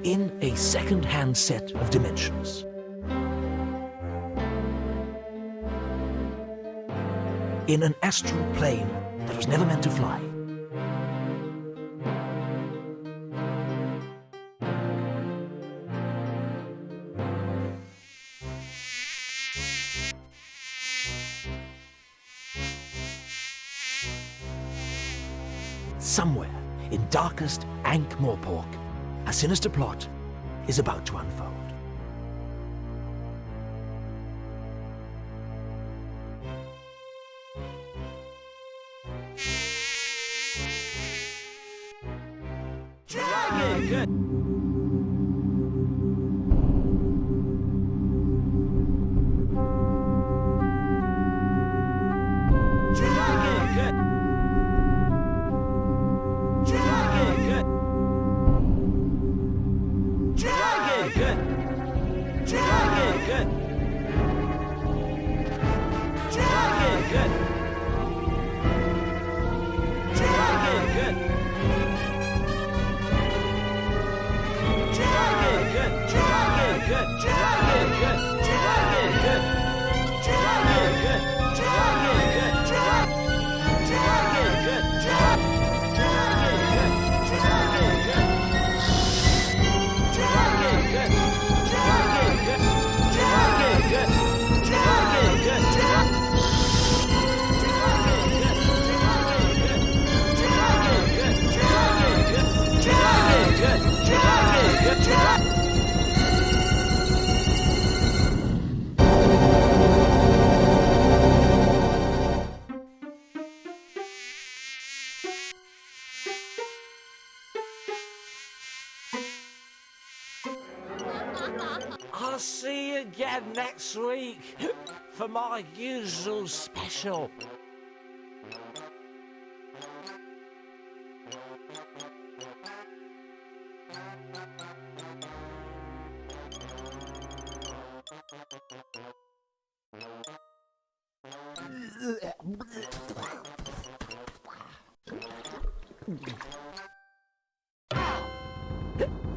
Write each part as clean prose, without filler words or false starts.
In a second-hand set of dimensions. In an astral plane that was never meant to fly. Somewhere in darkest Ankh-Morpork, a sinister plot is about to unfold. Dragon! I'll see you again next week for my usual special.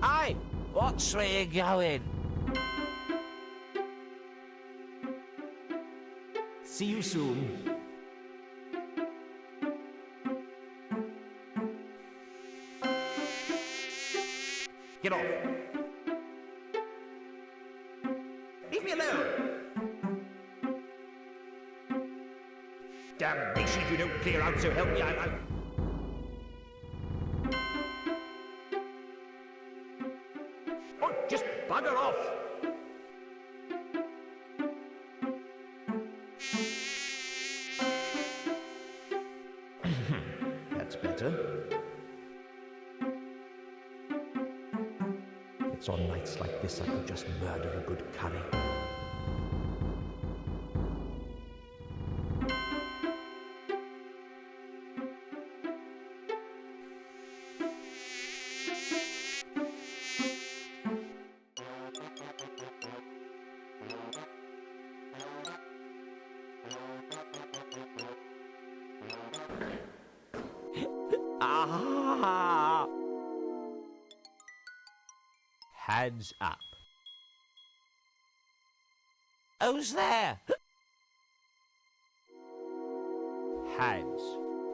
Hey, watch where you're going. See you soon. Get off. Leave me alone. Damnation if you don't clear out, so help me out. Oh, just bugger off. That's better. It's on nights like this I could just murder a good curry. Ah! Hands up. Who's there? Hands.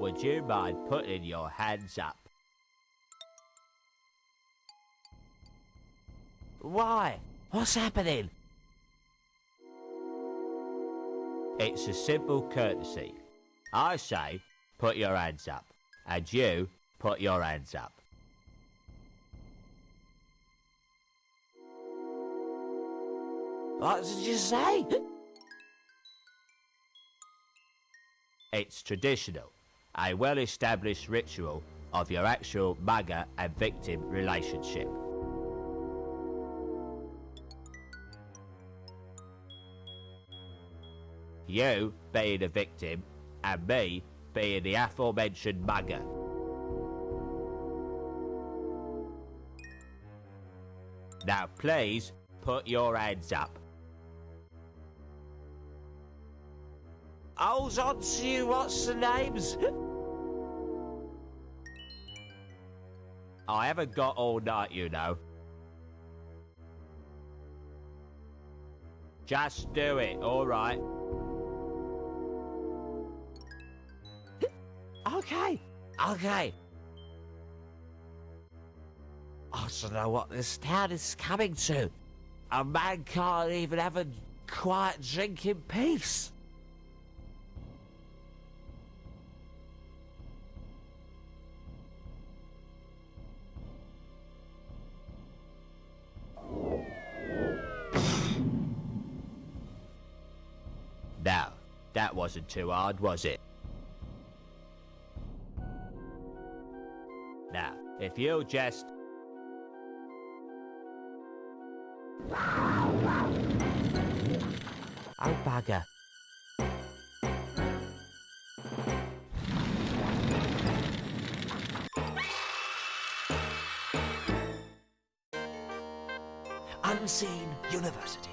Would you mind putting your hands up? Why? What's happening? It's a simple courtesy. I say, put your hands up. And you, put your hands up. What did you say? It's traditional, a well-established ritual of your actual mugger and victim relationship. You being the victim, and me being the aforementioned mugger. Now please, put your hands up. Hold on to you, what's the names? I haven't got all night, you know. Just do it, alright? Okay. I don't know what this town is coming to. A man can't even have a quiet drink in peace. Now, that wasn't too hard, was it? Now, if you'll just... Oh, bugger. Unseen University.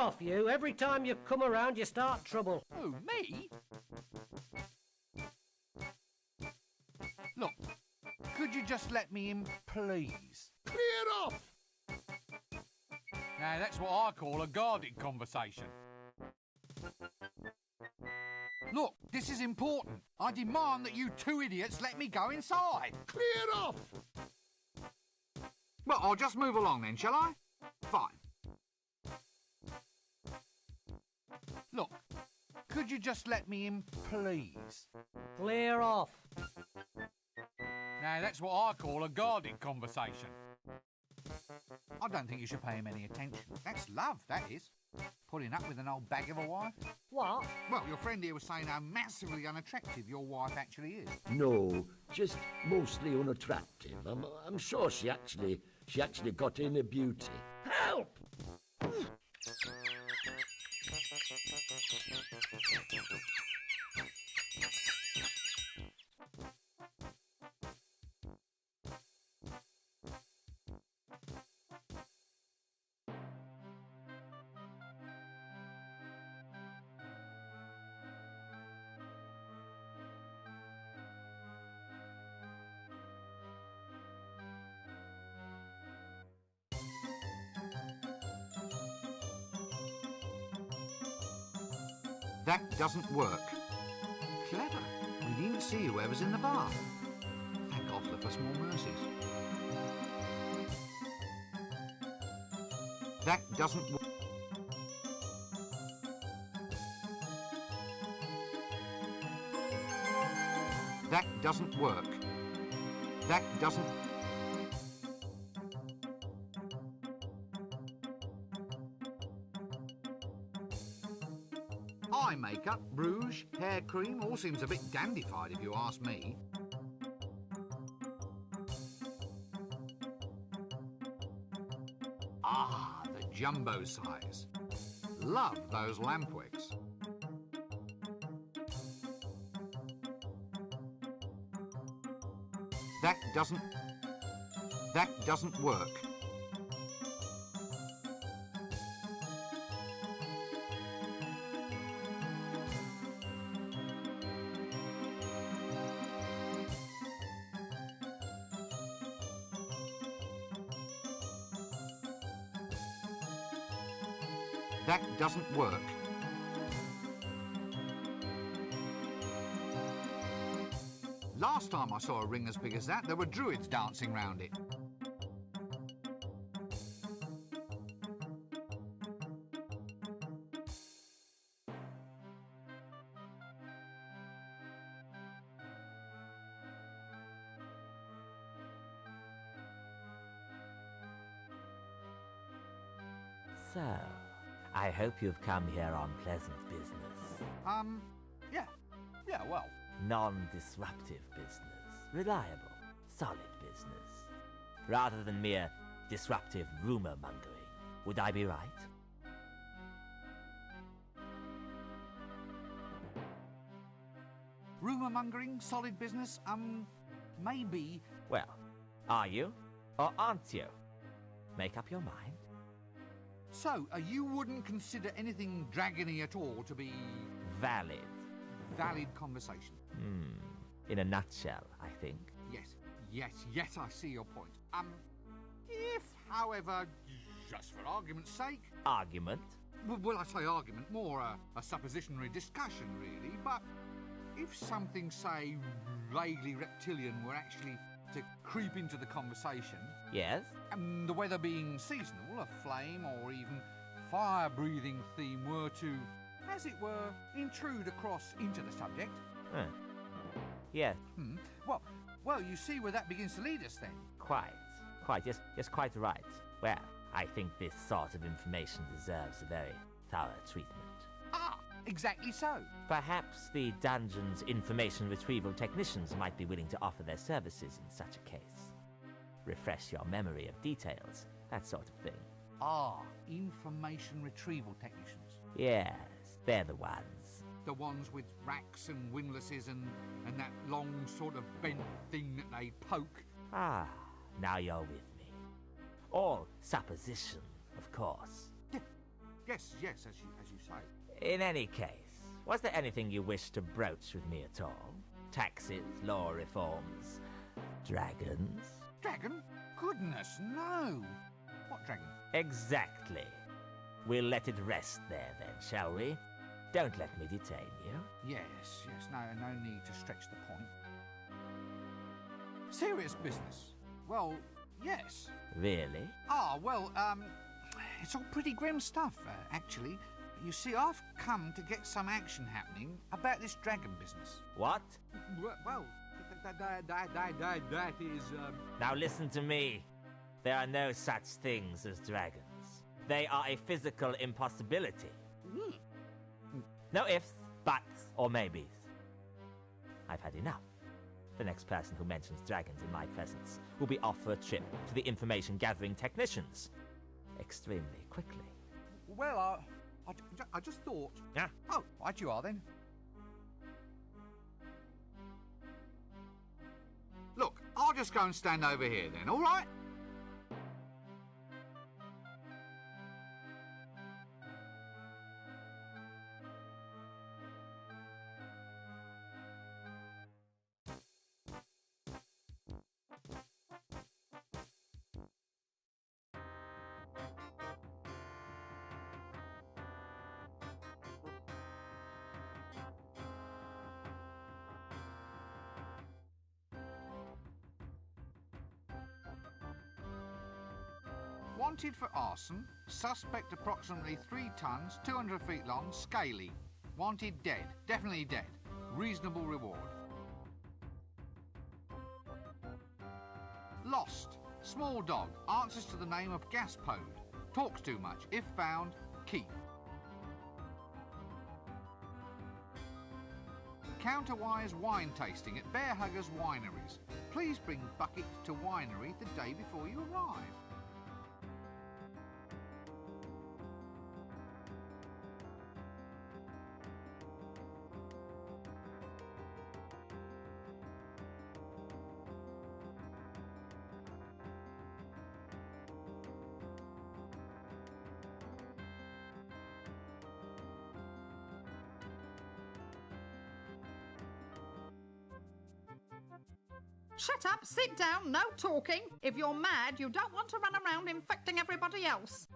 off, you. Every time you come around, you start trouble. Who, me? Look, could you just let me in, please? Clear off! Now, that's what I call a guarded conversation. Look, this is important. I demand that you two idiots let me go inside. Clear off! Well, I'll just move along then, shall I? Fine. Look, could you just let me in, please? Clear off. Now, that's what I call a guarded conversation. I don't think you should pay him any attention. That's love, that is. Putting up with an old bag of a wife. What? Well, your friend here was saying how massively unattractive your wife actually is. No, just mostly unattractive. I'm sure she actually got inner beauty. Help! That doesn't work. Clever. We didn't see whoever's in the bar. Thank God for small mercies. That doesn't work. That doesn't work. That doesn't... Eye makeup, rouge, hair cream, all seems a bit dandified if you ask me. Ah, the jumbo size. Love those lampwicks. That doesn't work. That doesn't work. Last time I saw a ring as big as that, there were druids dancing round it. So, I hope you've come here on pleasant business. Yeah, well. Non-disruptive business. Reliable, solid business. Rather than mere disruptive rumor-mongering. Would I be right? Rumour-mongering, solid business, maybe. Well, are you? Or aren't you? Make up your mind. So, you wouldn't consider anything dragony at all to be... Valid. Valid conversation. In a nutshell, I think. Yes, I see your point. If, however, just for argument's sake... Argument? Well, I say argument, more a suppositionary discussion, really, but if something, say, vaguely reptilian were actually to creep into the conversation... Yes? And the weather being seasonal, a flame or even fire-breathing theme were to, as it were, intrude across into the subject... Yes. Well, you see where that begins to lead us, then. Quite. Yes, quite right. Well, I think this sort of information deserves a very thorough treatment. Ah, exactly so. Perhaps the dungeon's information retrieval technicians might be willing to offer their services in such a case. Refresh your memory of details, that sort of thing. Ah, information retrieval technicians. Yes, they're the ones. The ones with racks and windlasses and that long sort of bent thing that they poke. Ah, now you're with me. All supposition, of course. Yes, yes, as you say. In any case, was there anything you wished to broach with me at all? Taxes, law reforms, dragons? Dragon? Goodness, no. What dragon? Exactly. We'll let it rest there then, shall we? Don't let me detain you. Yes, yes, no need to stretch the point. Serious business. Well, yes. Really? Well, it's all pretty grim stuff, actually. You see, I've come to get some action happening about this dragon business. What? Well, that is, Now listen to me. There are no such things as dragons. They are a physical impossibility. No ifs, buts, or maybes. I've had enough. The next person who mentions dragons in my presence will be off for a trip to the information-gathering technicians. Extremely quickly. Well, I just thought... Yeah? Oh, right you are then. Look, I'll just go and stand over here then, all right? Wanted for arson, suspect approximately 3 tons, 200 feet long, scaly. Wanted dead, definitely dead. Reasonable reward. Lost, small dog, answers to the name of Gaspode. Talks too much, if found, keep. Counterwise wine tasting at Bear Huggers Wineries. Please bring bucket to winery the day before you arrive. Shut up, sit down, no talking. If you're mad, you don't want to run around infecting everybody else.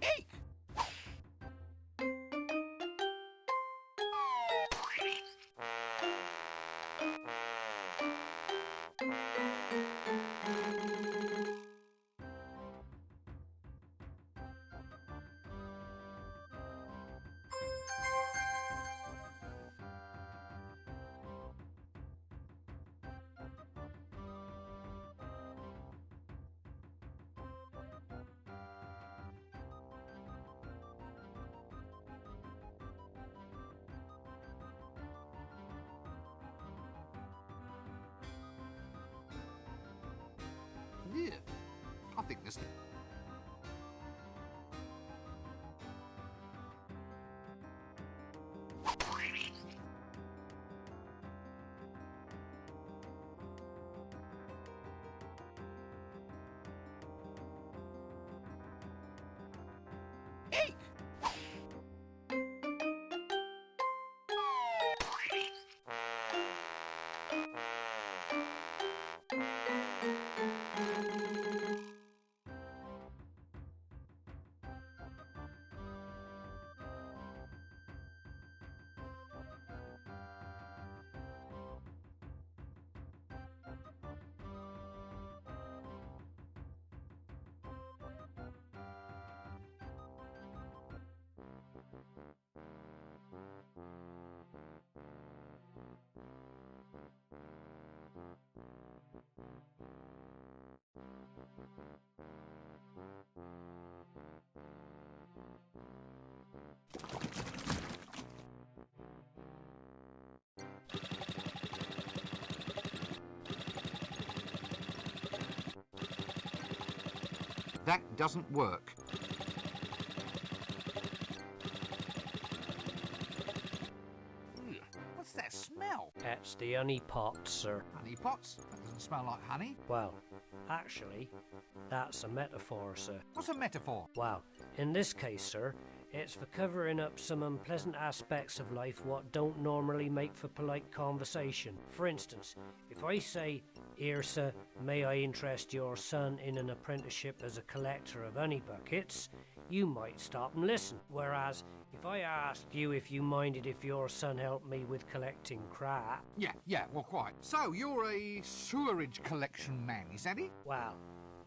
Eek! Yeah, I think this... Eek! That doesn't work. Ugh, what's that smell? That's the honey pot, sir. Honey pots? That doesn't smell like honey. Well, actually, that's a metaphor, sir. What's a metaphor? Well, in this case, sir, it's for covering up some unpleasant aspects of life what don't normally make for polite conversation. For instance, if I say, "Here, sir, may I interest your son in an apprenticeship as a collector of honey buckets?" you might stop and listen. Whereas, if I asked you if you minded if your son helped me with collecting crap, Yeah, well, quite. So, you're a sewerage collection man, is that it? well,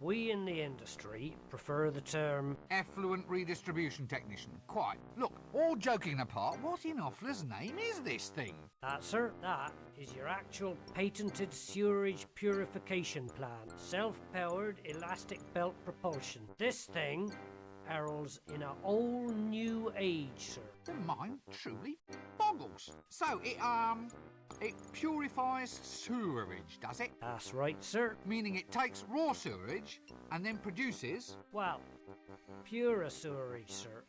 we in the industry prefer the term Effluent redistribution technician. Quite. Look, all joking apart, what in Offler's name is this thing? that, sir. That is your actual patented sewerage purification plant. Self-powered elastic belt propulsion. This thing heralds in a whole new age, sir. The mind truly boggles. So, it purifies sewerage, does it? That's right, sir. Meaning it takes raw sewerage and then produces... Well, pure sewerage, sir.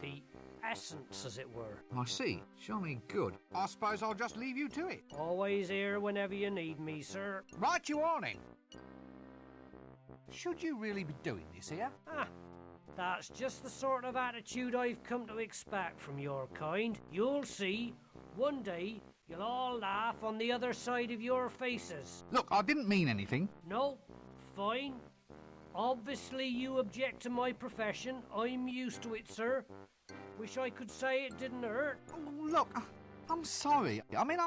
The essence, as it were. I see. Jolly good. I suppose I'll just leave you to it. Always here whenever you need me, sir. Right you are then. Should you really be doing this here? Ah, that's just the sort of attitude I've come to expect from your kind. You'll see, one day you'll all laugh on the other side of your faces. Look, I didn't mean anything. No, fine. Obviously you object to my profession. I'm used to it, sir. Wish I could say it didn't hurt. Oh, look, I'm sorry. I mean,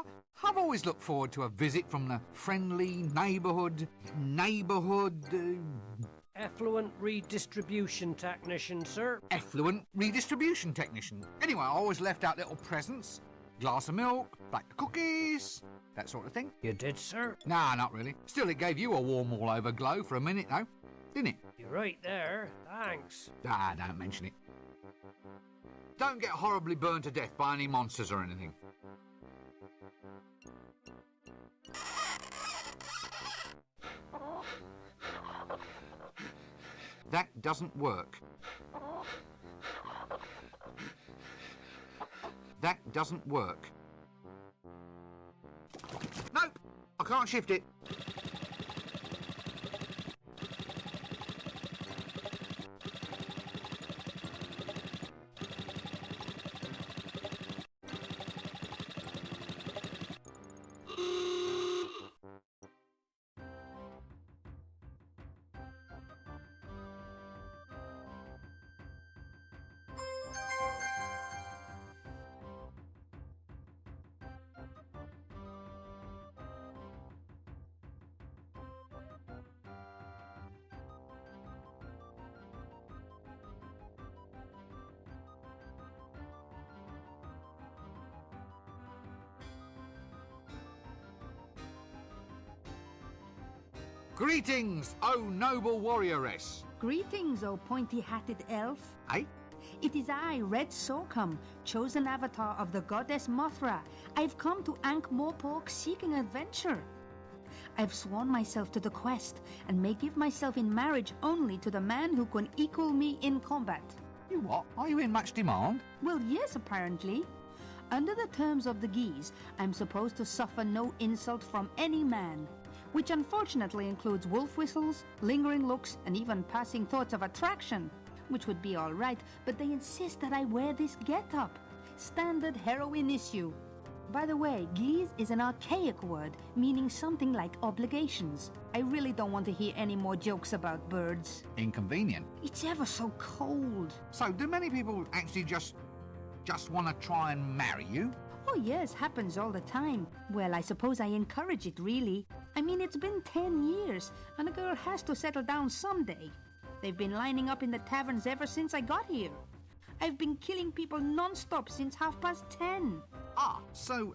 I've always looked forward to a visit from the friendly neighbourhood... Effluent redistribution technician, sir. effluent redistribution technician. Anyway, I always left out little presents. Glass of milk, pack of cookies, that sort of thing. You did, sir. Nah, not really. Still, it gave you a warm all-over glow for a minute, though, didn't it? You're right there. Thanks. Ah, don't mention it. Don't get horribly burned to death by any monsters or anything. That doesn't work. That doesn't work. Nope, I can't shift it. Greetings, O noble warrioress. Greetings, O pointy-hatted elf. Eh? It is I, Red Sorghum, chosen avatar of the goddess Mothra. I've come to Ankh-Morpork seeking adventure. I've sworn myself to the quest and may give myself in marriage only to the man who can equal me in combat. You what? Are you in much demand? Well, yes, apparently. Under the terms of the Geese, I'm supposed to suffer no insult from any man, which unfortunately includes wolf whistles, lingering looks, and even passing thoughts of attraction, which would be all right, but they insist that I wear this get-up. Standard heroine issue. By the way, geese is an archaic word, meaning something like obligations. I really don't want to hear any more jokes about birds. Inconvenient. It's ever so cold. So, do many people actually just want to try and marry you? Oh yes, happens all the time. Well, I suppose I encourage it, really. I mean, it's been 10 years, and a girl has to settle down someday. They've been lining up in the taverns ever since I got here. I've been killing people non-stop since 10:30. Ah, so,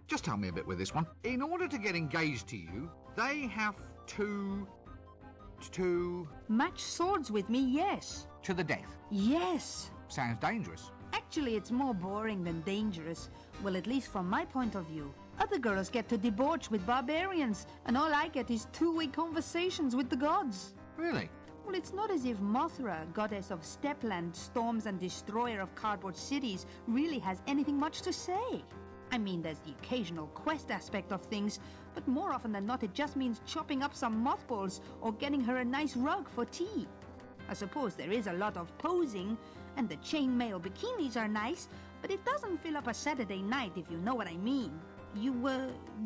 just tell me a bit with this one. In order to get engaged to you, they have to Match swords with me, yes. to the death. Yes. Sounds dangerous. Actually, it's more boring than dangerous. Well, at least from my point of view. Other girls get to debauch with barbarians, and all I get is two-way conversations with the gods. Really? Well, it's not as if Mothra, goddess of Stepland, storms and destroyer of cardboard cities, really has anything much to say. I mean, there's the occasional quest aspect of things, but more often than not it just means chopping up some mothballs or getting her a nice rug for tea. I suppose there is a lot of posing, and the chainmail bikinis are nice, but it doesn't fill up a Saturday night, if you know what I mean. You,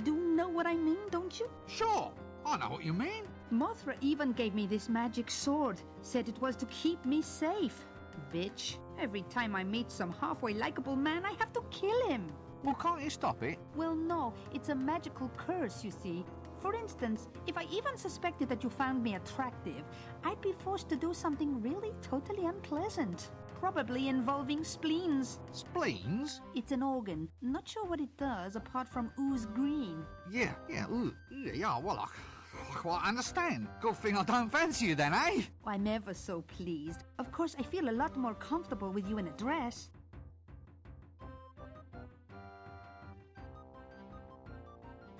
do know what I mean, don't you? Sure, I know what you mean. Mothra even gave me this magic sword, said it was to keep me safe. Bitch, every time I meet some halfway likable man, I have to kill him. Well, can't you stop it? Well, no, it's a magical curse, you see. For instance, if I even suspected that you found me attractive, I'd be forced to do something really totally unpleasant. Probably involving spleens. Spleens? It's an organ. Not sure what it does apart from ooze green. Yeah, well, I quite understand. Good thing I don't fancy you then, eh? I'm ever so pleased. Of course, I feel a lot more comfortable with you in a dress.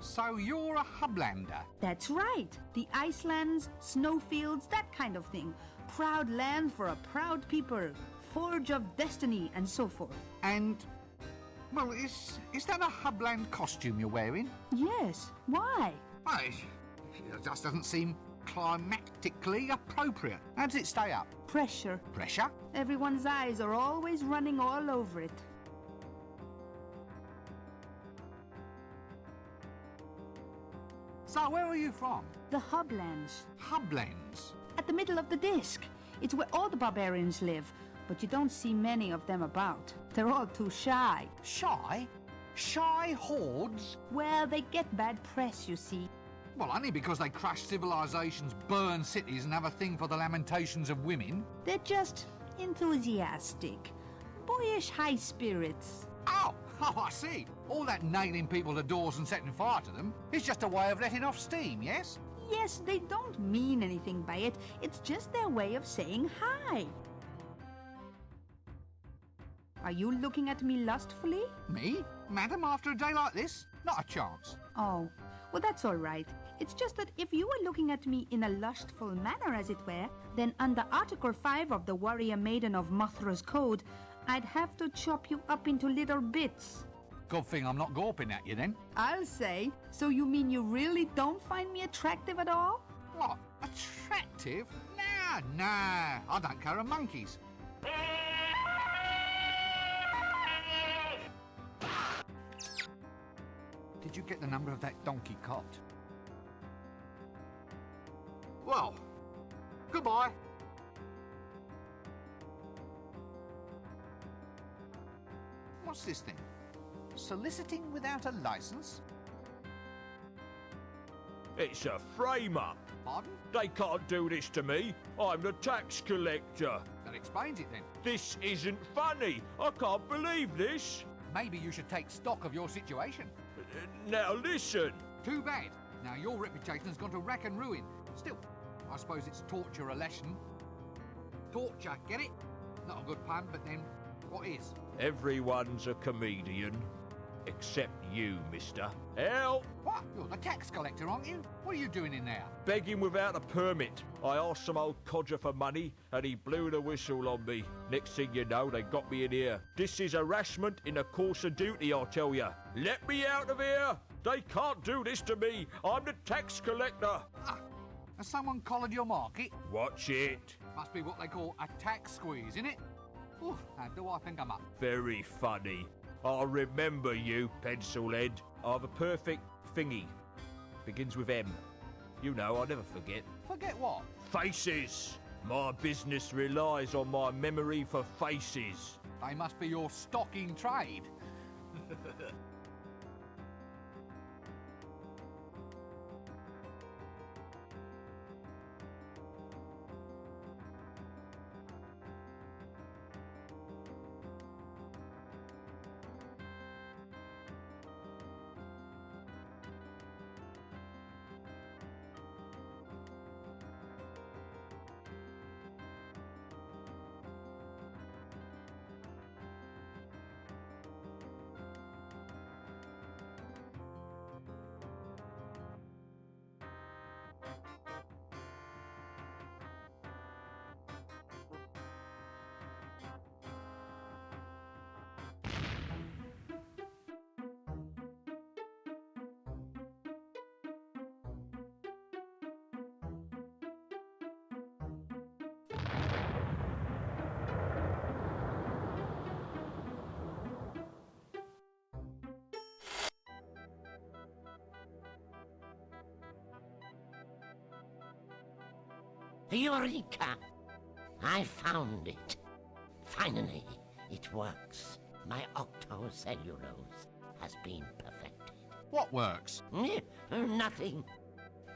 So you're a hublander? That's right. The Icelands, snowfields, that kind of thing. Proud land for a proud people. Forge of destiny, and so forth. And, well, is that a hubland costume you're wearing? Yes. Why? Well, it just doesn't seem climatically appropriate. How does it stay up? Pressure. Pressure? Everyone's eyes are always running all over it. So where are you from? The Hublands. Hublands? At the middle of the disc. It's where all the barbarians live, but you don't see many of them about. They're all too shy. Shy? Shy hordes? Well, they get bad press, you see. Well, only because they crash civilizations, burn cities, and have a thing for the lamentations of women. They're just enthusiastic. Boyish high spirits. Oh, I see. All that nailing people to doors and setting fire to them is just a way of letting off steam, yes? Yes, they don't mean anything by it. It's just their way of saying hi. Are you looking at me lustfully? Me? Madam, after a day like this? Not a chance. Oh, well, that's all right. It's just that if you were looking at me in a lustful manner, as it were, then under Article 5 of the Warrior Maiden of Mothra's Code, I'd have to chop you up into little bits. Good thing I'm not gawping at you then. I'll say. So you mean you really don't find me attractive at all? What? Attractive? Nah, I don't care a monkey's. Did you get the number of that donkey cot? Well, goodbye. What's this thing? Soliciting without a license? It's a frame-up. Pardon? They can't do this to me. I'm the tax collector. That explains it then. This isn't funny. I can't believe this. Maybe you should take stock of your situation. Now listen. Too bad. Now your reputation has gone to rack and ruin. Still, I suppose it's torture a lesson. Torture, get it? Not a good pun, but then what is? Everyone's a comedian. Except you, mister. Help! What? You're the tax collector, aren't you? What are you doing in there? Begging without a permit. I asked some old codger for money and he blew the whistle on me. Next thing you know, they got me in here. This is harassment in the course of duty, I'll tell you. Let me out of here! They can't do this to me. I'm the tax collector. Ah, has someone collared your market? Watch it. Must be what they call a tax squeeze, innit? Ooh, now do I think I'm up? Very funny. I'll remember you, pencilhead. I've a perfect thingy. Begins with M. You know, I'll never forget. Forget what? Faces. My business relies on my memory for faces. They must be your stock in trade. Eureka! I found it. Finally, it works. My octocellulose has been perfected. What works? Nothing.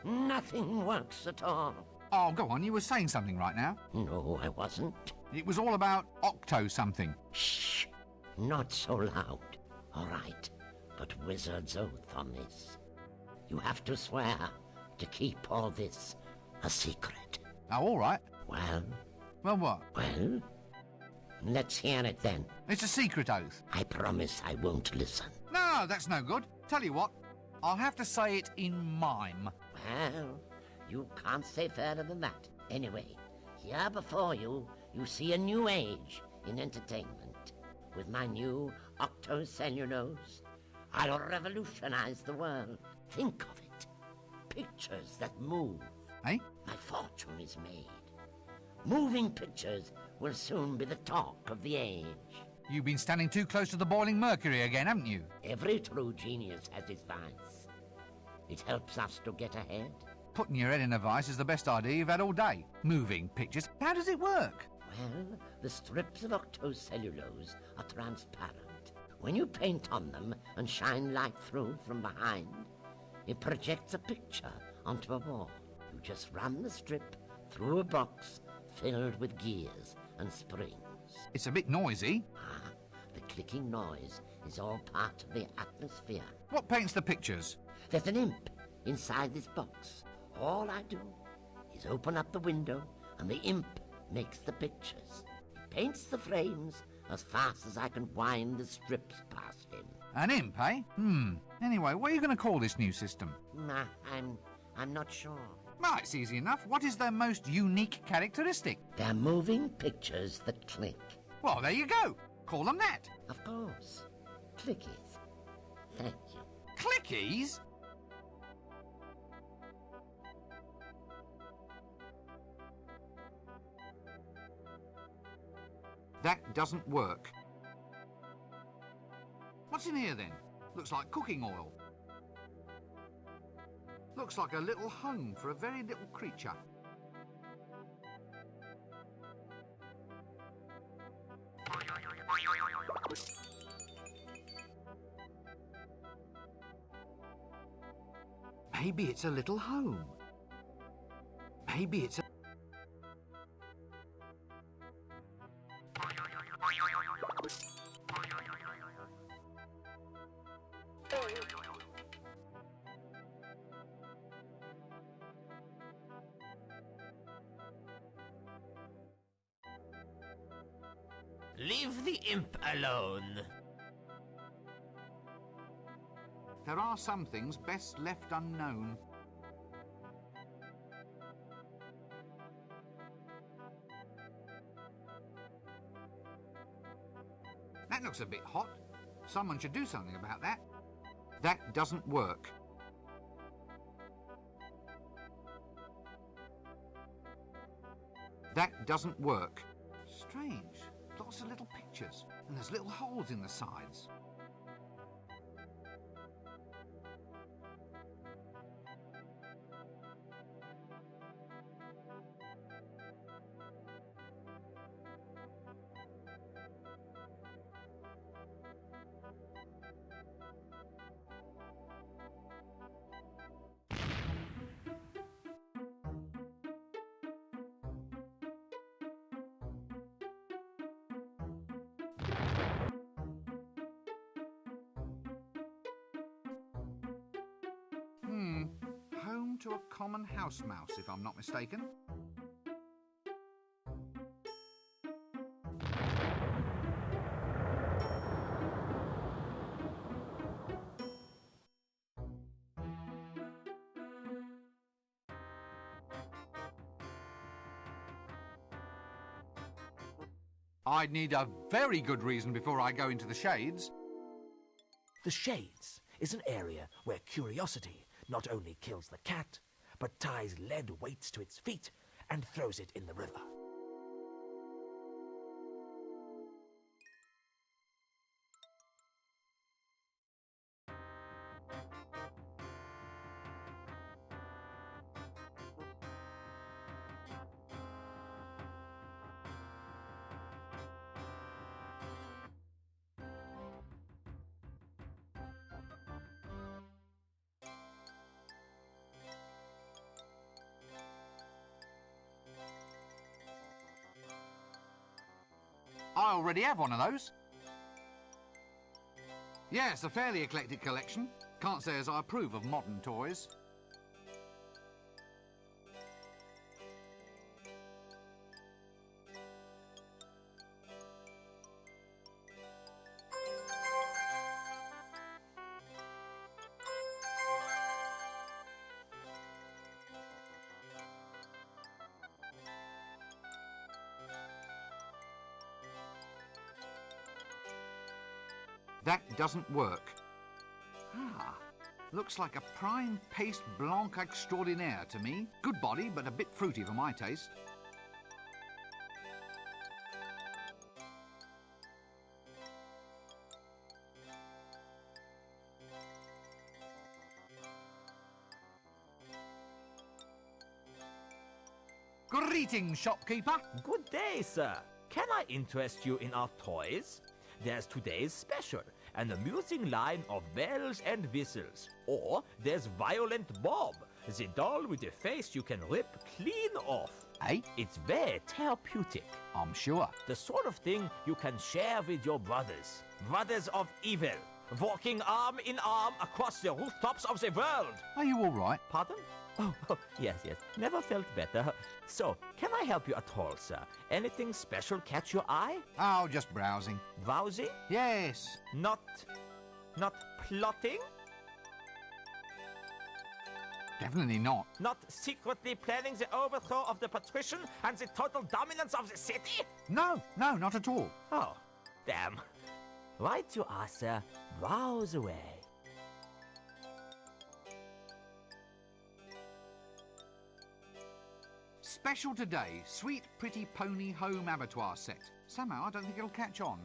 Nothing works at all. Oh, go on, you were saying something right now. No, I wasn't. It was all about octo-something. Shh! Not so loud. All right, but wizard's oath on this. You have to swear to keep all this a secret. Oh, all right. Well, Well, what? well, let's hear it then. It's a secret oath. I promise I won't listen. No, that's no good. Tell you what, I'll have to say it in mime. Well, you can't say further than that. Anyway, here before you, you see a new age in entertainment. With my new octocellulose, I'll revolutionize the world. Think of it. Pictures that move. Eh? My fortune is made. Moving pictures will soon be the talk of the age. You've been standing too close to the boiling mercury again, haven't you? Every true genius has his vice. It helps us to get ahead. Putting your head in a vice is the best idea you've had all day. Moving pictures. How does it work? Well, the strips of octocellulose are transparent. When you paint on them and shine light through from behind, it projects a picture onto a wall. You just run the strip through a box filled with gears and springs. It's a bit noisy. Ah, the clicking noise is all part of the atmosphere. What paints the pictures? There's an imp inside this box. All I do is open up the window and the imp makes the pictures. He paints the frames as fast as I can wind the strips past him. An imp, eh? Anyway, what are you going to call this new system? Nah, I'm not sure. Well, it's easy enough. What is their most unique characteristic? They're moving pictures that click. Well, there you go. Call them that. Of course. Clickies. Thank you. Clickies? That doesn't work. What's in here then? Looks like cooking oil. Looks like a little home for a very little creature. Maybe it's a little home. Maybe it's a... Leave the imp alone. There are some things best left unknown. That looks a bit hot. Someone should do something about that. That doesn't work. That doesn't work. Strange. Lots of little pictures, and there's little holes in the sides. Home to a common house mouse, if I'm not mistaken. I'd need a very good reason before I go into the shades. The Shades is an area where curiosity not only kills the cat, but ties lead weights to its feet and throws it in the river. already have one of those. Yes, a fairly eclectic collection. Can't say as I approve of modern toys. That doesn't work. Ah, looks like a prime paste blanc extraordinaire to me. Good body, but a bit fruity for my taste. Greetings, shopkeeper. Good day, sir. Can I interest you in our toys? There's today's special, an amusing line of bells and whistles. Or there's Violent Bob, the doll with a face you can rip clean off. Eh? It's very therapeutic. I'm sure. The sort of thing you can share with your brothers. Brothers of evil, walking arm in arm across the rooftops of the world. Are you all right? Pardon? Oh, yes. Never felt better. So, can I help you at all, sir? Anything special catch your eye? Oh, just browsing. Browsing? Yes. Not plotting? Definitely not. Not secretly planning the overthrow of the patrician and the total dominance of the city? No, not at all. Oh, damn. Right you are, sir. Browse away. Special today, Sweet Pretty Pony Home Abattoir set. Somehow I don't think it'll catch on.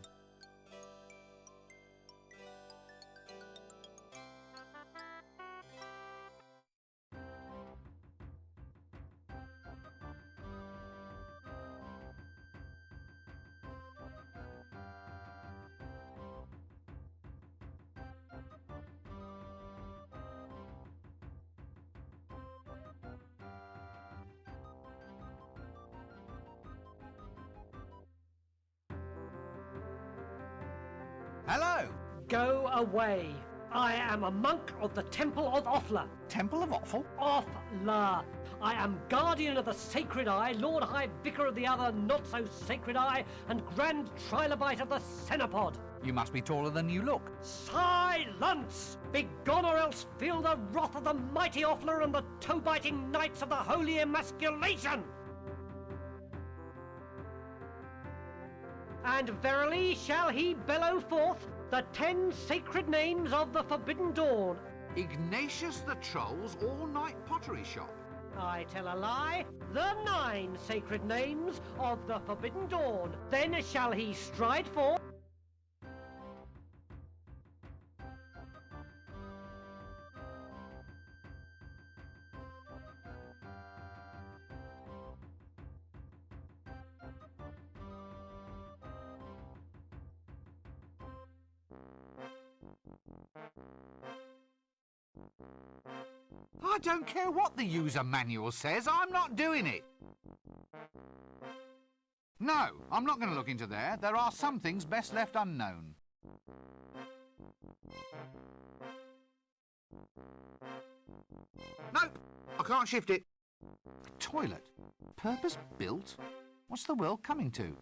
Hello! Go away. I am a monk of the Temple of Offla. Temple of Offal? Offla. I am guardian of the Sacred Eye, Lord High Vicar of the other not-so-sacred Eye, and Grand Trilobite of the Cenopod. You must be taller than you look. Silence! Begone, or else feel the wrath of the mighty Offla and the toe-biting knights of the Holy Emasculation! And verily shall he bellow forth the 10 sacred names of the Forbidden Dawn. Ignatius the Troll's all-night pottery shop. I tell a lie. The 9 sacred names of the Forbidden Dawn. Then shall he stride forth. I don't care what the user manual says, I'm not doing it. No, I'm not going to look into there. There are some things best left unknown. Nope, I can't shift it. A toilet? Purpose built? What's the world coming to?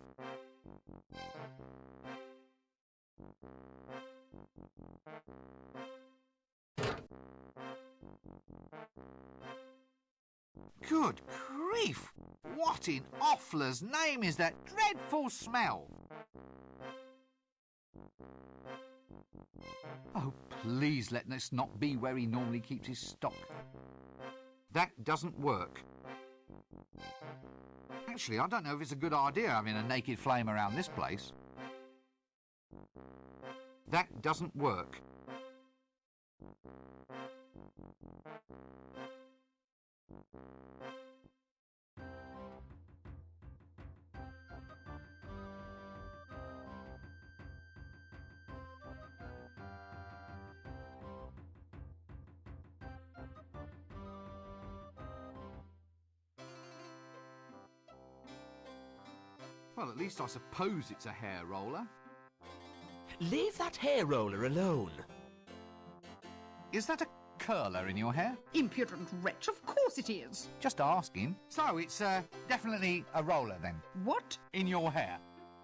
Good grief! What in Offla's name is that dreadful smell? Oh, please let this not be where he normally keeps his stock. That doesn't work. Actually, I don't know if it's a good idea having a naked flame around this place. That doesn't work. Well, at least I suppose it's a hair roller. Leave that hair roller alone. Is that a curler in your hair? Impudent wretch, of course it is. Just asking. So it's definitely a roller then? What? In your hair?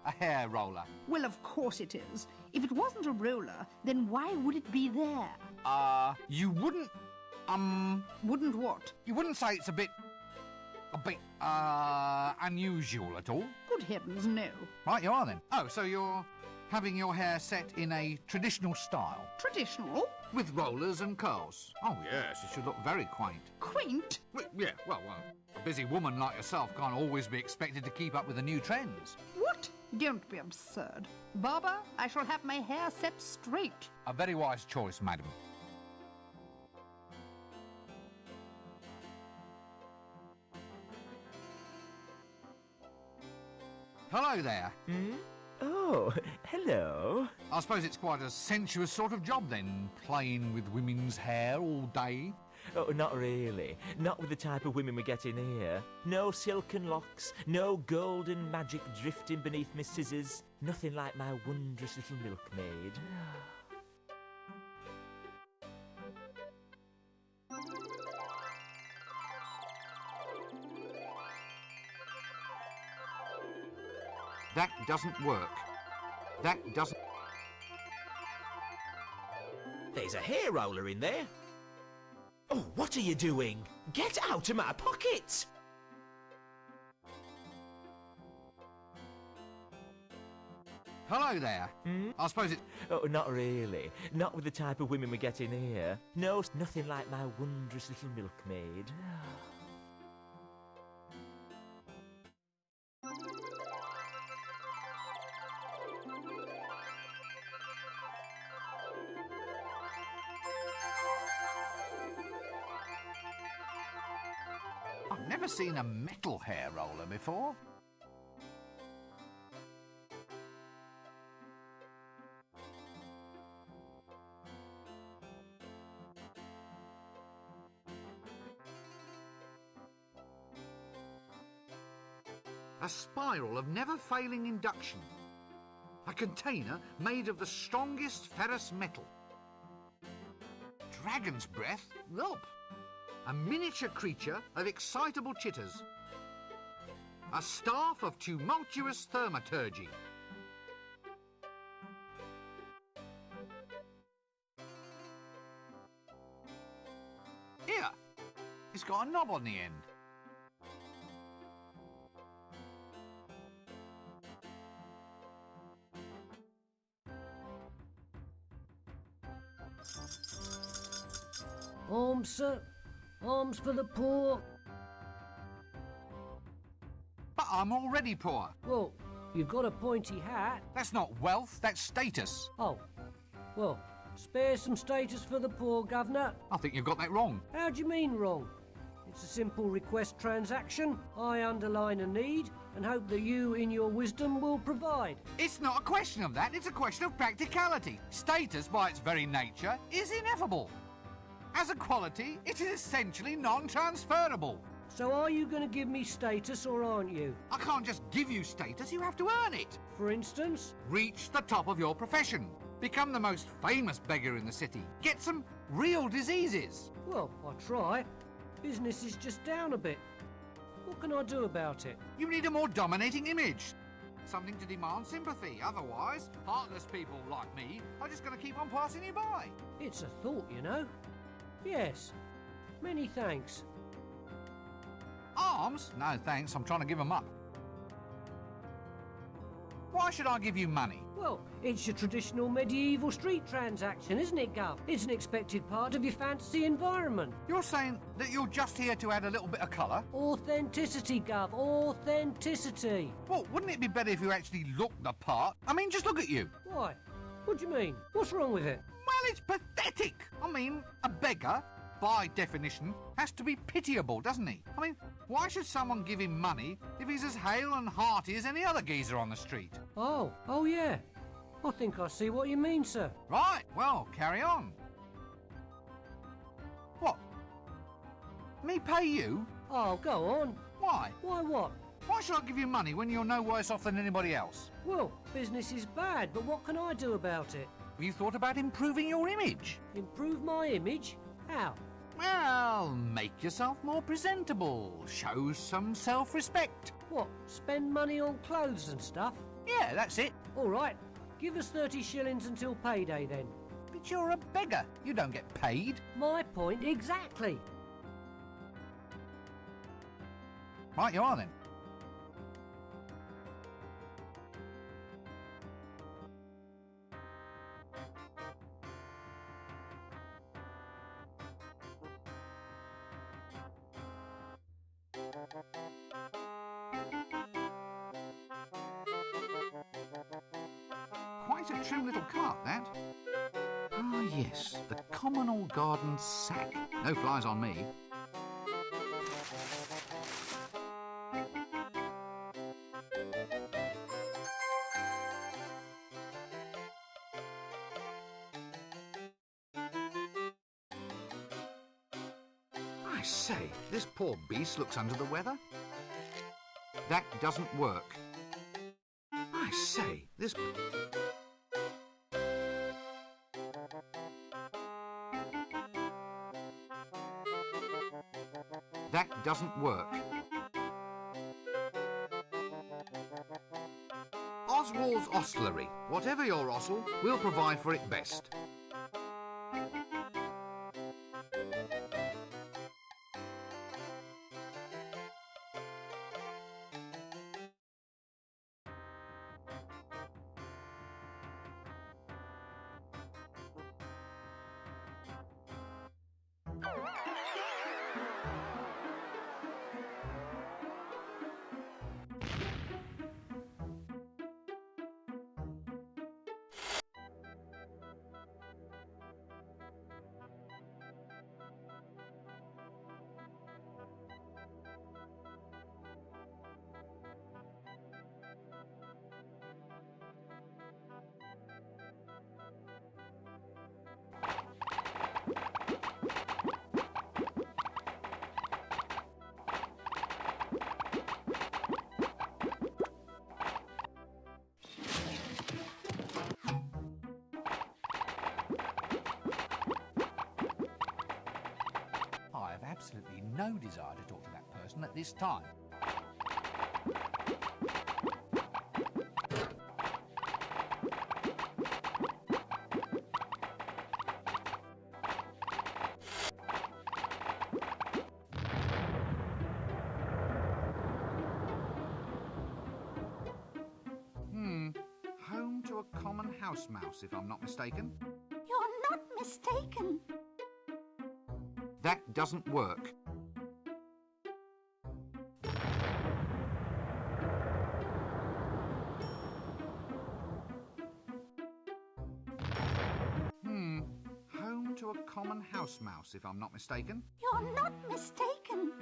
A hair roller? Well, of course it is. If it wasn't a roller, then why would it be there? You wouldn't... Wouldn't what? You wouldn't say it's a bit, unusual at all? Good heavens, no. Right, you are then. Oh, so you're having your hair set in a traditional style? Traditional? With rollers and curls? Oh, yes, it should look very quaint. Quaint? Yeah, well, a busy woman like yourself can't always be expected to keep up with the new trends. What? Don't be absurd. Barber, I shall have my hair set straight. A very wise choice, madam. Hello there. Oh, hello. I suppose it's quite a sensuous sort of job then, playing with women's hair all day. Oh, not really. Not with the type of women we get in here. No silken locks, no golden magic drifting beneath my scissors. Nothing like my wondrous little milkmaid. That doesn't work. That doesn't... There's a hair roller in there. Oh, what are you doing? Get out of my pocket! Hello there. I suppose it... Oh, not really. Not with the type of women we get in here. No, nothing like my wondrous little milkmaid. I've never seen a metal hair roller before. A spiral of never-failing induction. A container made of the strongest ferrous metal. Dragon's breath? Nope. A miniature creature of excitable chitters. A staff of tumultuous thaumaturgy. Here, it's got a knob on the end. Alms, sir. Alms for the poor. But I'm already poor. Well, you've got a pointy hat. That's not wealth, that's status. Oh, well, spare some status for the poor, Governor. I think you've got that wrong. How do you mean wrong? It's a simple request transaction. I underline a need and hope that you, in your wisdom, will provide. It's not a question of that, it's a question of practicality. Status, by its very nature, is ineffable. As a quality, it is essentially non-transferable. So are you going to give me status or aren't you? I can't just give you status, you have to earn it. For instance? Reach the top of your profession. Become the most famous beggar in the city. Get some real diseases. Well, I'll try. Business is just down a bit. What can I do about it? You need a more dominating image. Something to demand sympathy. Otherwise, heartless people like me are just going to keep on passing you by. It's a thought, you know. Yes. Many thanks. Arms? No, thanks. I'm trying to give them up. Why should I give you money? Well, it's your traditional medieval street transaction, isn't it, Gov? It's an expected part of your fantasy environment. You're saying that you're just here to add a little bit of colour? Authenticity, Gov. Authenticity. Well, wouldn't it be better if you actually looked the part? I mean, just look at you. Why? What do you mean? What's wrong with it? Well, it's pathetic. I mean, a beggar, by definition, has to be pitiable, doesn't he? I mean, why should someone give him money if he's as hale and hearty as any other geezer on the street? Oh yeah. I think I see what you mean, sir. Right, well, carry on. What? Me pay you? Oh, go on. Why? Why what? Why should I give you money when you're no worse off than anybody else? Well, business is bad, but what can I do about it? Have you thought about improving your image? Improve my image? How? Well, make yourself more presentable. Show some self-respect. What, spend money on clothes and stuff? Yeah, that's it. All right, give us 30 shillings until payday then. But you're a beggar. You don't get paid. My point exactly. Right, you are then. Quite a trim little cart, that. Ah, yes, the common or garden sack. No flies on me. I say, this poor beast looks under the weather. That doesn't work. I say, this... That doesn't work. Oswald's Ostlery. Whatever your osel, we'll provide for it best. I have absolutely no desire to talk to that person at this time. Home to a common house mouse, if I'm not mistaken. You're not mistaken. That doesn't work. Home to a common house mouse, if I'm not mistaken. You're not mistaken.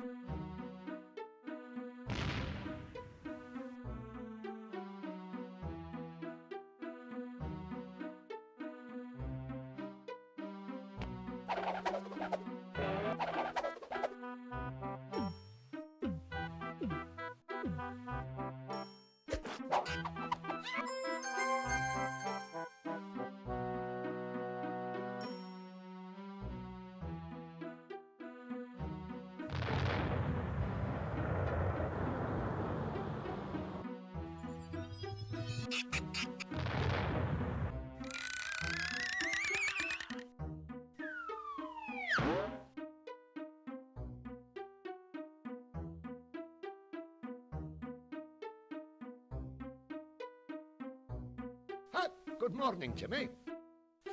Good morning, Jimmy.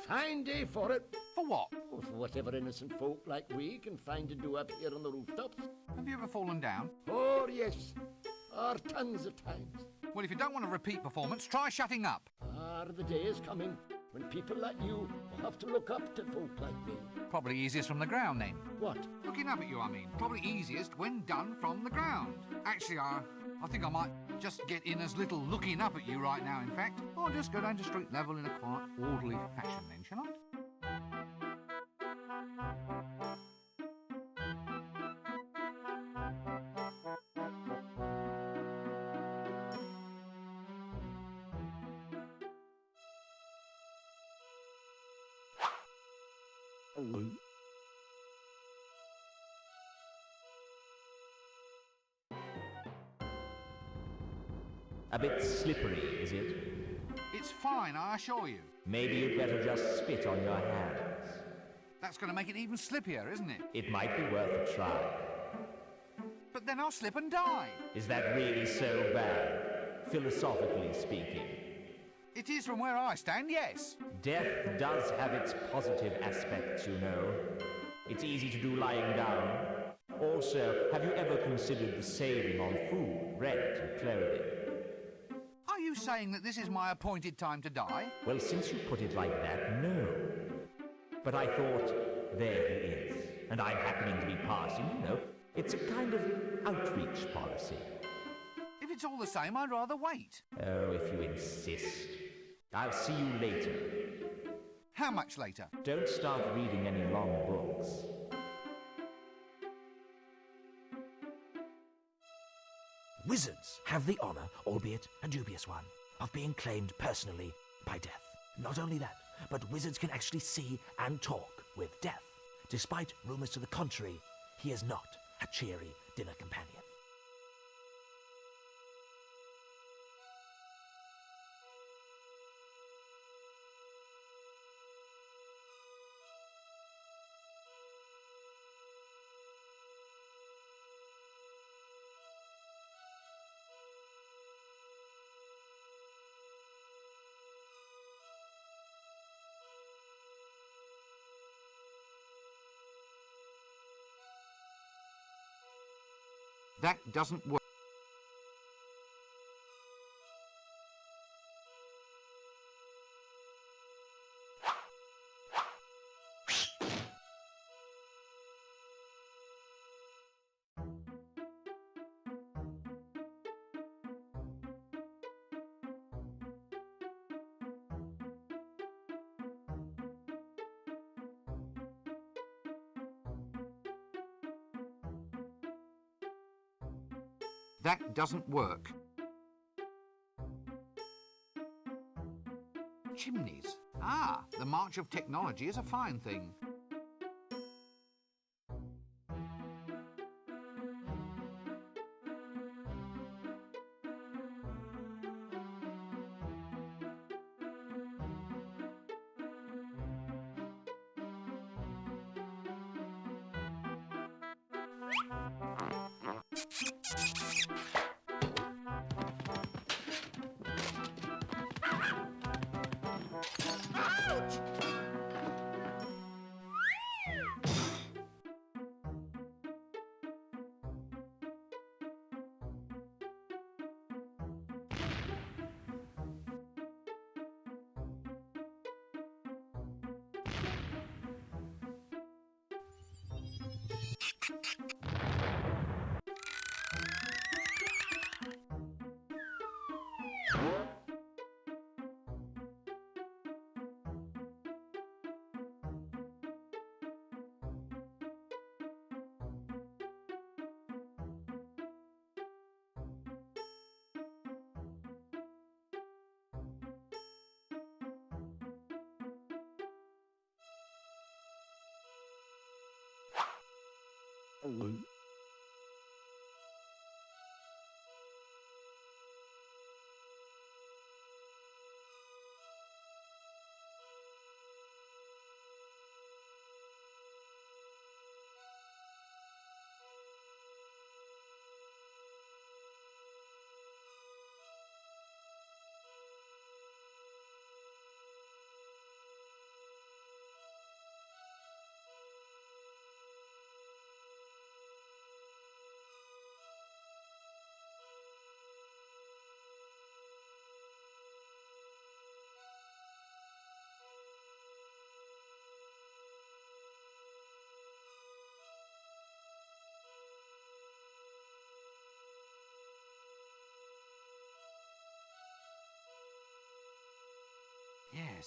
Fine day for it. For what? Oh, for whatever innocent folk like we can find to do up here on the rooftops. Have you ever fallen down? Oh, yes. Tons of times. Well, if you don't want a repeat performance, try shutting up. The day is coming when people like you will have to look up to folk like me. Probably easiest from the ground, then. What? Looking up at you, I mean. Probably easiest when done from the ground. Actually, I think I might just get in as little looking up at you right now, in fact. Or just go down to street level in a quiet, orderly fashion, then, shall I? A bit slippery, is it? It's fine, I assure you. Maybe you'd better just spit on your hands. That's going to make it even slippier, isn't it? It might be worth a try. But then I'll slip and die. Is that really so bad, philosophically speaking? It is from where I stand, yes. Death does have its positive aspects, you know. It's easy to do lying down. Also, have you ever considered the saving on food, rent, and clothing? Are you saying that this is my appointed time to die? Well, since you put it like that, no. But I thought, there he is. And I'm happening to be passing, you know. It's a kind of outreach policy. If it's all the same, I'd rather wait. Oh, if you insist. I'll see you later. How much later? Don't start reading any long books. Wizards have the honor, albeit a dubious one, of being claimed personally by death. Not only that, but wizards can actually see and talk with death. Despite rumors to the contrary, he is not a cheery dinner companion. That doesn't work. That doesn't work. Chimneys. Ah, the march of technology is a fine thing.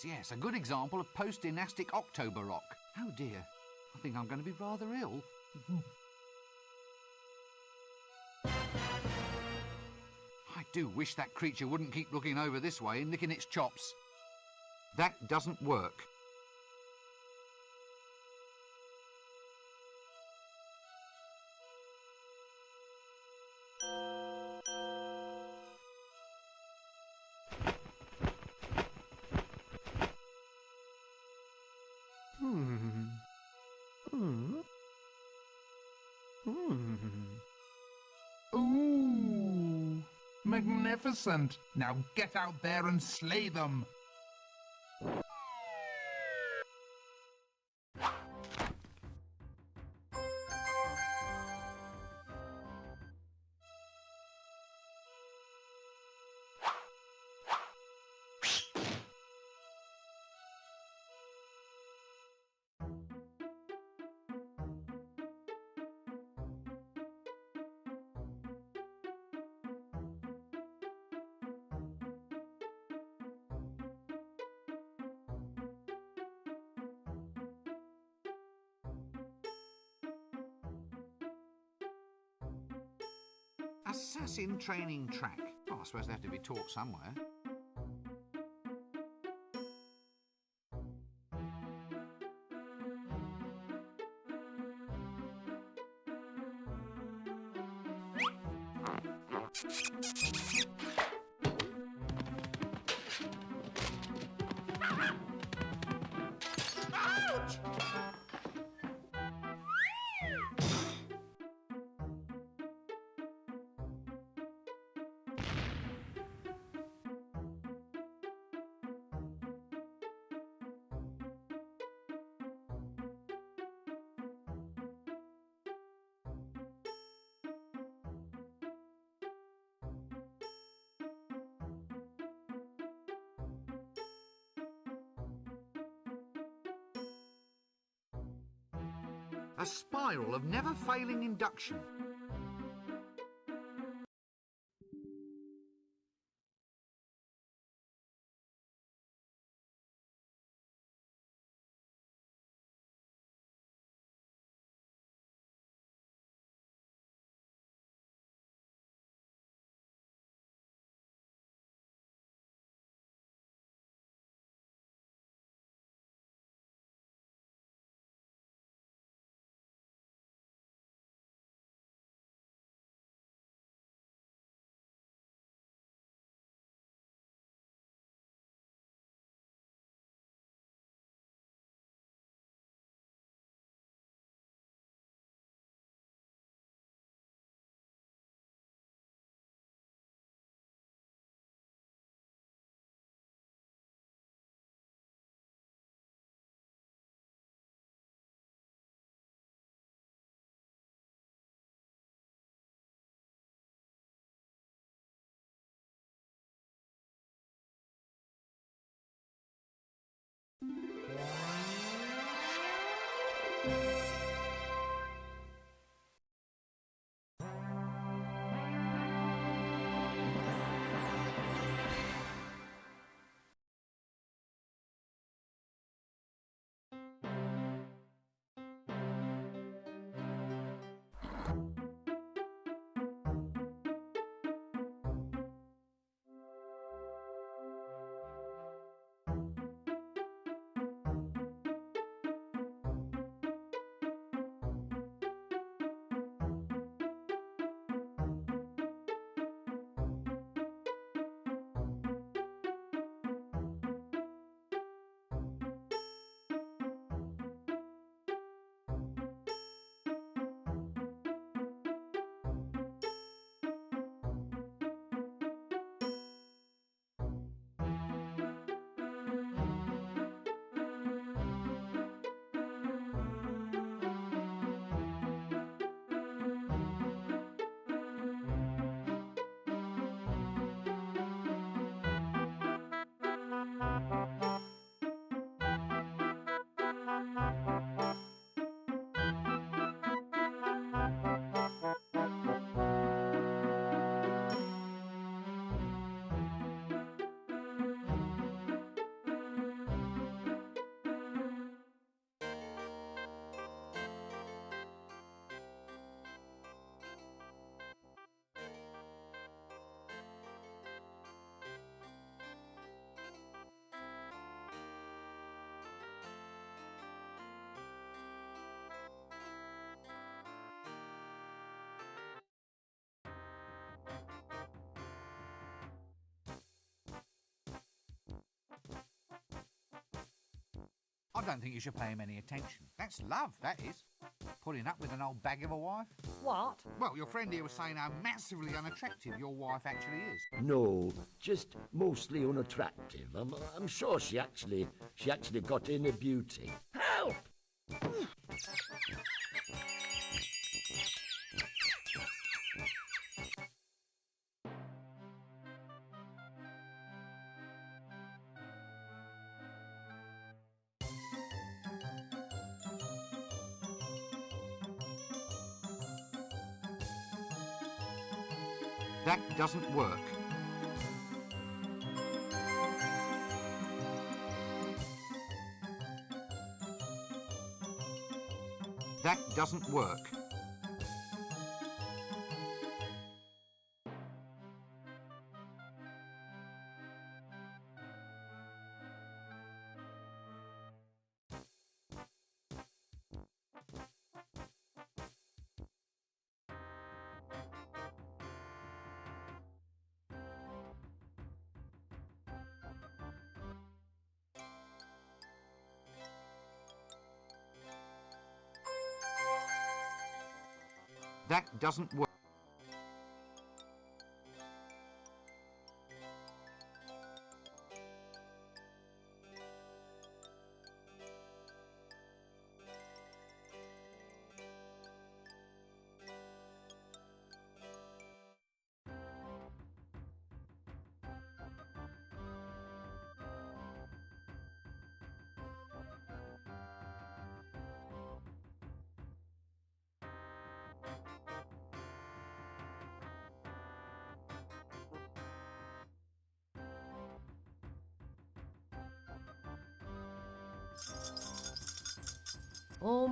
Yes, a good example of post-dynastic October rock. Oh dear, I think I'm going to be rather ill. I do wish that creature wouldn't keep looking over this way and licking its chops. That doesn't work. Ooh, magnificent. Now get out there and slay them. Assassin training track. Oh, I suppose they have to be taught somewhere. A spiral of never-failing induction. I don't think you should pay him any attention. That's love, that is. Putting up with an old bag of a wife. What? Well, your friend here was saying how massively unattractive your wife actually is. No, just mostly unattractive. I'm sure she actually got inner beauty. Help! That doesn't work. That doesn't work. That doesn't work.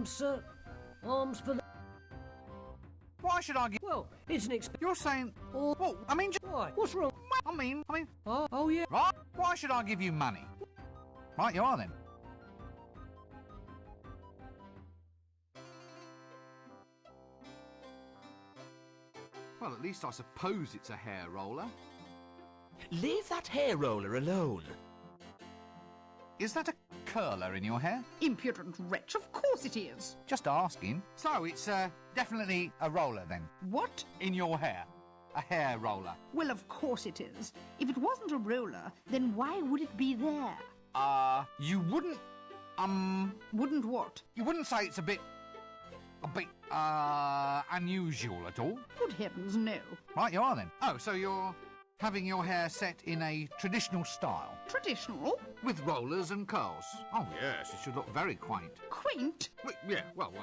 Sir. Arms for the... Why should I give... Well, it's an You're saying... Well, I mean... Why? What's wrong? I mean... Oh, yeah. Right? Why should I give you money? Right, you are then. Well, at least I suppose it's a hair roller. Leave that hair roller alone. Is that a curler in your hair? Impudent wretch, of course it is. Just asking. So it's definitely a roller then? What? In your hair? A hair roller? Well, of course it is. If it wasn't a roller, then why would it be there? You wouldn't... Wouldn't what? You wouldn't say it's a bit, unusual at all? Good heavens, no. Right, you are then. Oh, so you're having your hair set in a traditional style? Traditional? With rollers and curls? Oh, yes, it should look very quaint. Quaint? Well,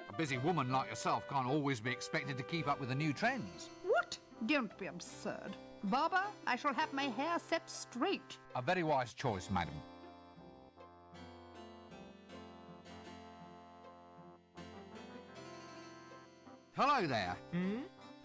a busy woman like yourself can't always be expected to keep up with the new trends. What? Don't be absurd. Barber, I shall have my hair set straight. A very wise choice, madam. Hello there.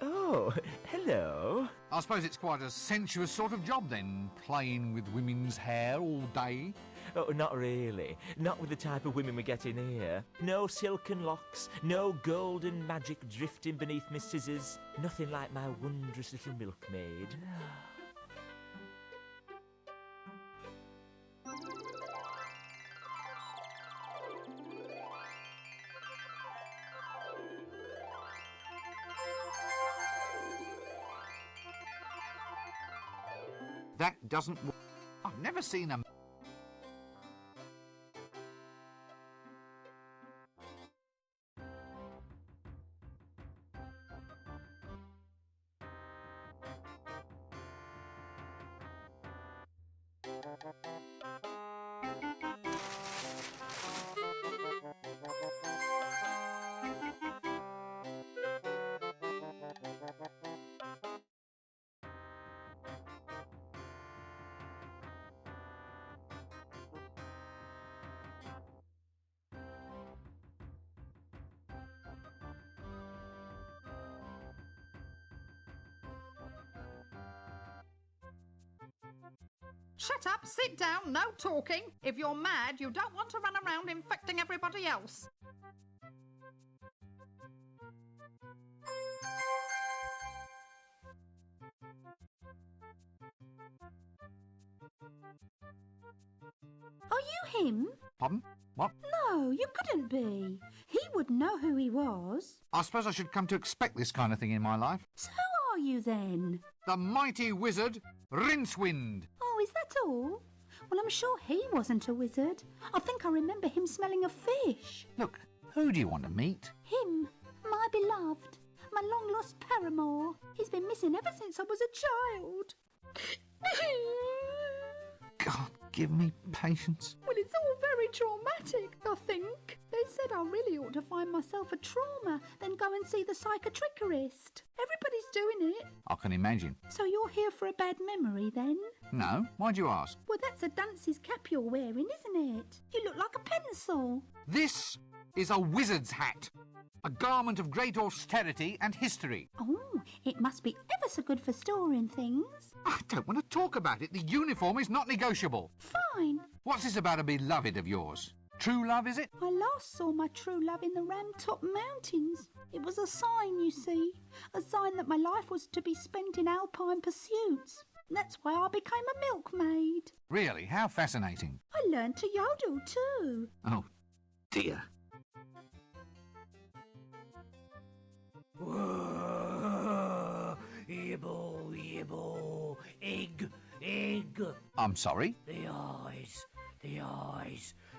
Oh, hello. I suppose it's quite a sensuous sort of job then, playing with women's hair all day. Oh, not really. Not with the type of women we get in here. No silken locks, no golden magic drifting beneath my scissors. Nothing like my wondrous little milkmaid. That doesn't work. I've never seen a... Shut up, sit down, no talking. If you're mad, you don't want to run around infecting everybody else. Are you him? Pardon? What? No, you couldn't be. He would know who he was. I suppose I should come to expect this kind of thing in my life. So who are you then? The mighty wizard, Rincewind. Oh, is that all? Well, I'm sure he wasn't a wizard. I think I remember him smelling a fish. Look, who do you want to meet? Him, my beloved, my long-lost paramour. He's been missing ever since I was a child. God, give me patience. Well, it's all very traumatic, I think. They said I really ought to find myself a trauma, then go and see the psychiatrist. Everybody's doing it. I can imagine. So you're here for a bad memory, then? No, why'd you ask? Well, that's a dunce's cap you're wearing, isn't it? You look like a pencil. This is a wizard's hat. A garment of great austerity and history. Oh, it must be ever so good for storing things. I don't want to talk about it. The uniform is not negotiable. Fine. What's this about a beloved of yours? True love, is it? I last saw my true love in the Ramtop Mountains. It was a sign, you see. A sign that my life was to be spent in alpine pursuits. That's why I became a milkmaid. Really? How fascinating. I learned to yodel too. Oh, dear. Yibble, yibble, egg, egg. I'm sorry? The eyes,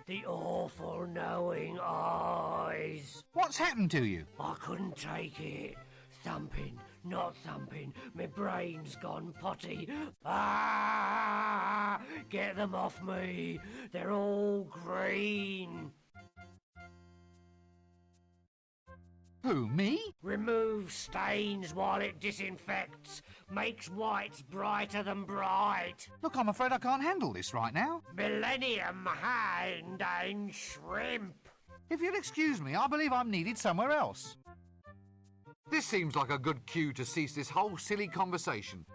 the awful knowing eyes. What's happened to you? I couldn't take it. Thumping, not thumping, my brain's gone potty. Ah! Get them off me. They're all green. Who, me? Remove stains while it disinfects. Makes whites brighter than bright. Look, I'm afraid I can't handle this right now. Millennium hand and shrimp. If you'll excuse me, I believe I'm needed somewhere else. This seems like a good cue to cease this whole silly conversation.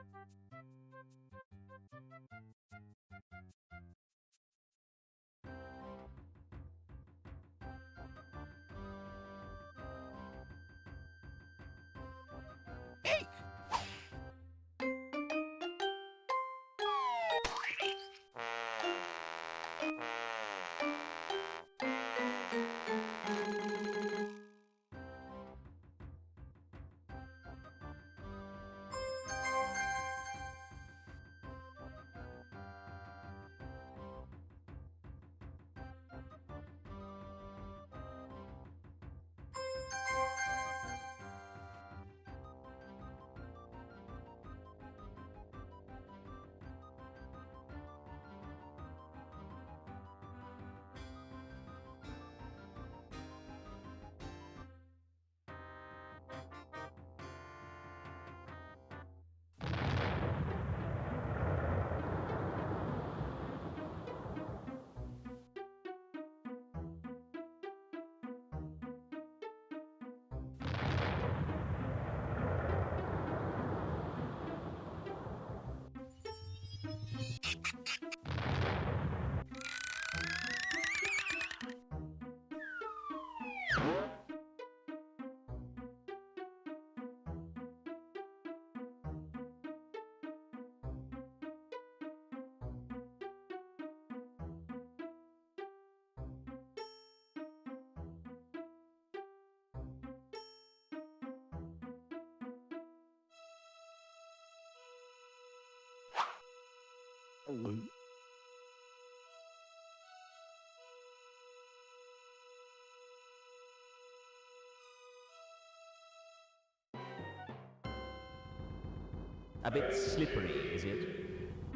A bit slippery, is it?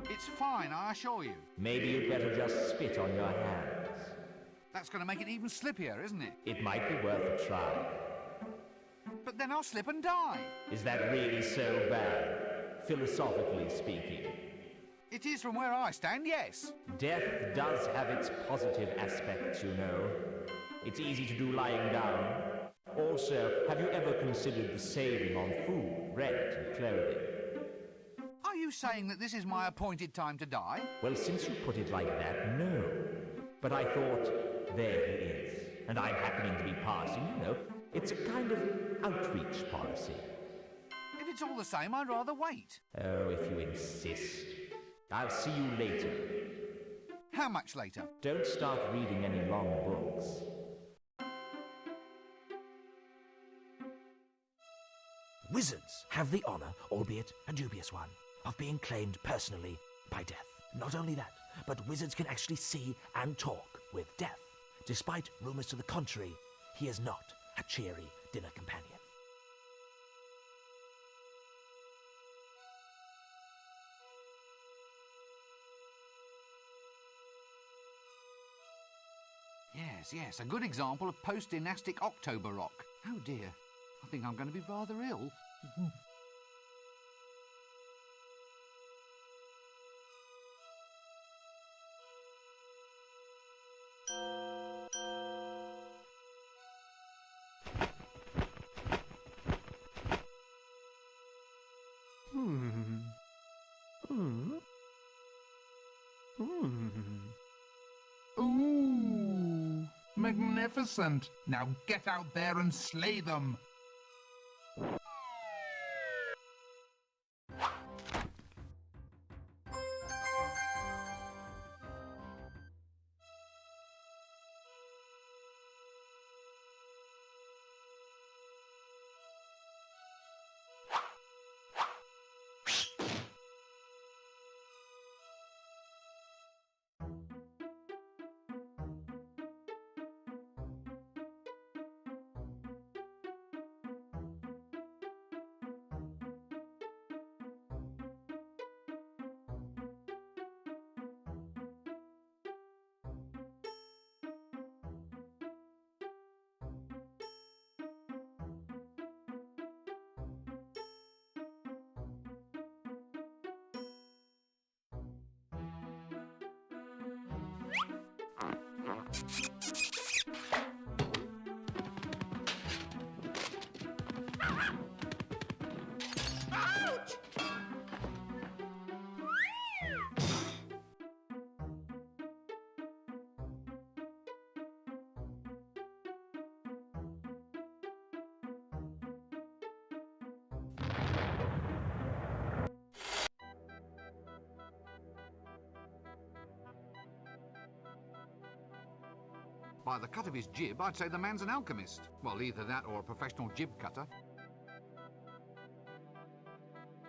It's fine, I assure you. Maybe you'd better just spit on your hands. That's going to make it even slippier, isn't it? It might be worth a try. But then I'll slip and die. Is that really so bad, philosophically speaking? It is from where I stand, yes. Death does have its positive aspects, you know. It's easy to do lying down. Also, have you ever considered the saving on food, rent, and clothing? Are you saying that this is my appointed time to die? Well, since you put it like that, no. But I thought, there he is. And I'm happening to be passing, you know. It's a kind of outreach policy. If it's all the same, I'd rather wait. Oh, if you insist. I'll see you later. How much later? Don't start reading any long books. Wizards have the honor, albeit a dubious one, of being claimed personally by death. Not only that, but wizards can actually see and talk with death. Despite rumors to the contrary, he is not a cheery dinner companion. Yes, a good example of post-dynastic October rock. Oh dear, I think I'm going to be rather ill. Ooh, magnificent. Now get out there and slay them. By the cut of his jib, I'd say the man's an alchemist. Well, either that or a professional jib cutter.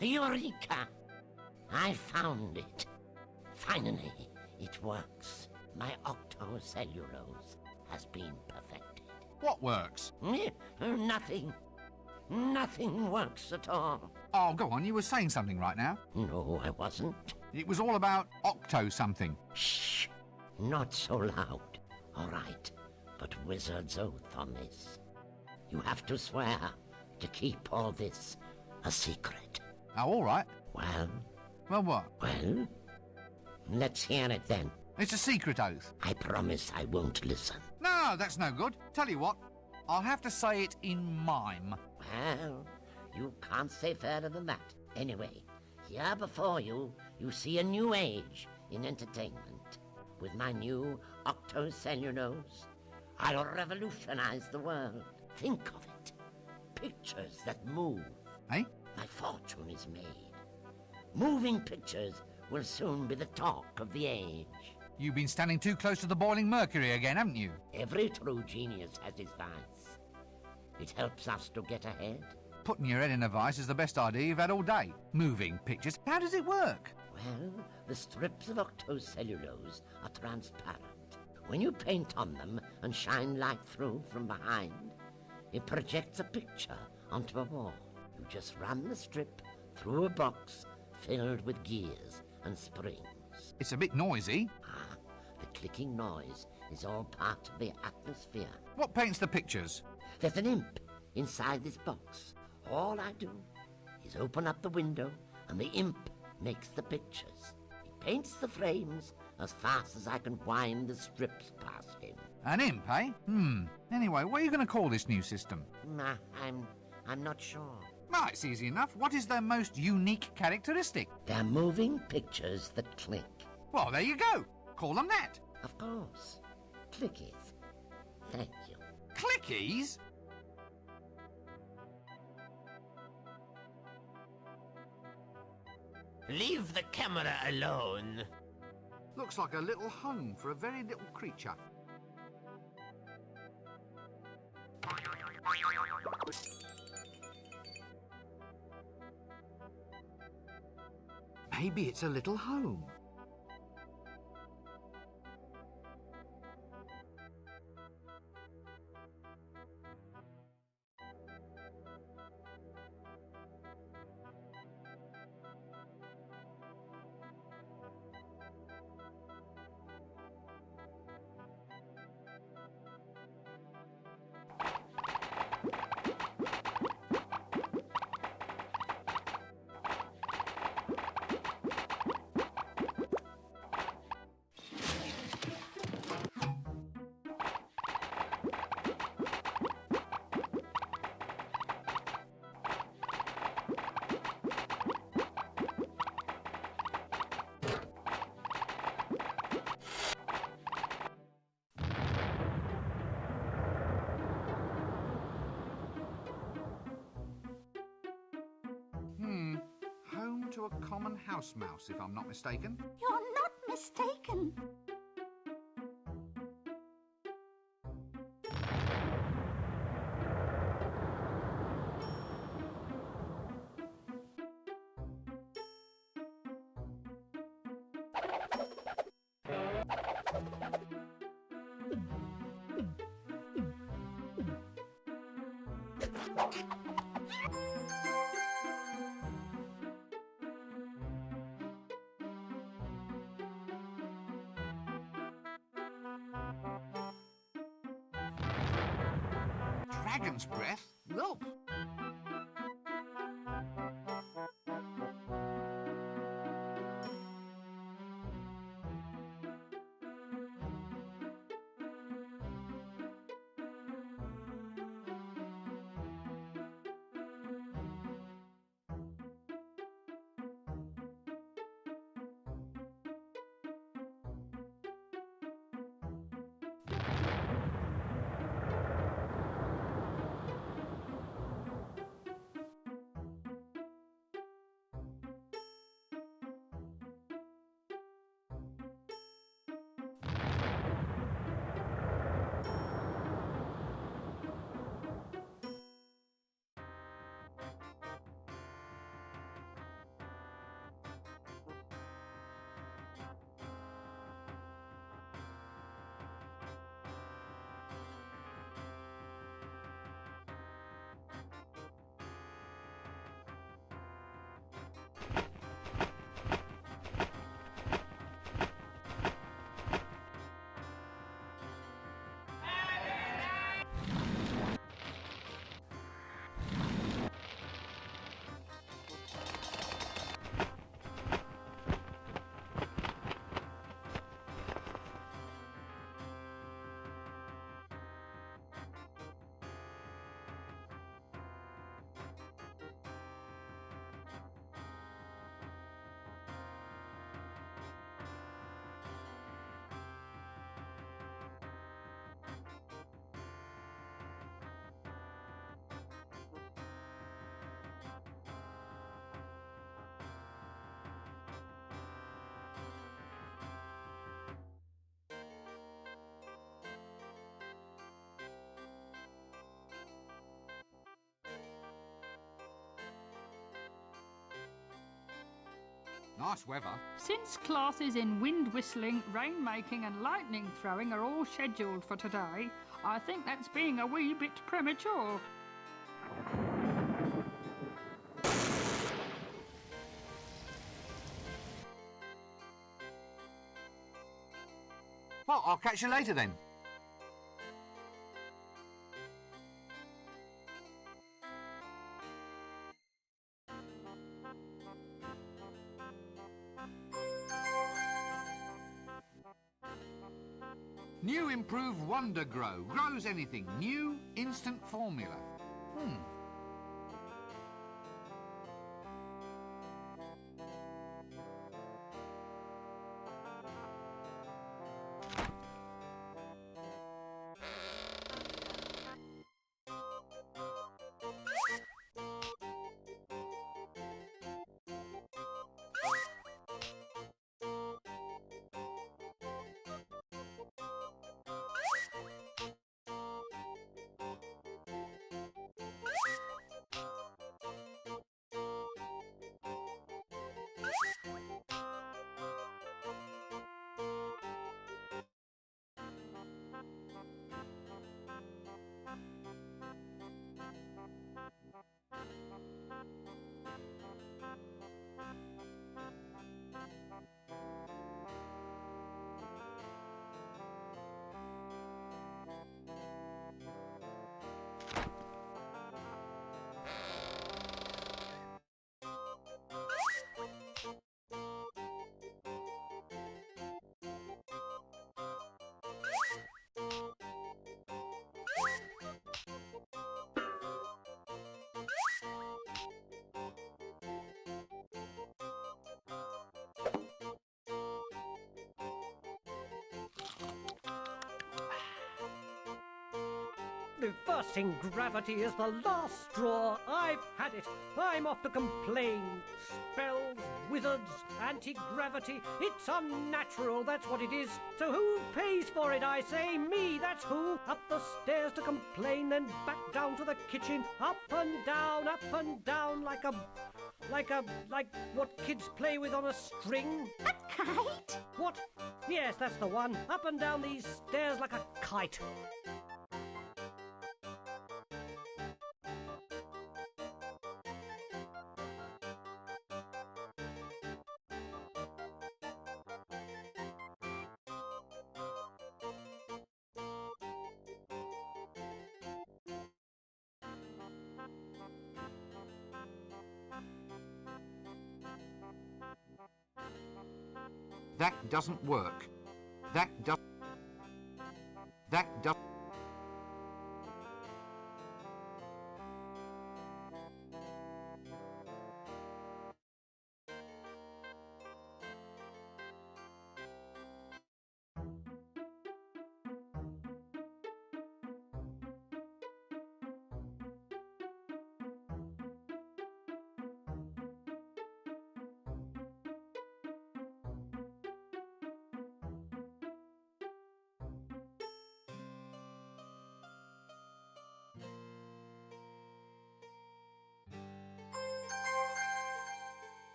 Eureka! I found it. Finally, it works. My octocellulose has been perfected. What works? Nothing. Nothing works at all. Oh, go on, you were saying something right now. No, I wasn't. It was all about octo-something. Shh! Not so loud. All right, but wizard's oath on this. You have to swear to keep all this a secret. Oh, all right. Well? Well, what? Well, let's hear it then. It's a secret oath. I promise I won't listen. No, that's no good. Tell you what, I'll have to say it in mime. Well, you can't say further than that. Anyway, here before you, you see a new age in entertainment. With my new octocellulose, I'll revolutionize the world. Think of it. Pictures that move. Eh? My fortune is made. Moving pictures will soon be the talk of the age. You've been standing too close to the boiling mercury again, haven't you? Every true genius has his vice. It helps us to get ahead. Putting your head in a vice is the best idea you've had all day. Moving pictures. How does it work? Well, the strips of octocellulose are transparent. When you paint on them and shine light through from behind, it projects a picture onto a wall. You just run the strip through a box filled with gears and springs. It's a bit noisy. Ah, the clicking noise is all part of the atmosphere. What paints the pictures? There's an imp inside this box. All I do is open up the window and the imp makes the pictures. He paints the frames as fast as I can wind the strips past him. An imp, eh? Anyway, what are you going to call this new system? I'm not sure. It's easy enough. What is their most unique characteristic? They're moving pictures that click. Well, there you go. Call them that. Of course. Clickies. Thank you. Clickies? Leave the camera alone. Looks like a little home for a very little creature. Maybe it's a little home. Home to a common house mouse, if I'm not mistaken. You're not mistaken. Dragon's breath? Nope. Nice weather. Since classes in wind whistling, rain making and lightning throwing are all scheduled for today, I think that's being a wee bit premature. Well, I'll catch you later then. New improved Wonder Grow. Grows anything. New instant formula. Reversing gravity is the last straw. I've had it. I'm off to complain. Spells, wizards, anti-gravity. It's unnatural, that's what it is. So who pays for it, I say? Me, that's who. Up the stairs to complain, then back down to the kitchen. Up and down, like what kids play with on a string. A kite? What? Yes, that's the one. Up and down these stairs like a kite. That doesn't work. That does.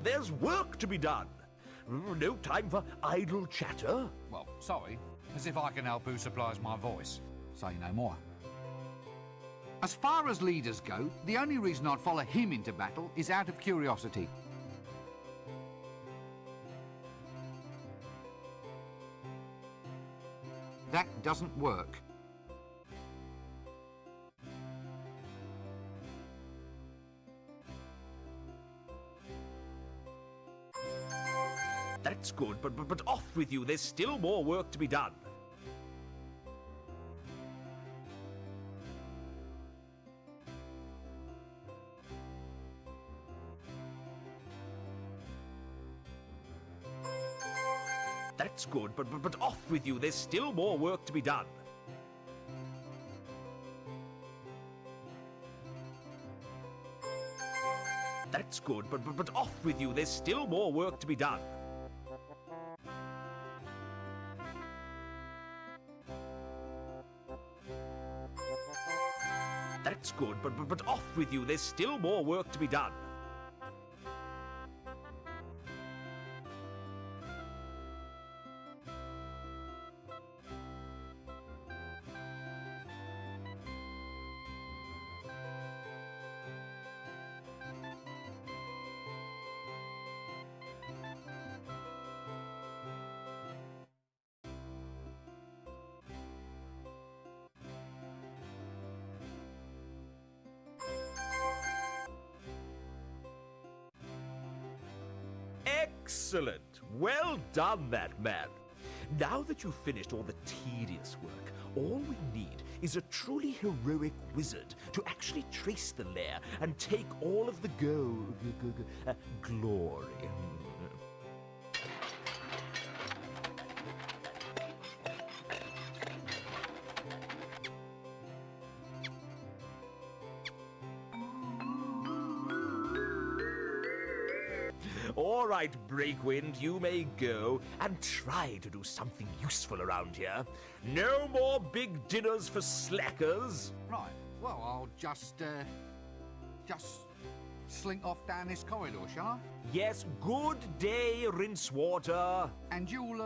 There's work to be done. No time for idle chatter. Well, sorry. As if I can help who supplies my voice. Say no more. As far as leaders go, the only reason I'd follow him into battle is out of curiosity. That doesn't work. That's good, but off with you. There's still more work to be done. That's good, but off with you. There's still more work to be done. That's good, but off with you. There's still more work to be done. That's good, but off with you. There's still more work to be done. Excellent! Well done, that man. Now that you've finished all the tedious work, all we need is a truly heroic wizard to actually trace the lair and take all of the glory. All right, Breakwind, you may go and try to do something useful around here. No more big dinners for slackers. Right, well, I'll just slink off down this corridor, shall I? Yes, good day, Rincewater. And you'll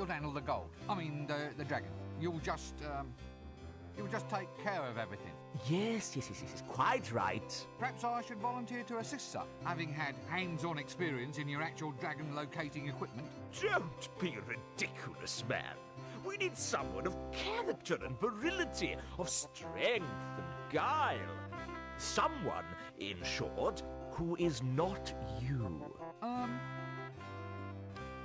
handle the gold. I mean, the dragon. You'll just take care of everything. Yes, quite right. Perhaps I should volunteer to assist, sir, having had hands-on experience in your actual dragon locating equipment. Don't be ridiculous, man. We need someone of character and virility, of strength and guile. Someone, in short, who is not you.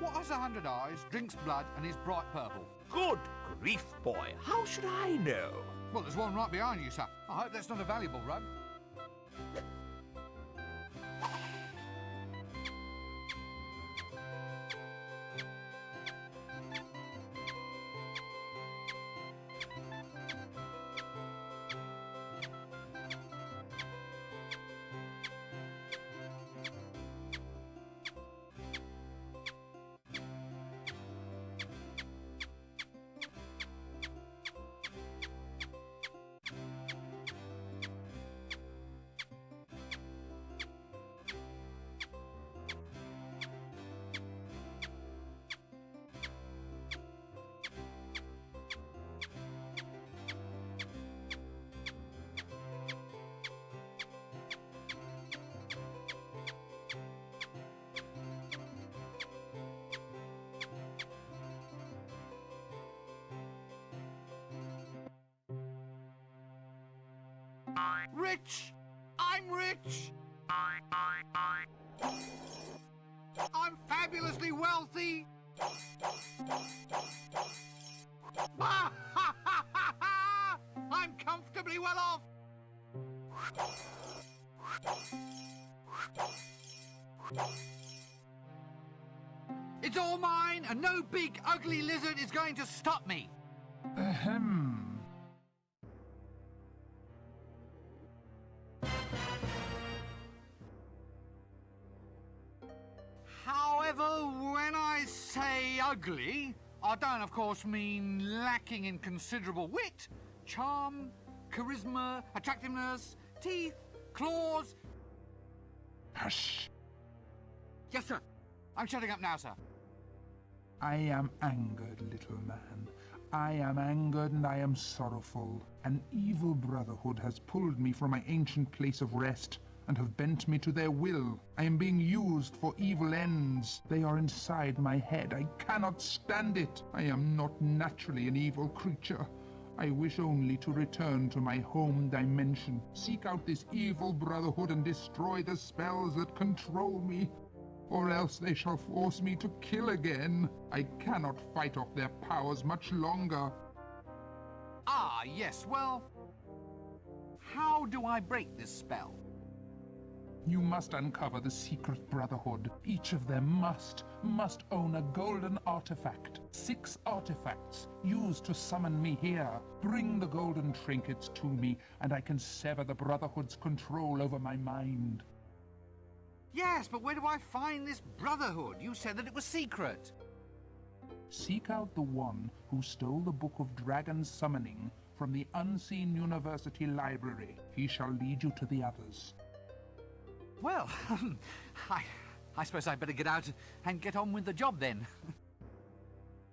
What has 100 eyes, drinks blood, and is bright purple? Good grief, boy. How should I know? Well, there's one right behind you, sir. I hope that's not a valuable rug. Rich! I'm rich! I'm fabulously wealthy! I'm comfortably well off! It's all mine, and no big, ugly lizard is going to stop me! Ahem. However, when I say ugly, I don't, of course, mean lacking in considerable wit, charm, charisma, attractiveness, teeth, claws. Hush. Yes, sir. I'm shutting up now, sir. I am angered, little man. I am angered and I am sorrowful. An evil brotherhood has pulled me from my ancient place of rest and have bent me to their will. I am being used for evil ends. They are inside my head. I cannot stand it. I am not naturally an evil creature. I wish only to return to my home dimension, seek out this evil brotherhood and destroy the spells that control me. Or else they shall force me to kill again. I cannot fight off their powers much longer. Ah, yes, well, how do I break this spell? You must uncover the secret brotherhood. Each of them must own a golden artifact. 6 artifacts used to summon me here. Bring the golden trinkets to me, and I can sever the brotherhood's control over my mind. Yes, but where do I find this brotherhood? You said that it was secret. Seek out the one who stole the Book of Dragon Summoning from the Unseen University Library. He shall lead you to the others. Well, I suppose I'd better get out and get on with the job then.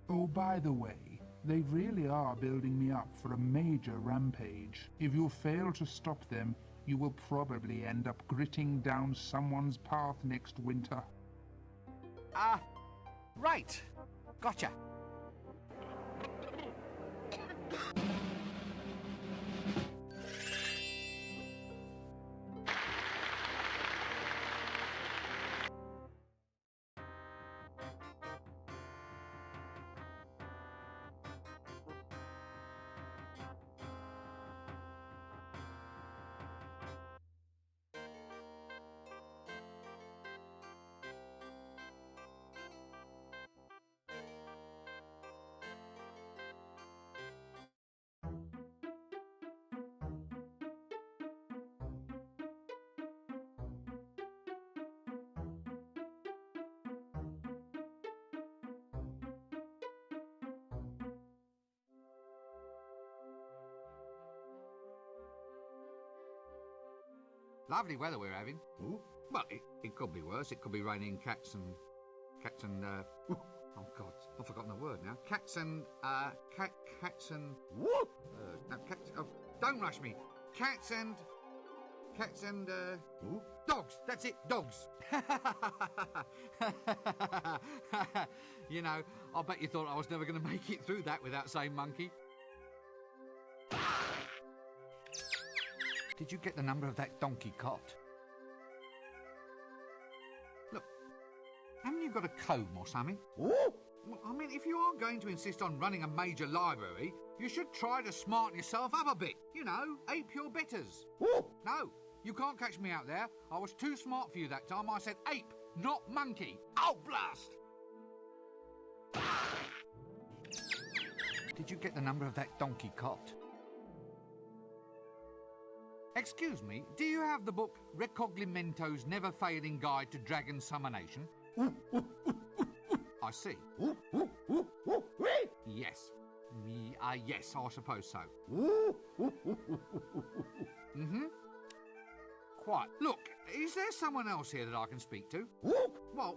Oh, by the way, they really are building me up for a major rampage. If you fail to stop them, you will probably end up gritting down someone's path next winter. Right. Gotcha. Lovely weather we're having. Ooh. Well, it could be worse. It could be raining cats and... ooh, oh, God, I've forgotten the word now. Cats and... cats and... no, cats... Oh, don't rush me. Cats and... Ooh, dogs. That's it, dogs. You know, I bet you thought I was never going to make it through that without saying monkey. Did you get the number of that donkey cot? Look, haven't you got a comb or something? Ooh. Well, I mean, if you are going to insist on running a major library, you should try to smarten yourself up a bit. You know, ape your betters. Ooh. No, you can't catch me out there. I was too smart for you that time. I said ape, not monkey. Oh, blast! Did you get the number of that donkey cot? Excuse me, do you have the book Recognimento's Never-Failing Guide to Dragon Summonation? I see. Yes. Yes, I suppose so. Mm-hmm. Quite. Look, is there someone else here that I can speak to? Well,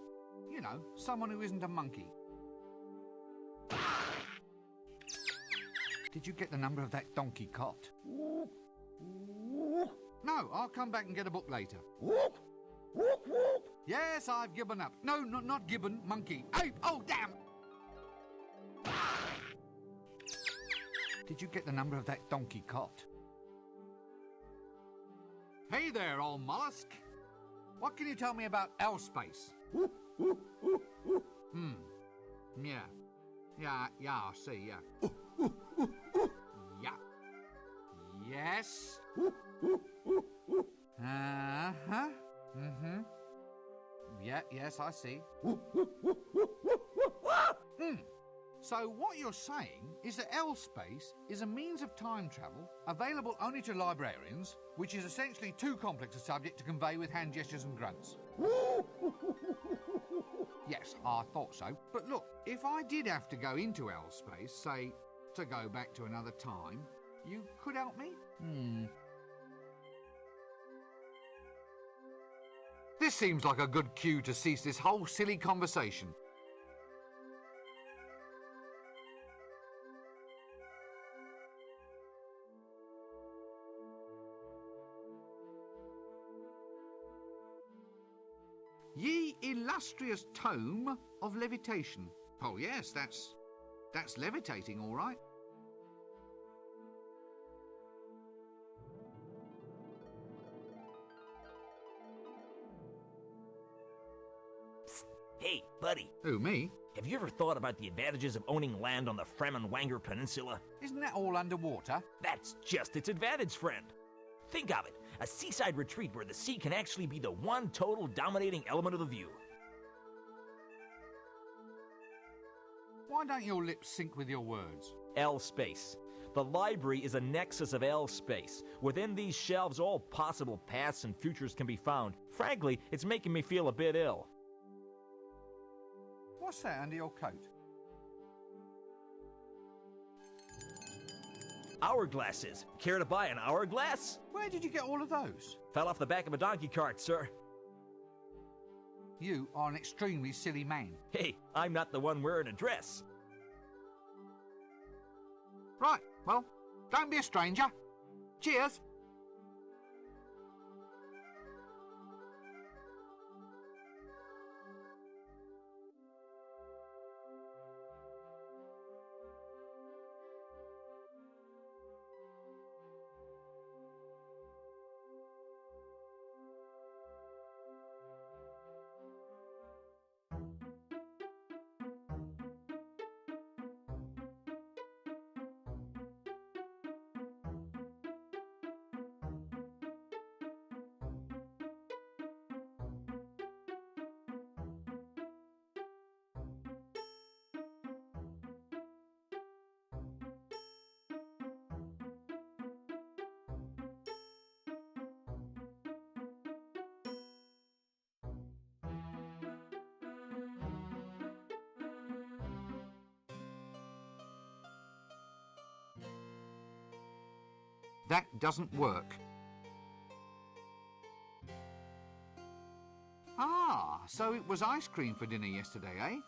you know, someone who isn't a monkey. Did you get the number of that donkey cot? No, I'll come back and get a book later. Yes, I've given up. No, not gibbon, monkey. Ape! Oh, damn! Did you get the number of that donkey cot? Hey there, old mollusk. What can you tell me about L-space? Yeah. Yeah, I see, yeah. Yeah. Yes. Uh-huh. Mm-hmm. Yeah, yes, I see. So what you're saying is that L-space is a means of time travel available only to librarians, which is essentially too complex a subject to convey with hand gestures and grunts. Yes, I thought so. But look, if I did have to go into L-space, say, to go back to another time, you could help me? This seems like a good cue to cease this whole silly conversation. Ye illustrious tome of levitation. Oh yes, that's levitating, all right. Psst. Hey, buddy. Who, me? Have you ever thought about the advantages of owning land on the Fremenwanger Peninsula? Isn't that all underwater? That's just its advantage, friend. Think of it, a seaside retreat where the sea can actually be the one total dominating element of the view. Why don't your lips sync with your words? L-space. The library is a nexus of L-space. Within these shelves, all possible pasts and futures can be found. Frankly, it's making me feel a bit ill. What's that under your coat? Hourglasses. Care to buy an hourglass? Where did you get all of those? Fell off the back of a donkey cart, sir. You are an extremely silly man. Hey, I'm not the one wearing a dress. Right, well, don't be a stranger. Cheers. That doesn't work. So it was ice cream for dinner yesterday, eh?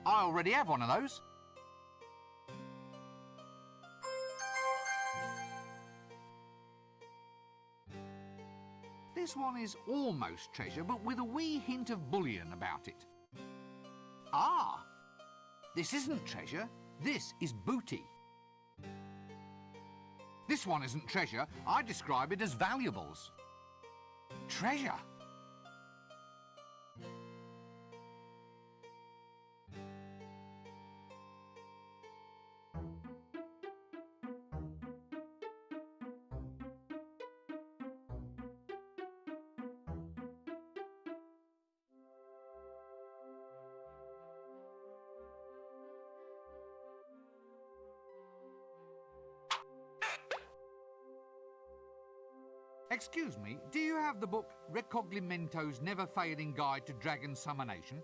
I already have one of those. This one is almost treasure, but with a wee hint of bullion about it. Ah! This isn't treasure, this is booty. This one isn't treasure, I describe it as valuables. Treasure! Excuse me, do you have the book Recognimento's Never-Failing Guide to Dragon Summonation?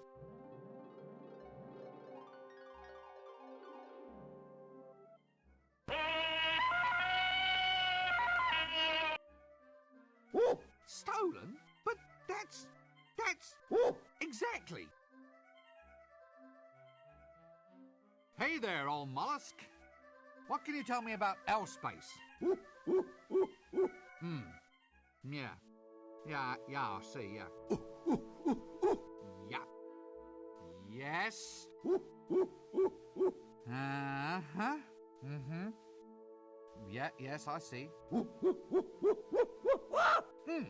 Oh, Stolen? But that's... oh, exactly! Hey there, old mollusk. What can you tell me about L-Space? oh, oh, oh, oh. Yeah. Yeah, I see, yeah. Oh, oh, oh, oh. Yeah. Yes. Oh, oh, oh, oh. Uh-huh. Mm-hmm. Yeah, yes, I see. Oh, oh, oh, oh, oh, oh.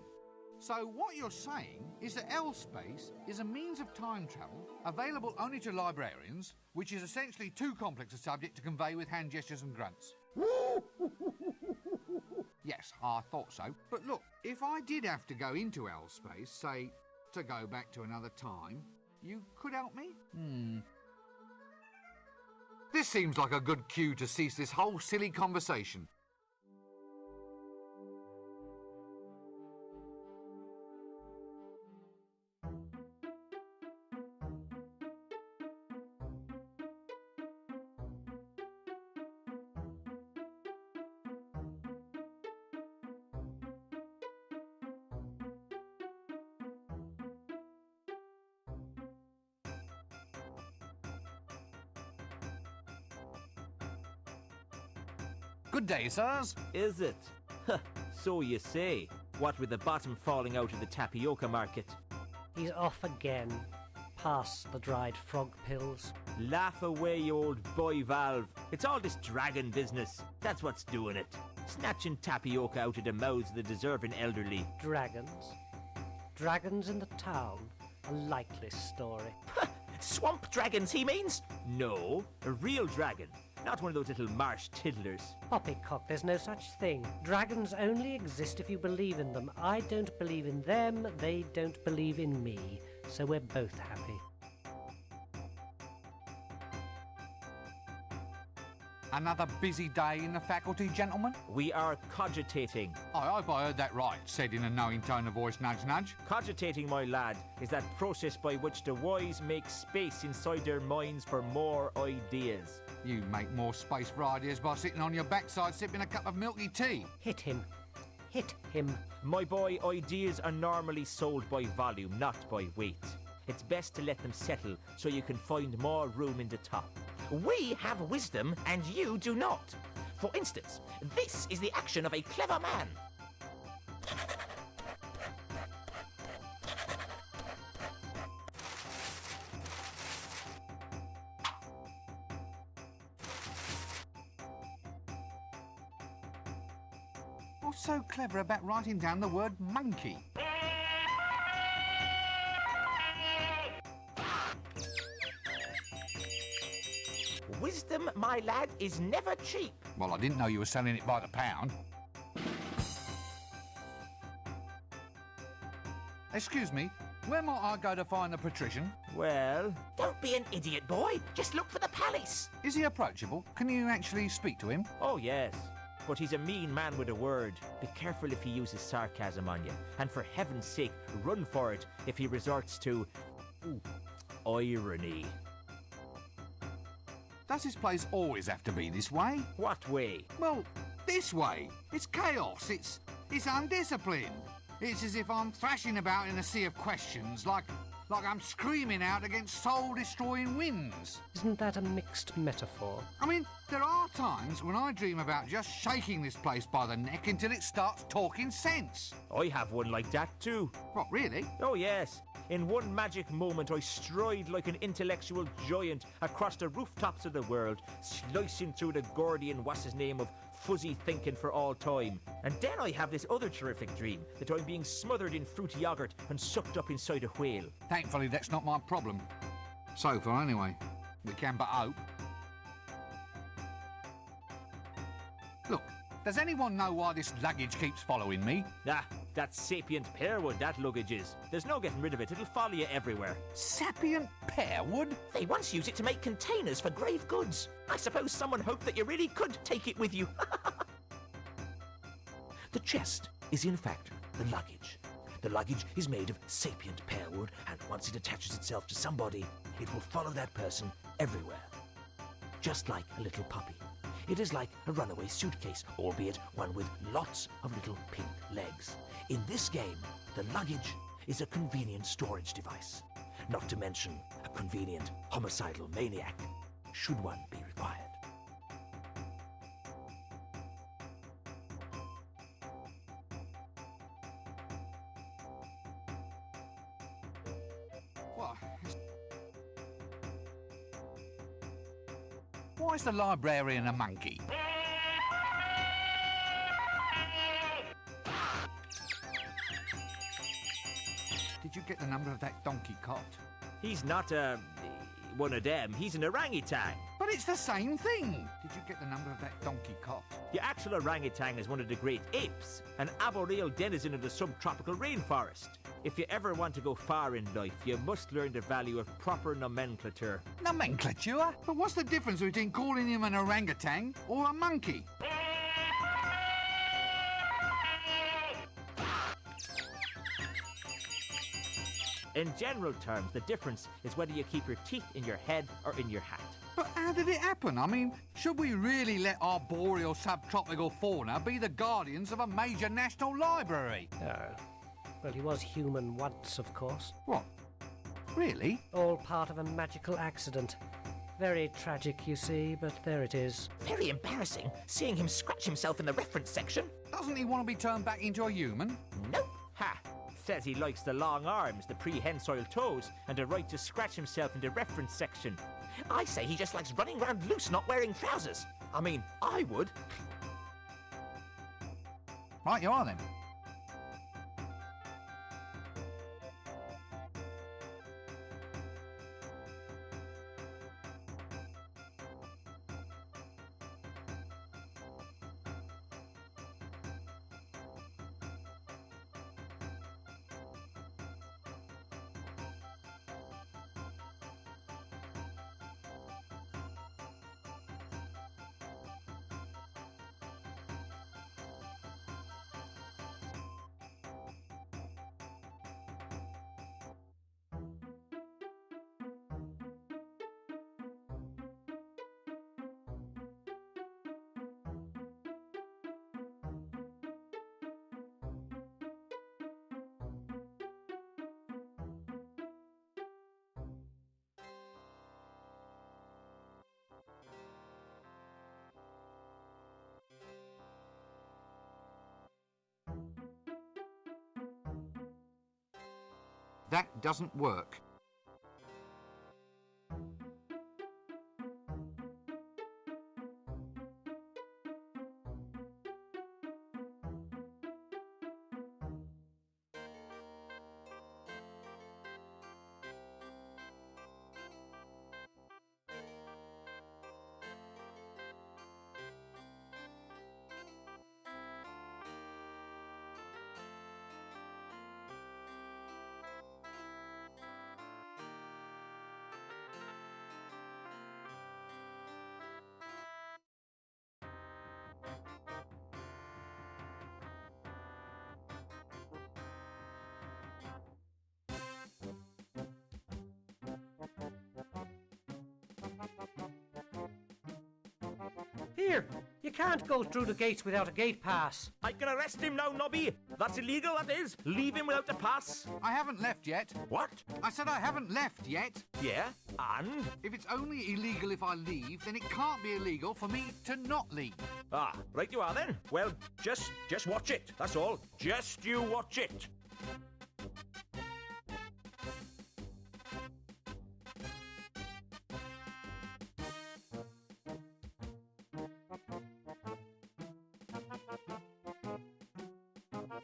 So what you're saying is that L-Space is a means of time travel available only to librarians, which is essentially too complex a subject to convey with hand gestures and grunts. Yes, I thought so. But look, if I did have to go into L-Space, say, to go back to another time, you could help me? This seems like a good cue to cease this whole silly conversation. Good day, sirs. Is it? Huh, so you say. What with the bottom falling out of the tapioca market. He's off again, past the dried frog pills. Laugh away, you old boy Valve. It's all this dragon business. That's what's doing it. Snatching tapioca out of the mouths of the deserving elderly. Dragons? Dragons in the town? A likely story. Swamp dragons, he means? No, a real dragon. Not one of those little marsh tiddlers. Poppycock, there's no such thing. Dragons only exist if you believe in them. I don't believe in them, they don't believe in me. So we're both happy. Another busy day in the faculty, gentlemen? We are cogitating. I hope I heard that right, said in a knowing tone of voice, nudge, nudge. Cogitating, my lad, is that process by which the wise make space inside their minds for more ideas. You make more space for ideas by sitting on your backside sipping a cup of milky tea. Hit him. Hit him. My boy, ideas are normally sold by volume, not by weight. It's best to let them settle so you can find more room in the top. We have wisdom and you do not. For instance, this is the action of a clever man. What's so clever about writing down the word monkey? Wisdom, my lad, is never cheap. Well, I didn't know you were selling it by the pound. Excuse me, where might I go to find the patrician? Well, don't be an idiot, boy. Just look for the palace. Is he approachable? Can you actually speak to him? Oh, yes. But he's a mean man with a word. Be careful if he uses sarcasm on you. And for heaven's sake, run for it if he resorts to... irony. Does his place always have to be this way? What way? Well, this way. It's chaos. It's undisciplined. It's as if I'm thrashing about in a sea of questions, like I'm screaming out against soul-destroying winds. Isn't that a mixed metaphor? I mean, there are times when I dream about just shaking this place by the neck until it starts talking sense. I have one like that too. What, really? Oh yes. In one magic moment I stride like an intellectual giant across the rooftops of the world, slicing through the Gordian what's-his-name of fuzzy thinking for all time. And then I have this other terrific dream, that I'm being smothered in fruity yogurt and sucked up inside a whale. Thankfully, that's not my problem. So far, anyway. We can but hope. Look, does anyone know why this luggage keeps following me? Ah, that's sapient pearwood, that luggage is. There's no getting rid of it, it'll follow you everywhere. Sapient pearwood? They once used it to make containers for grave goods. I suppose someone hoped that you really could take it with you. The chest is in fact the luggage. The luggage is made of sapient pearwood, and once it attaches itself to somebody, it will follow that person everywhere. Just like a little puppy. It is like a runaway suitcase, albeit one with lots of little pink legs. In this game, the luggage is a convenient storage device. Not to mention a convenient homicidal maniac, should one be required. Why is the librarian a monkey? Did you get the number of that donkey cot? He's not one of them, he's an orangutan. But it's the same thing. Did you get the number of that donkey cot? The actual orangutan is one of the great apes, an arboreal denizen of the subtropical rainforest. If you ever want to go far in life, you must learn the value of proper nomenclature. Nomenclature? But what's the difference between calling him an orangutan or a monkey? In general terms, the difference is whether you keep your teeth in your head or in your hat. But how did it happen? I mean, should we really let arboreal subtropical fauna be the guardians of a major national library? Well, he was human once, of course. What? Really? All part of a magical accident. Very tragic, you see, but there it is. Very embarrassing, seeing him scratch himself in the reference section. Doesn't he want to be turned back into a human? Nope. Ha! Says he likes the long arms, the prehensile toes, and the right to scratch himself in the reference section. I say he just likes running around loose, not wearing trousers. I mean, I would. Right, you are then. That doesn't work. You can't go through the gates without a gate pass. I can arrest him now, Nobby. That's illegal, that is. Leave him without a pass. I haven't left yet. What? I said I haven't left yet. Yeah, and? If it's only illegal if I leave, then it can't be illegal for me to not leave. Ah, right you are then. Well, just watch it, that's all. Just you watch it.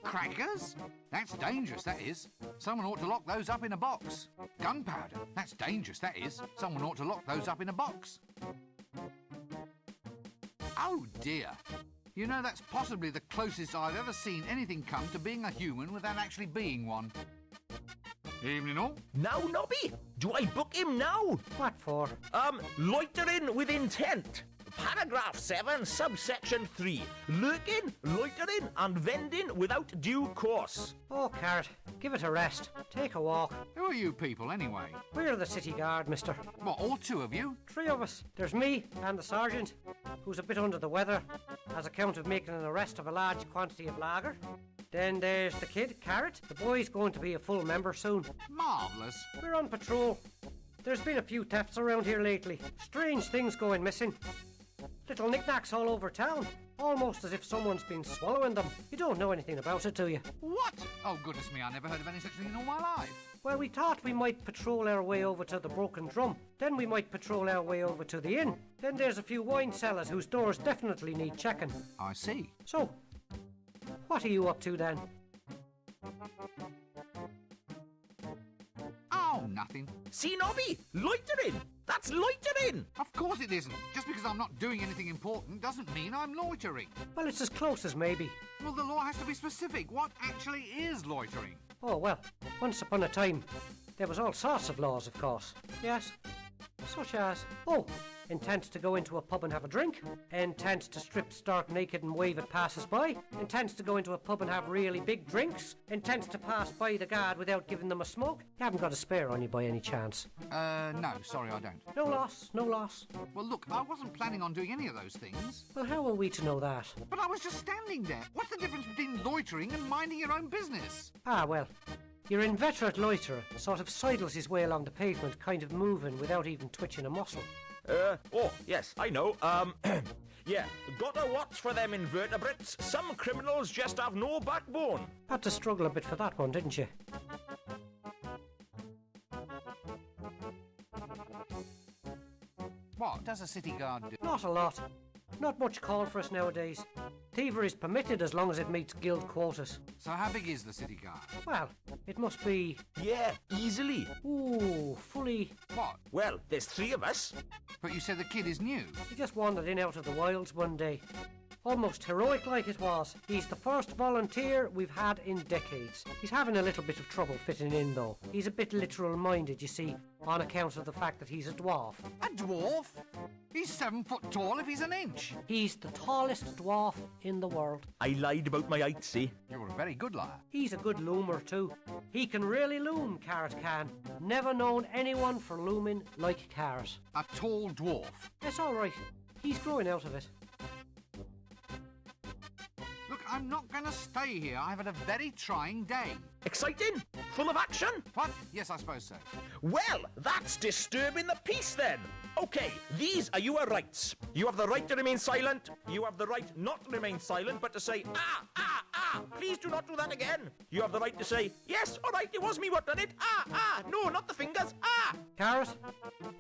Crackers? That's dangerous, that is. Someone ought to lock those up in a box. Gunpowder? That's dangerous, that is. Someone ought to lock those up in a box. Oh dear. You know, that's possibly the closest I've ever seen anything come to being a human without actually being one. Evening all. Now, Nobby, do I book him now? What for? Loitering with intent. Paragraph 7, subsection 3. Lurking, loitering and vending without due course. Oh, Carrot, give it a rest. Take a walk. Who are you people, anyway? We're the city guard, mister. What, all two of you? 3 of us. There's me and the sergeant, who's a bit under the weather, as account of making an arrest of a large quantity of lager. Then there's the kid, Carrot. The boy's going to be a full member soon. Marvellous. We're on patrol. There's been a few thefts around here lately. Strange things going missing. Little knickknacks all over town. Almost as if someone's been swallowing them. You don't know anything about it, do you? What? Oh, goodness me, I never heard of any such thing in all my life. Well, we thought we might patrol our way over to the Broken Drum. Then we might patrol our way over to the inn. Then there's a few wine cellars whose doors definitely need checking. I see. So, what are you up to then? Oh, nothing. See, Nobby, loitering. That's loitering. Of course it isn't. Just because I'm not doing anything important doesn't mean I'm loitering. Well, it's as close as maybe. Well, the law has to be specific. What actually is loitering? Oh, well, once upon a time, there was all sorts of laws, of course. Yes, such as, intent to go into a pub and have a drink, intent to strip stark naked and wave at passers-by, intent to go into a pub and have really big drinks, intent to pass by the guard without giving them a smoke. You haven't got a spare on you by any chance? No, sorry, I don't. No loss, no loss. Well, look, I wasn't planning on doing any of those things. Well, how are we to know that? But I was just standing there. What's the difference between loitering and minding your own business? Ah, well, your inveterate loiterer sort of sidles his way along the pavement, kind of moving without even twitching a muscle. Yes, I know. Yeah, gotta watch for them invertebrates. Some criminals just have no backbone. Had to struggle a bit for that one, didn't you? What does a city guard do? Not a lot. Not much call for us nowadays. Thievery is permitted as long as it meets guild quotas. So how big is the city guard? Well, it must be... Yeah, easily. Ooh, fully... What? Well, there's 3 of us. But you said the kid is new. He just wandered in out of the wilds one day. Almost heroic like it was. He's the first volunteer we've had in decades. He's having a little bit of trouble fitting in though. He's a bit literal minded, you see, on account of the fact that he's a dwarf. A dwarf? He's 7 foot tall if he's an inch. He's the tallest dwarf in the world. I lied about my height, see? You're a very good liar. He's a good loomer too. He can really loom, Carrot can. Never known anyone for looming like Carrot. A tall dwarf. It's all right. He's growing out of it. Look, I'm not going to stay here. I've had a very trying day. Exciting? Full of action? What? Yes, I suppose so. Well, that's disturbing the peace then. Okay, these are your rights. You have the right to remain silent. You have the right not to remain silent, but to say, please do not do that again. You have the right to say, yes, all right, it was me what done it. No, not the fingers. Carrot?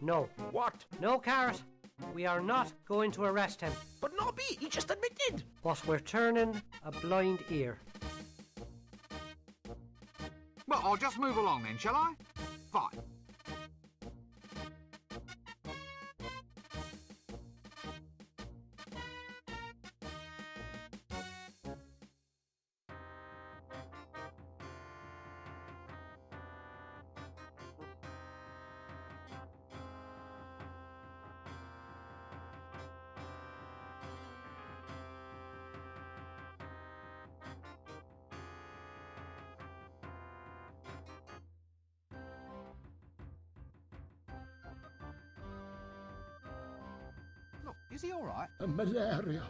No. What? No, Carrot. We are not going to arrest him. But Nobby, he just admitted. But we're turning a blind ear. Well, I'll just move along then, shall I? Fine. Look, is he all right? Malaria.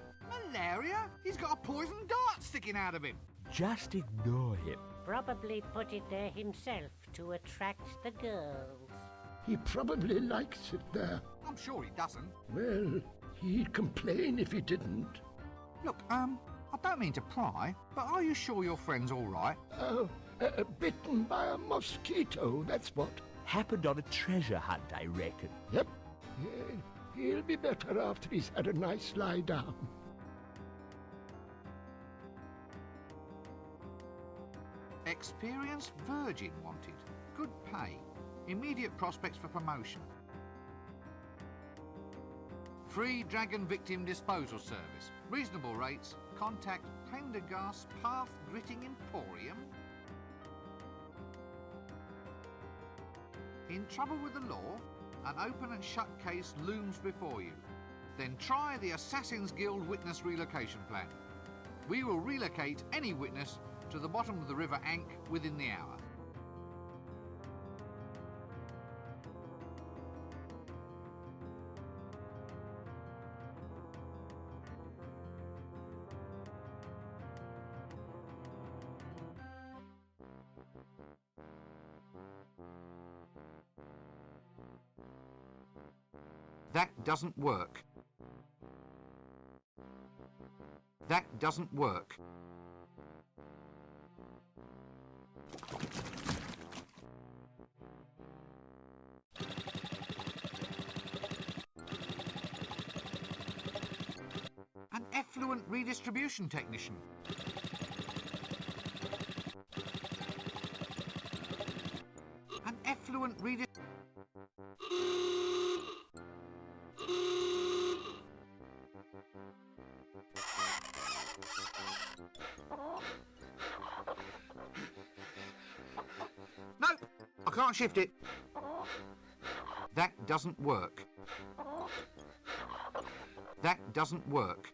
malaria? He's got a poison dart sticking out of him. Just ignore him. Probably put it there himself to attract the girls. He probably likes it there. I'm sure he doesn't. Well, he'd complain if he didn't. Look, I don't mean to pry, but are you sure your friend's all right? Oh, bitten by a mosquito, that's what. Happened on a treasure hunt, I reckon. Yep. He'll be better after he's had a nice lie down. Experienced virgin wanted. Good pay. Immediate prospects for promotion. Free dragon victim disposal service. Reasonable rates. Contact Prendergast Path Gritting Emporium. In trouble with the law? An open and shut case looms before you. Then try the Assassin's Guild Witness Relocation Plan. We will relocate any witness to the bottom of the River Ankh within the hour. That doesn't work. That doesn't work. An effluent redistribution technician. An effluent redistribution... No, I can't shift it. That doesn't work. That doesn't work.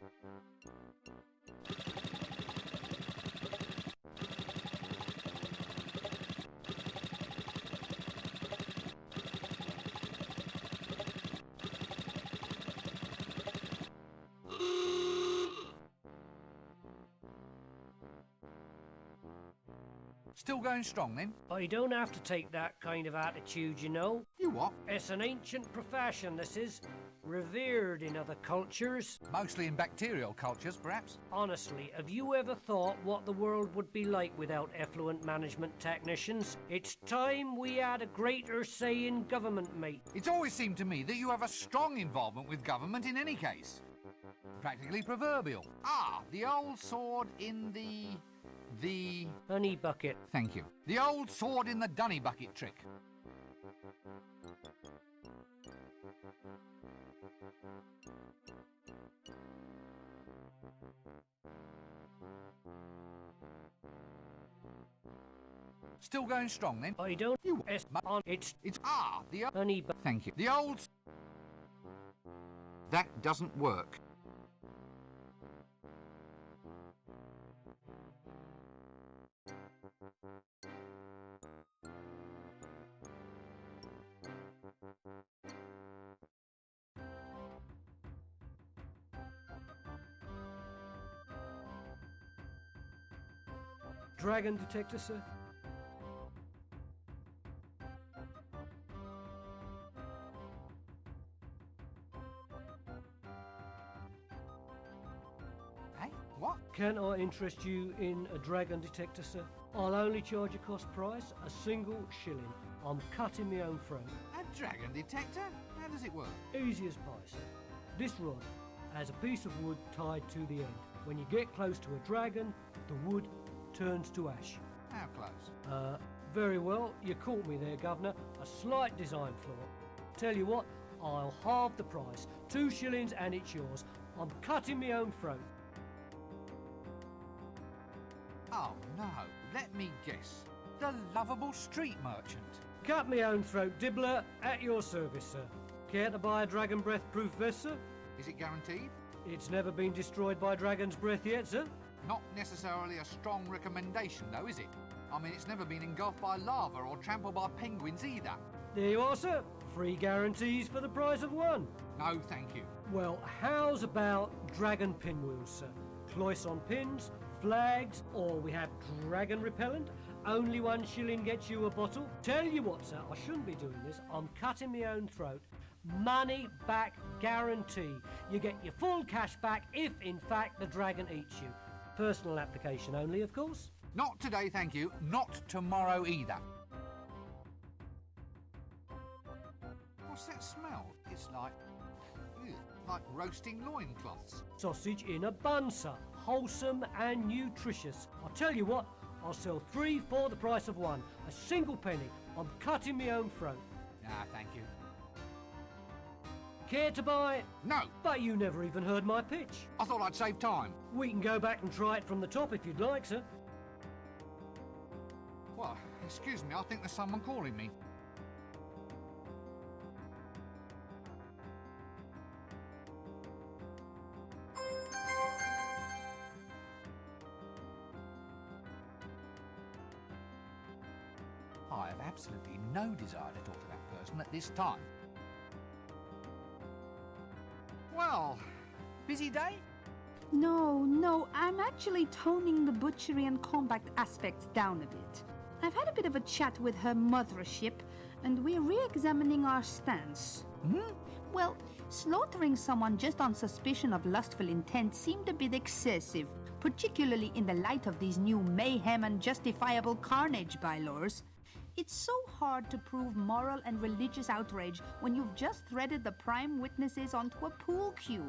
Still going strong then? I don't have to take that kind of attitude, you know. You what? It's an ancient profession, this is. Revered in other cultures. Mostly in bacterial cultures, perhaps. Honestly, have you ever thought what the world would be like without effluent management technicians? It's time we had a greater say in government, mate. It's always seemed to me that you have a strong involvement with government in any case. Practically proverbial. Ah, the old sword in the honey bucket. Thank you. The old sword in the dunny bucket trick. Still going strong then? I don't. You on it's the honey bucket. Thank you. The old. That doesn't work. Dragon detector, sir? Hey, what? Can I interest you in a dragon detector, sir? I'll only charge a cost price, a single shilling. I'm cutting my own throat. A dragon detector? How does it work? Easy as pie, sir. This rod has a piece of wood tied to the end. When you get close to a dragon, the wood turns to ash. How close? Very well. You caught me there, Governor. A slight design flaw. Tell you what, I'll halve the price. 2 shillings and it's yours. I'm cutting my own throat. Oh no, let me guess. The lovable street merchant. Cut my own throat, Dibbler. At your service, sir. Care to buy a dragon breath-proof vest, sir? Is it guaranteed? It's never been destroyed by dragon's breath yet, sir. Not necessarily a strong recommendation, though, is it? I mean, it's never been engulfed by lava or trampled by penguins either. There you are, sir. 3 guarantees for the price of 1. No, thank you. Well, how's about dragon pinwheels, sir? Cloisson pins, flags, or we have dragon repellent? Only £1 gets you a bottle. Tell you what, sir, I shouldn't be doing this. I'm cutting my own throat. Money back guarantee. You get your full cash back if, in fact, the dragon eats you. Personal application only, of course. Not today, thank you. Not tomorrow either. What's that smell? It's like roasting loincloths. Sausage in a bun, sir. Wholesome and nutritious. I'll tell you what, I'll sell 3 for the price of 1. A single penny. I'm cutting my own throat. Nah, thank you. Care to buy it? No. But you never even heard my pitch. I thought I'd save time. We can go back and try it from the top if you'd like, sir. Well, excuse me, I think there's someone calling me. I have absolutely no desire to talk to that person at this time. Well, busy day? No, I'm actually toning the butchery and combat aspects down a bit. I've had a bit of a chat with her mothership, and we're re-examining our stance. Well, slaughtering someone just on suspicion of lustful intent seemed a bit excessive, particularly in the light of these new mayhem and justifiable carnage bylaws. It's so hard to prove moral and religious outrage when you've just threaded the prime witnesses onto a pool cue.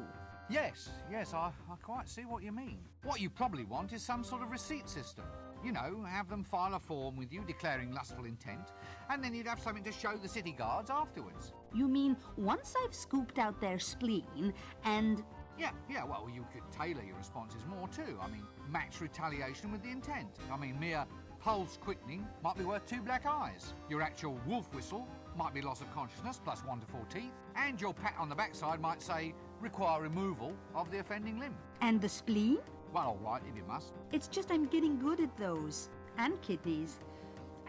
Yes, I quite see what you mean. What you probably want is some sort of receipt system. You know, have them file a form with you declaring lustful intent, and then you'd have something to show the city guards afterwards. You mean once I've scooped out their spleen and... Yeah, well, you could tailor your responses more too. I mean, match retaliation with the intent. I mean, mere pulse quickening might be worth 2 black eyes. Your actual wolf whistle might be loss of consciousness plus 1 to 4 teeth. And your pat on the backside might say, require removal of the offending limb. And the spleen? Well, all right, if you must. It's just I'm getting good at those. And kidneys.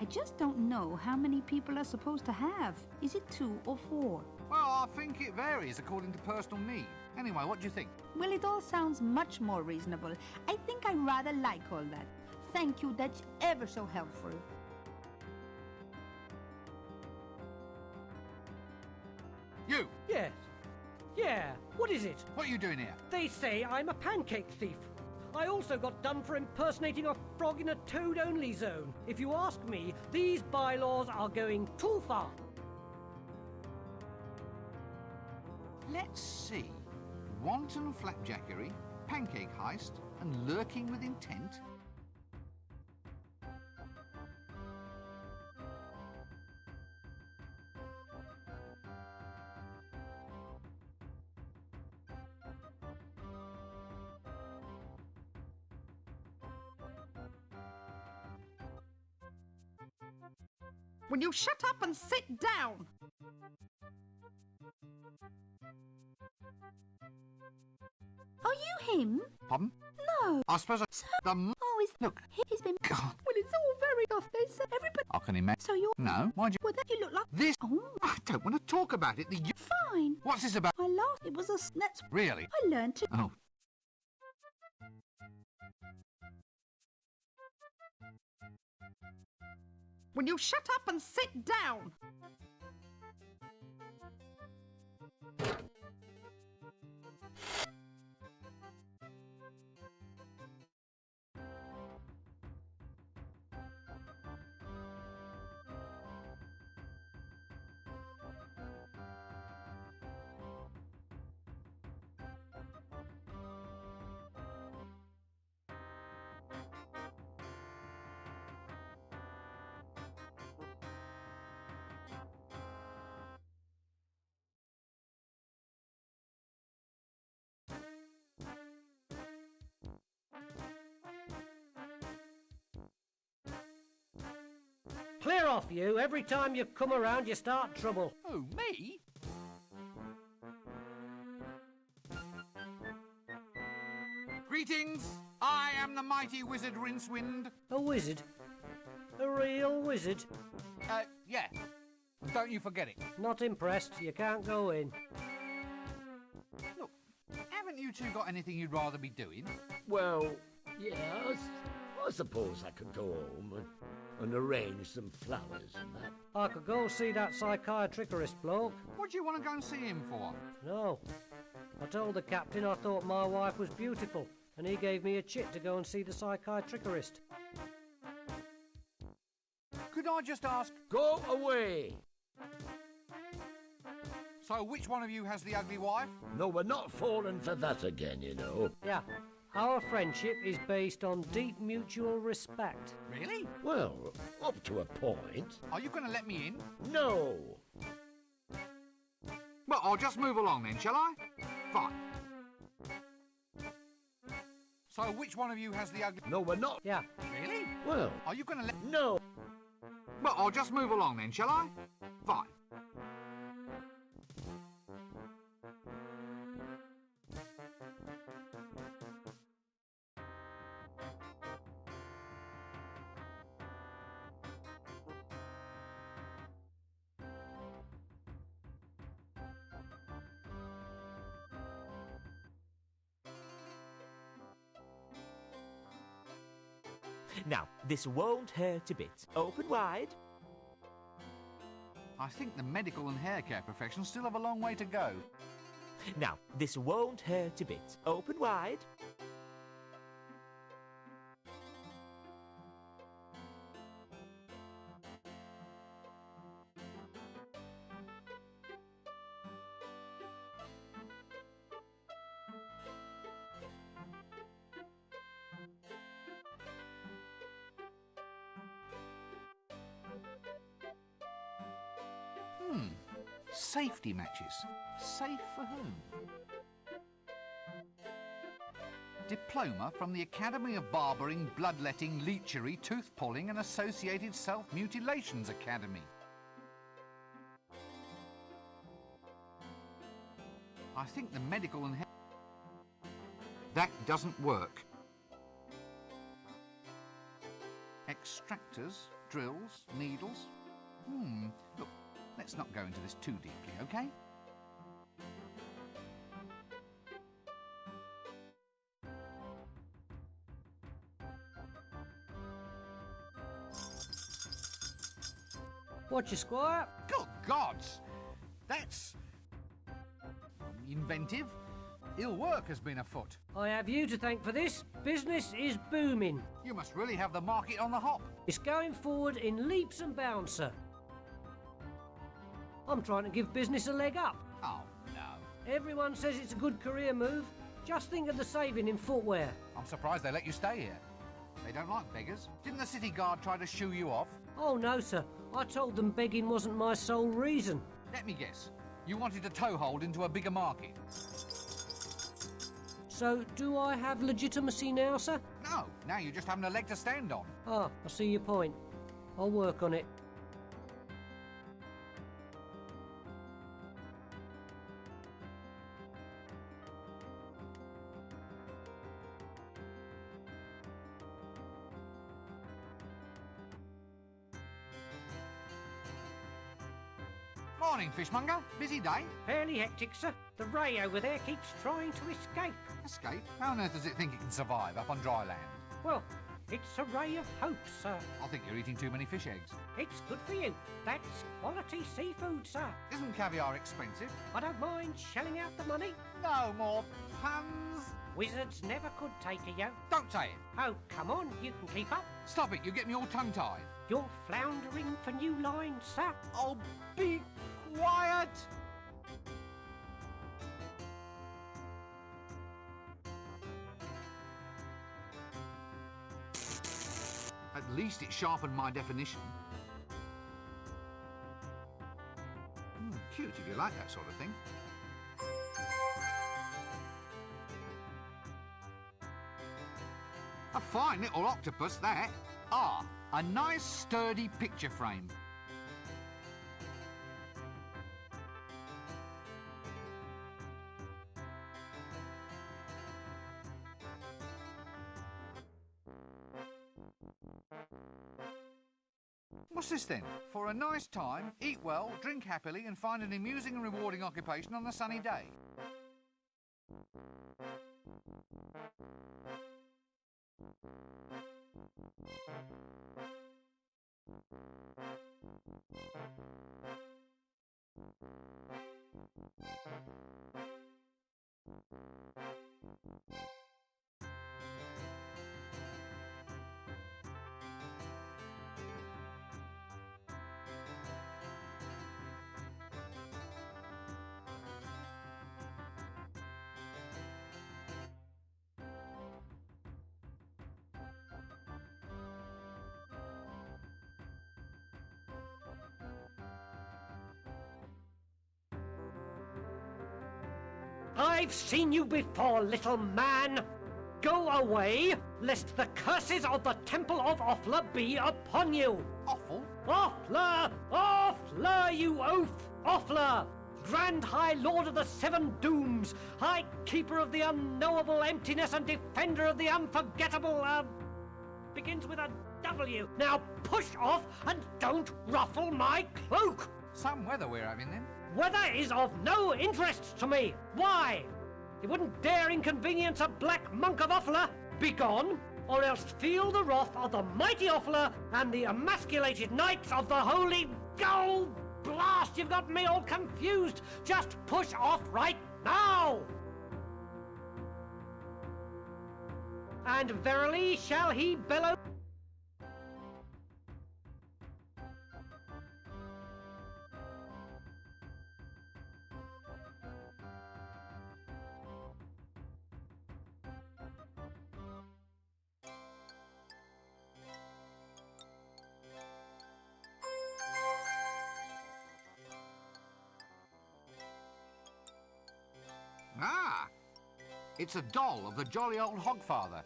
I just don't know how many people are supposed to have. Is it 2 or 4? Well, I think it varies according to personal need. Anyway, what do you think? Well, it all sounds much more reasonable. I think I rather like all that. Thank you, that's ever so helpful. You! Yes. Yeah, what is it? What are you doing here? They say I'm a pancake thief. I also got done for impersonating a frog in a toad-only zone. If you ask me, these bylaws are going too far. Let's see. Wanton flapjackery, pancake heist, and lurking with intent. Will you shut up and sit down? Are you him? Pardon? No. I suppose Look. He's been... God. Well, it's all very tough. They said everybody... I can imagine. So you're... No, why'd you... Well, then you look like... This... Oh. I don't want to talk about it. Fine. What's this about? I lost. It was a... That's... Really? I learned to... Oh. Will you shut up and sit down? Clear off, you. Every time you come around, you start trouble. Oh, me? Greetings. I am the mighty wizard Rincewind. A wizard? A real wizard? Yeah. Don't you forget it. Not impressed. You can't go in. Look, haven't you two got anything you'd rather be doing? Well, yeah, I suppose I could go home and arrange some flowers and that. I could go see that psychiatrist bloke. What do you want to go and see him for? No. I told the captain I thought my wife was beautiful, and he gave me a chit to go and see the psychiatrist. Could I just ask, Go away! so which one of you has the ugly wife? No, we're not falling for that again, you know. Yeah, our friendship is based on deep mutual respect. Really? Well, up to a point. Are you going to let me in? No! Well, I'll just move along then, shall I? Fine. So which one of you has the ugly... No, we're not. Yeah. Really? Well, Are you going to let... no. Well, I'll just move along then, shall I? Fine. Now, this won't hurt a bit. Open wide. I think the medical and hair care professions still have a long way to go. Now, this won't hurt a bit. Open wide. Safety matches. Safe for whom? Diploma from the Academy of Barbering, Bloodletting, Leechery, Tooth-Pulling and Associated Self-Mutilations Academy. I think the medical and... That doesn't work. Extractors, drills, needles. Look, let's not go into this too deeply, okay? Watch your squire. Good gods! That's... inventive. Ill work has been afoot. I have you to thank for this. Business is booming. You must really have the market on the hop. It's going forward in leaps and bounds, sir. I'm trying to give business a leg up. Oh, no. Everyone says it's a good career move. Just think of the saving in footwear. I'm surprised they let you stay here. They don't like beggars. Didn't the city guard try to shoo you off? Oh, no, sir. I told them begging wasn't my sole reason. Let me guess. You wanted a toehold into a bigger market. So, do I have legitimacy now, sir? No, now you're just having a leg to stand on. Ah, I see your point. I'll work on it. Morning, fishmonger. Busy day? Fairly hectic, sir. The ray over there keeps trying to escape. Escape? How on earth does it think it can survive up on dry land? Well, it's a ray of hope, sir. I think you're eating too many fish eggs. It's good for you. That's quality seafood, sir. Isn't caviar expensive? I don't mind shelling out the money. No more puns. Wizards never could take a yo. Don't say it. Oh, come on, you can keep up. Stop it, you get me all tongue-tied. You're floundering for new lines, sir. Oh, be quiet! At least it sharpened my definition. Cute if you like that sort of thing. A fine little octopus, that. Ah, a nice sturdy picture frame. What's this then? For a nice time, eat well, drink happily and find an amusing and rewarding occupation on a sunny day. I've seen you before, little man. Go away, lest the curses of the Temple of Offler be upon you. Awful? Offler! Offler, you oaf! Offler! Grand High Lord of the Seven Dooms, High Keeper of the Unknowable Emptiness and Defender of the Unforgettable, begins with a W. Now push off and don't ruffle my cloak! Some weather we're having then. Weather is of no interest to me. Why? You wouldn't dare inconvenience a black monk of Offler. Begone, or else feel the wrath of the mighty Offler and the emasculated knights of the holy... Oh, blast, you've got me all confused. Just push off right now. And verily shall he bellow... Ah! It's a doll of the jolly old Hogfather.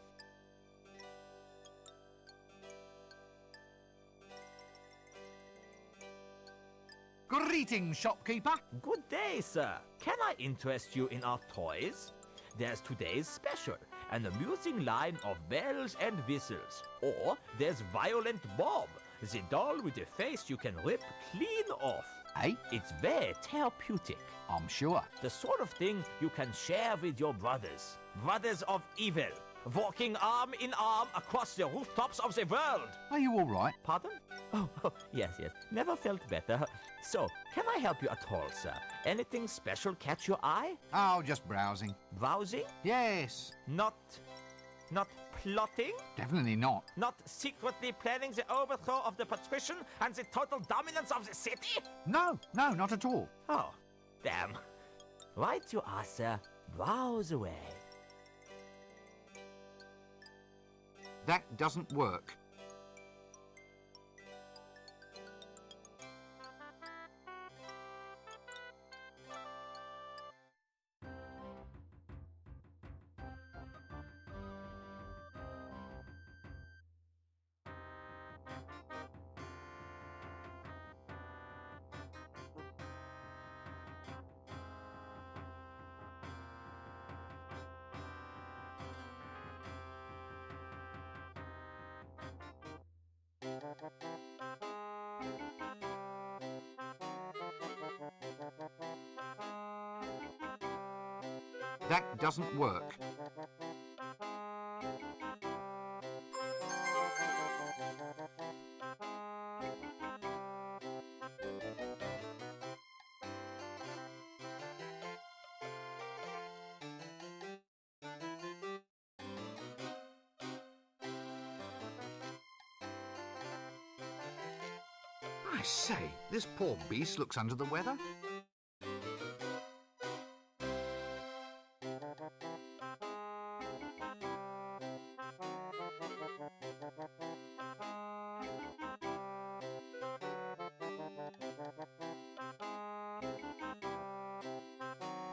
Greetings, shopkeeper. Good day, sir. Can I interest you in our toys? There's today's special, an amusing line of bells and whistles. Or there's Violent Bob, the doll with a face you can rip clean off. Eh? It's very therapeutic. I'm sure. The sort of thing you can share with your brothers. Brothers of evil, walking arm in arm across the rooftops of the world. Are you all right? Pardon? Oh, yes. Never felt better. So, can I help you at all, sir? Anything special catch your eye? Oh, just browsing. Browsing? Yes. Not plotting? Definitely not. Not secretly planning the overthrow of the patrician and the total dominance of the city? No, not at all. Oh, damn. Right you are, sir. Browse away. That doesn't work. That doesn't work. I say, this poor beast looks under the weather.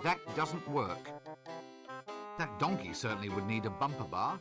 That doesn't work. That donkey certainly would need a bumper bar.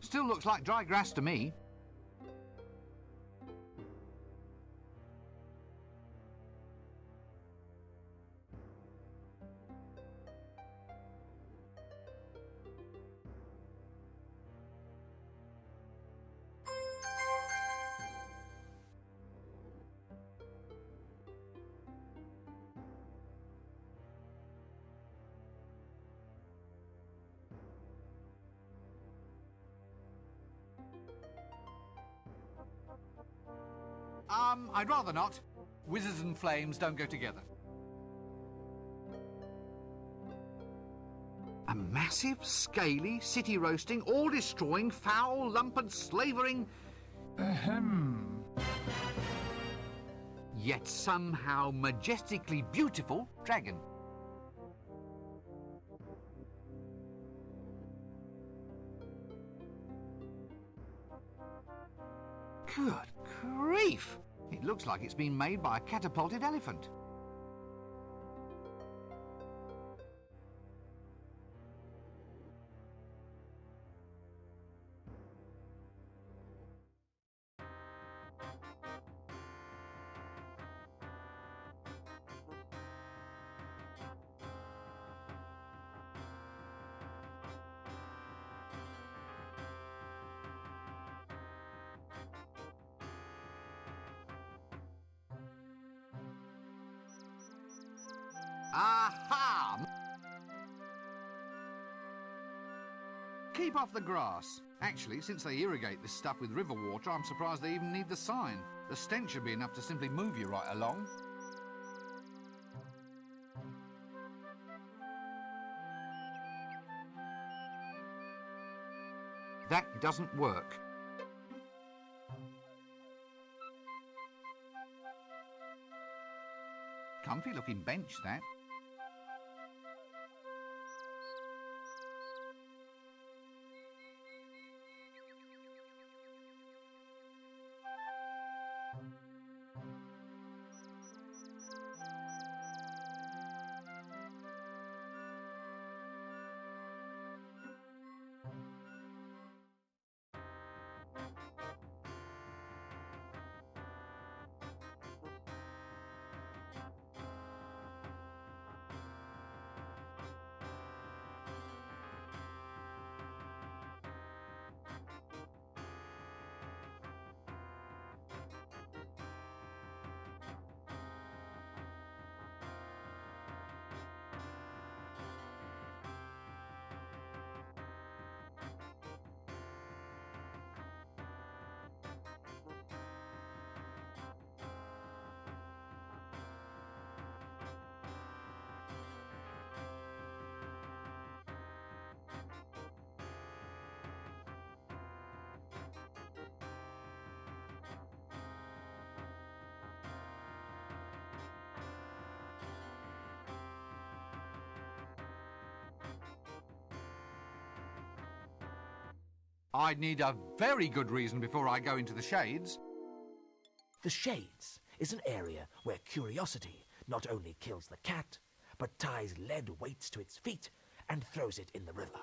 Still looks like dry grass to me. I'd rather not. Wizards and flames don't go together. massive, scaly, city-roasting, all-destroying, foul, lumped, slavering... Ahem. Yet somehow majestically beautiful dragon. Good grief! It looks like it's been made by a catapulted elephant. Aha! Keep off the grass. Actually, since they irrigate this stuff with river water, I'm surprised they even need the sign. The stench should be enough to simply move you right along. That doesn't work. Comfy looking bench, that. I'd need a very good reason before I go into the shades. The Shades is an area where curiosity not only kills the cat, but ties lead weights to its feet and throws it in the river.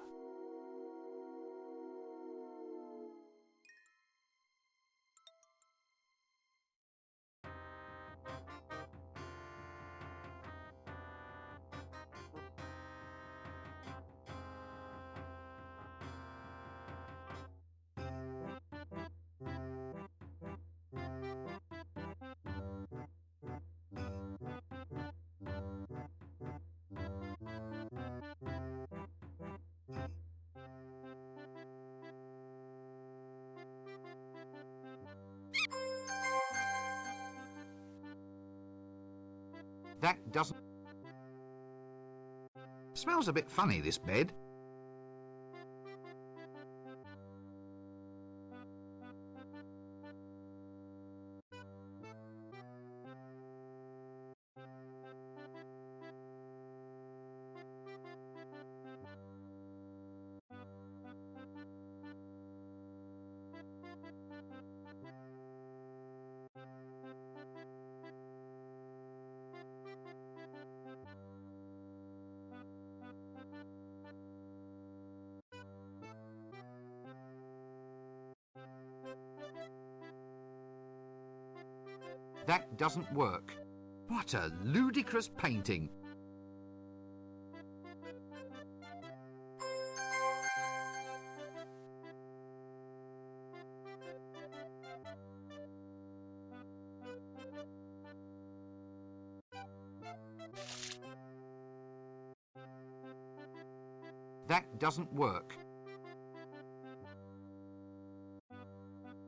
That doesn't... Smells a bit funny, this bed. That doesn't work. What a ludicrous painting. That doesn't work.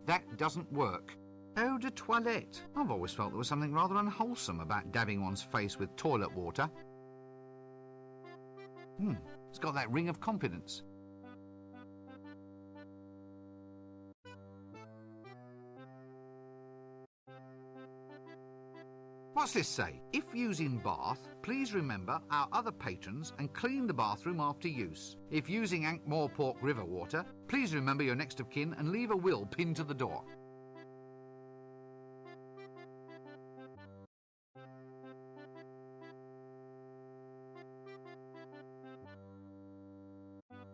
That doesn't work. Eau de toilette. I've always felt there was something rather unwholesome about dabbing one's face with toilet water. It's got that ring of confidence. What's this say? If using bath, please remember our other patrons and clean the bathroom after use. If using Ankh-Morpork river water, please remember your next of kin and leave a will pinned to the door.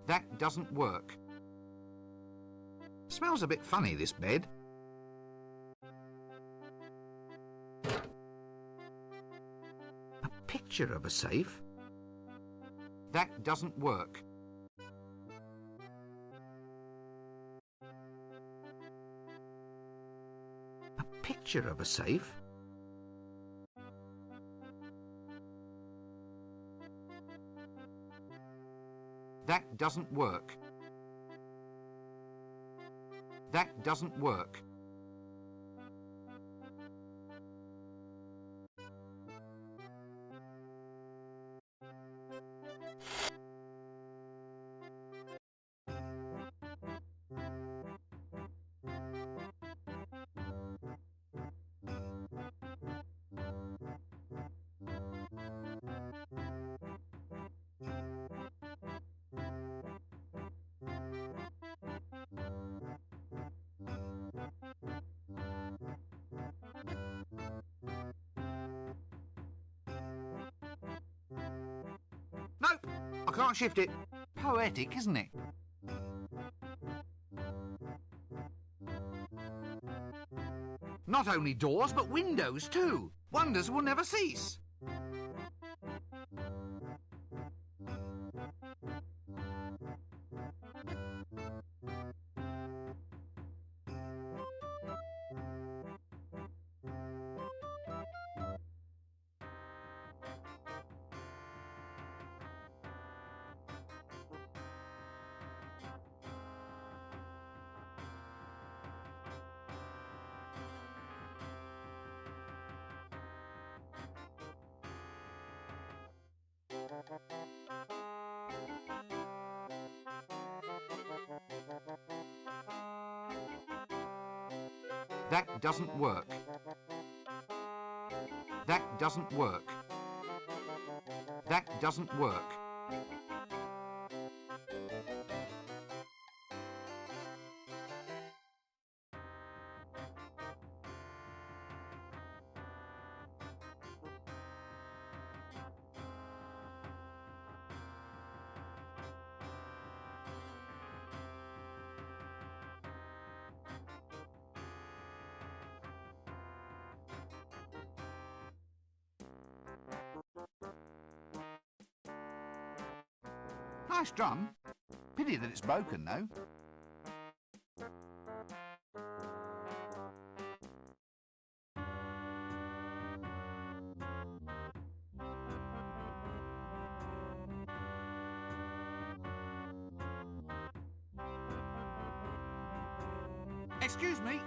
That doesn't work. Smells a bit funny, this bed. Picture of a safe? That doesn't work. A picture of a safe? That doesn't work. That doesn't work. Nope, I can't shift it. Poetic, isn't it? Not only doors, but windows too. Wonders will never cease. That doesn't work. That doesn't work. That doesn't work. Nice drum. Pity that it's broken, though. Excuse me.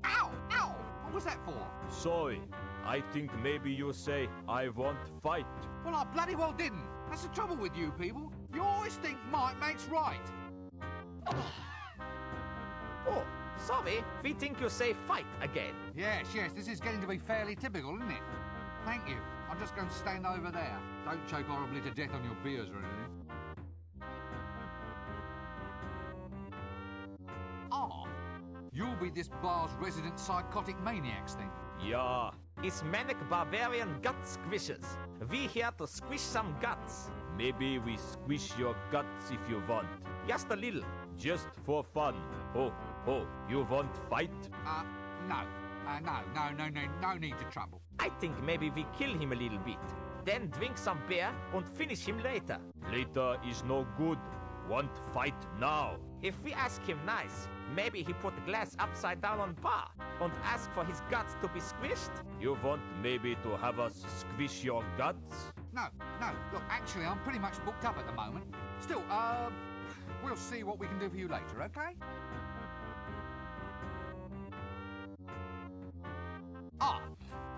Ow! Ow! What was that for? Sorry, I think maybe you say I won't fight. Well, I bloody well didn't. That's the trouble with you people. You always think might makes right. Oh, sorry, we think you say fight again. Yes, this is getting to be fairly typical, isn't it? Thank you. I'm just going to stand over there. Don't choke horribly to death on your beers or anything. Ah, you'll be this bar's resident psychotic maniacs then. Yeah. It's manic barbarian gut squishers. We here to squish some guts. Maybe we squish your guts if you want. Just a little. Just for fun. Oh, you want fight? No. No need to trouble. I think maybe we kill him a little bit. Then drink some beer and finish him later. Later is no good. Want fight now. If we ask him nice, maybe he put the glass upside down on bar and ask for his guts to be squished. You want maybe to have us squish your guts? No. Look, actually, I'm pretty much booked up at the moment. Still, we'll see what we can do for you later, okay?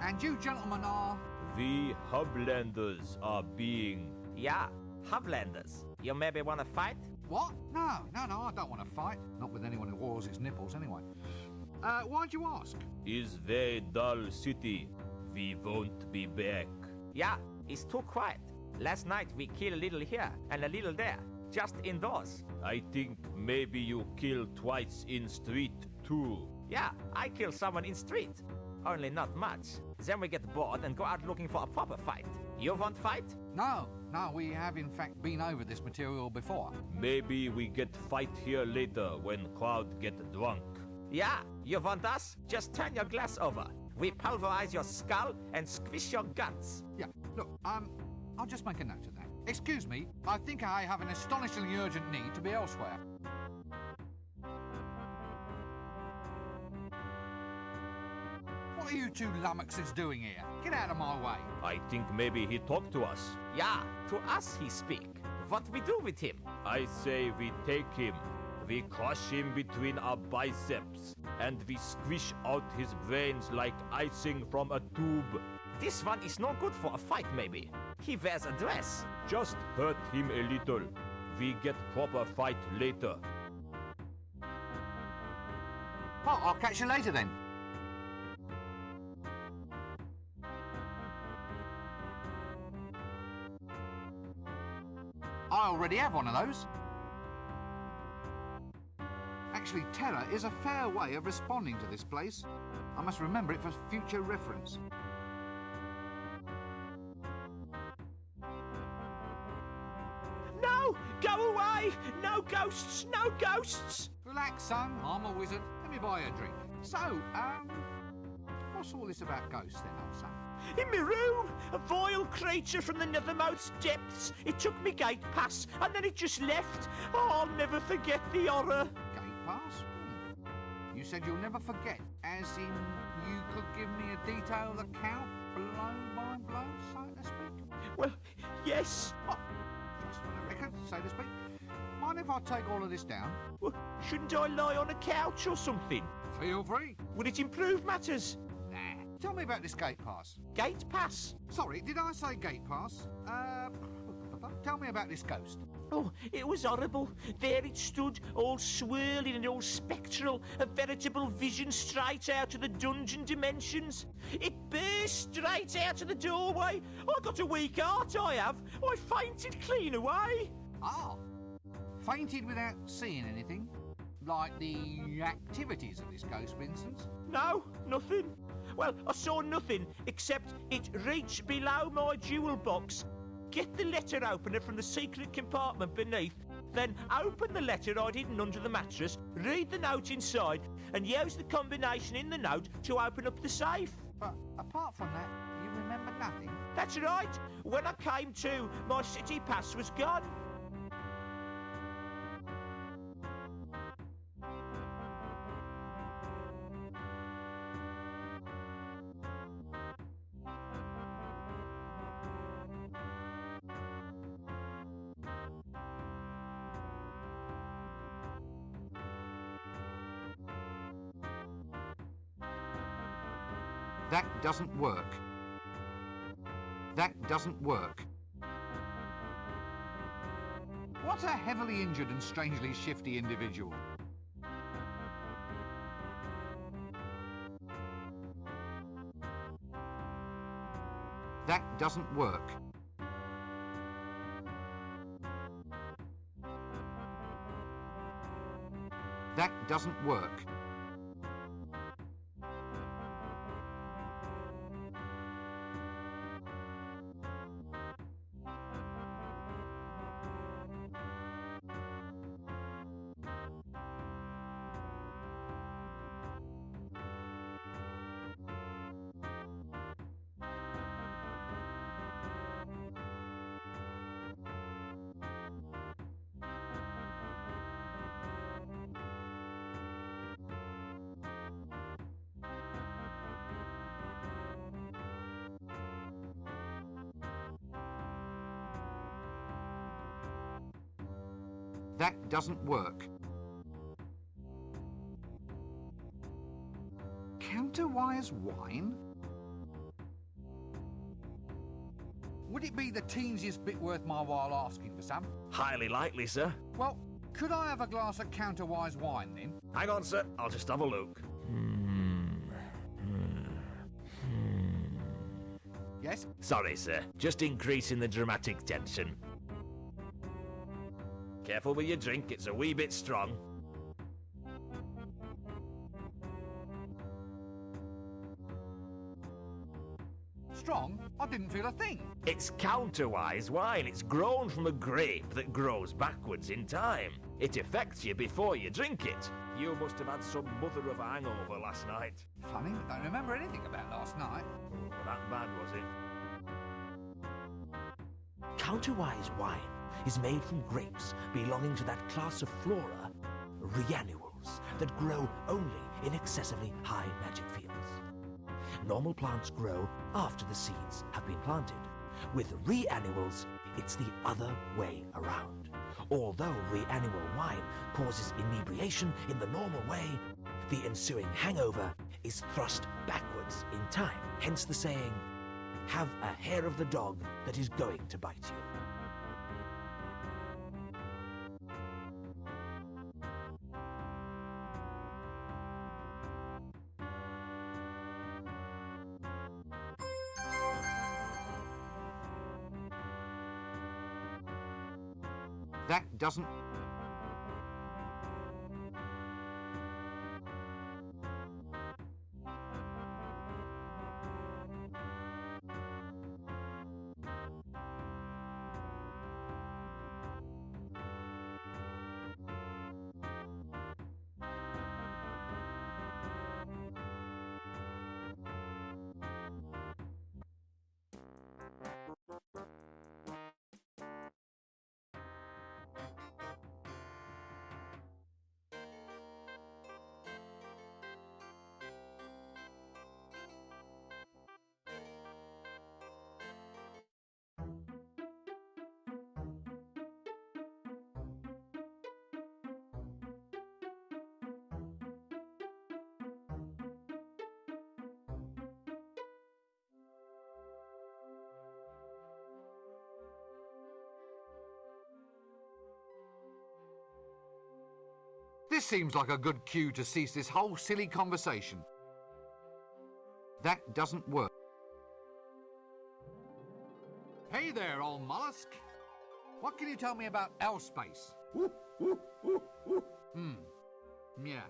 And you gentlemen are The Hublanders are being... Yeah, Hublanders. You maybe want to fight? What? No, I don't want to fight. Not with anyone who oils his nipples, anyway. Why'd you ask? Is very dull city. We won't be back. Yeah, it's too quiet. Last night we killed a little here and a little there, just indoors. I think maybe you killed twice in street too. Yeah, I killed someone in street. Only not much. Then we get bored and go out looking for a proper fight. You want fight? No, we have in fact been over this material before. Maybe we get fight here later when crowd get drunk. Yeah, you want us? Just turn your glass over. We pulverize your skull and squish your guts. Yeah, look, I'll just make a note of that. Excuse me, I think I have an astonishingly urgent need to be elsewhere. What are you two lummoxes doing here? Get out of my way. I think maybe he talked to us. Yeah, to us he speak. What we do with him? I say we take him. We crush him between our biceps, and we squish out his brains like icing from a tube. This one is no good for a fight, maybe. He wears a dress. Just hurt him a little. We get proper fight later. Well, I'll catch you later then. I already have one of those. Actually, terror is a fair way of responding to this place. I must remember it for future reference. No! Go away! No ghosts! No ghosts! Relax, son. I'm a wizard. Let me buy you a drink. So, what's all this about ghosts then, old son? In my room, a vile creature from the nethermost depths. It took me gate pass, and then it just left. Oh, I'll never forget the horror. Gate pass? You said you'll never forget, as in you could give me a detailed account, blow by blow, so to speak? Well, yes. Oh, just for the record, so to speak. Mind if I take all of this down? Well, shouldn't I lie on a couch or something? Feel free. Would it improve matters? Nah. Tell me about this gate pass. Gate pass? Sorry, did I say gate pass? Tell me about this ghost. Oh, it was horrible. There it stood, all swirling and all spectral, a veritable vision straight out of the dungeon dimensions. It burst straight out of the doorway. I got a weak heart, I have. I fainted clean away. Ah, fainted without seeing anything? Like the activities of this ghost, for instance? No, nothing. Well, I saw nothing except it reached below my jewel box, get the letter opener from the secret compartment beneath, then open the letter I'd hidden under the mattress, read the note inside, and use the combination in the note to open up the safe. But apart from that, you remember nothing? That's right. When I came to, my city pass was gone. That doesn't work. That doesn't work. What a heavily injured and strangely shifty individual. That doesn't work. That doesn't work. That doesn't work. Counterwise wine? would it be the teensiest bit worth my while asking for some? Highly likely, sir. Well, could I have a glass of counterwise wine then? Hang on, sir. I'll just have a look. Yes? Sorry, sir. Just increasing the dramatic tension. Careful with your drink, it's a wee bit strong. Strong? I didn't feel a thing. It's counterwise wine. It's grown from a grape that grows backwards in time. It affects you before you drink it. You must have had some mother of a hangover last night. Funny, I don't remember anything about last night. Oh, that bad, was it? Counterwise wine is made from grapes belonging to that class of flora, reannuals, that grow only in excessively high magic fields. Normal plants grow after the seeds have been planted. With reannuals, it's the other way around. Although reannual wine causes inebriation in the normal way, the ensuing hangover is thrust backwards in time. Hence the saying, have a hair of the dog that is going to bite you. That doesn't... This seems like a good cue to cease this whole silly conversation. That doesn't work. Hey there, old mollusk. What can you tell me about L-space? Yeah.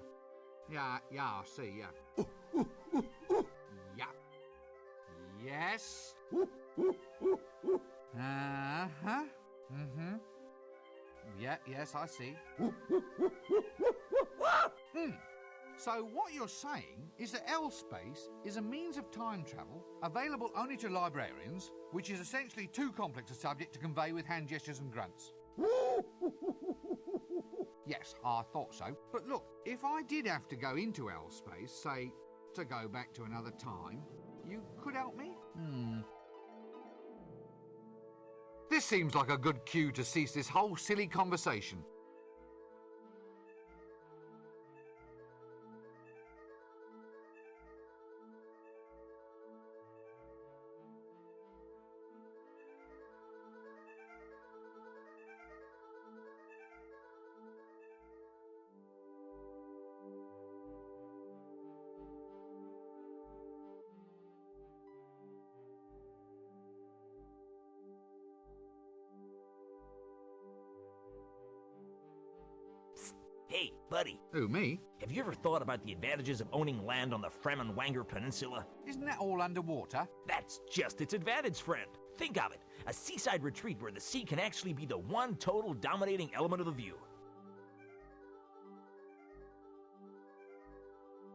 Yeah, I see, yeah. Yeah. Yes. Uh-huh. Mm-hmm. Yeah, yes, I see. So what you're saying is that L-space is a means of time travel available only to librarians, which is essentially too complex a subject to convey with hand gestures and grunts. Yes, I thought so. But look, if I did have to go into L-space, say, to go back to another time, you could help me? This seems like a good cue to cease this whole silly conversation. Hey, buddy. Who, me? Have you ever thought about the advantages of owning land on the Fremenwanger Peninsula? Isn't that all underwater? That's just its advantage, friend. Think of it. A seaside retreat where the sea can actually be the one total dominating element of the view.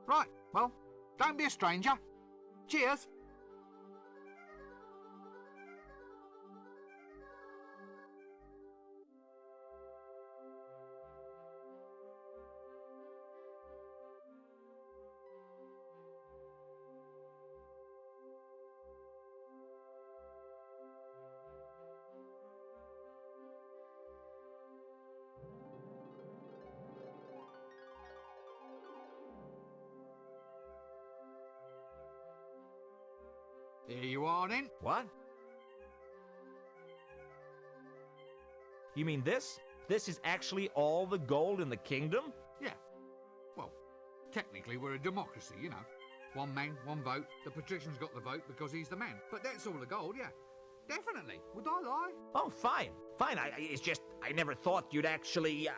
Right, well, don't be a stranger. Cheers. Here you are then. What? You mean this? This is actually all the gold in the kingdom? Yeah. Well, technically we're a democracy, you know. One man, one vote. The patrician's got the vote because he's the man. But that's all the gold, yeah. Definitely. Would I lie? Oh, fine. Fine. It's just, I never thought you'd actually...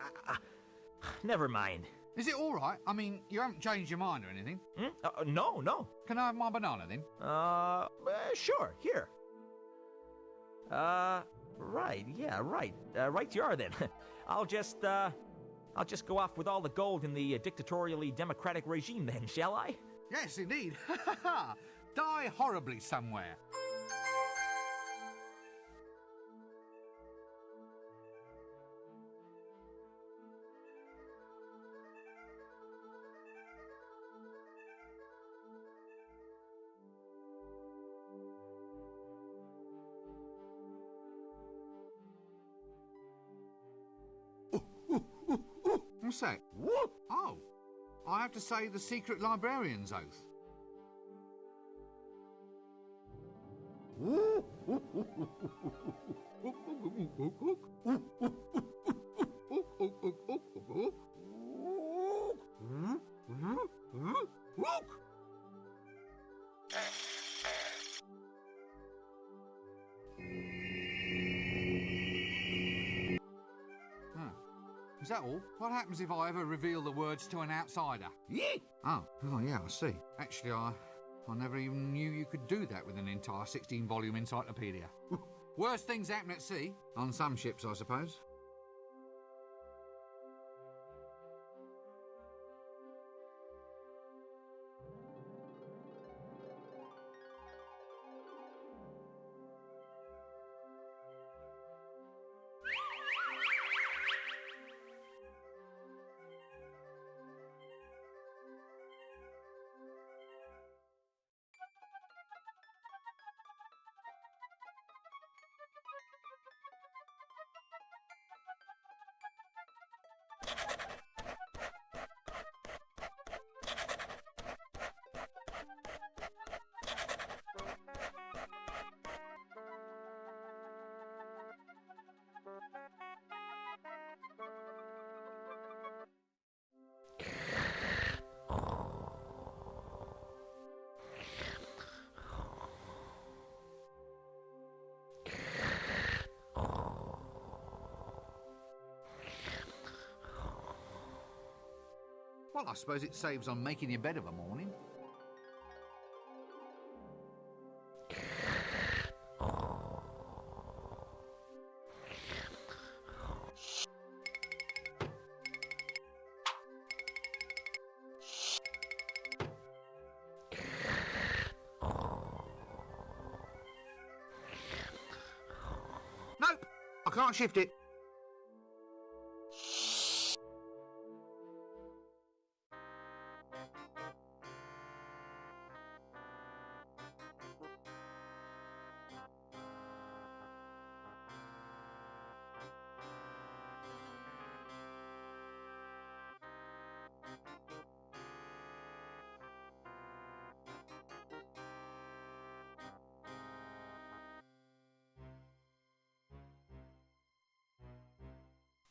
never mind. Is it all right? I mean, you haven't changed your mind or anything? No, no. Can I have my banana then? Sure. Here. Right. Yeah, right. Right you are then. I'll just go off with all the gold in the dictatorially democratic regime then, shall I? Yes, indeed. Die horribly somewhere. What's that? What? Oh, I have to say the secret librarian's oath. Is that all? What happens if I ever reveal the words to an outsider? Oh, yeah, I see. Actually, I never even knew you could do that with an entire 16-volume encyclopedia. Worst things happen at sea. On some ships, I suppose. Well, I suppose it saves on making your bed of a morning. Nope, I can't shift it.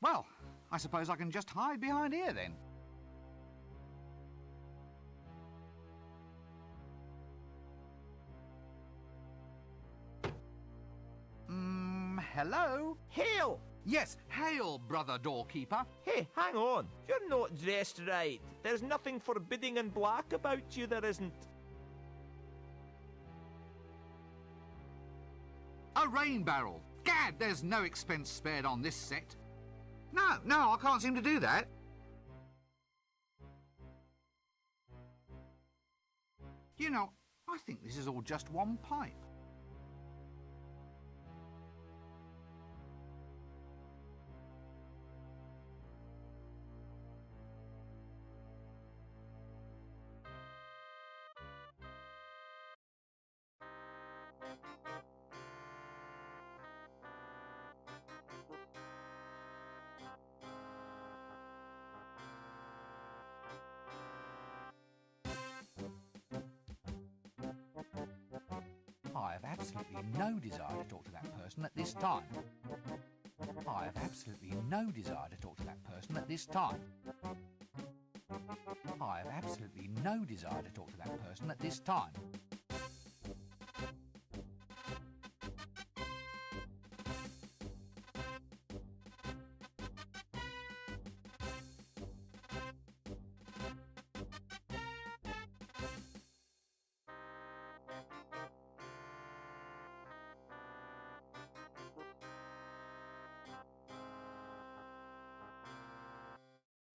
Well, I suppose I can just hide behind here then. Hello? Hail! Yes, hail, brother doorkeeper. Hey, hang on. You're not dressed right. There's nothing forbidding and black about you, there isn't. A rain barrel. Gad, there's no expense spared on this set. No, I can't seem to do that. You know, I think this is all just one pipe. I have absolutely no desire to talk to that person at this time. I have absolutely no desire to talk to that person at this time. I have absolutely no desire to talk to that person at this time.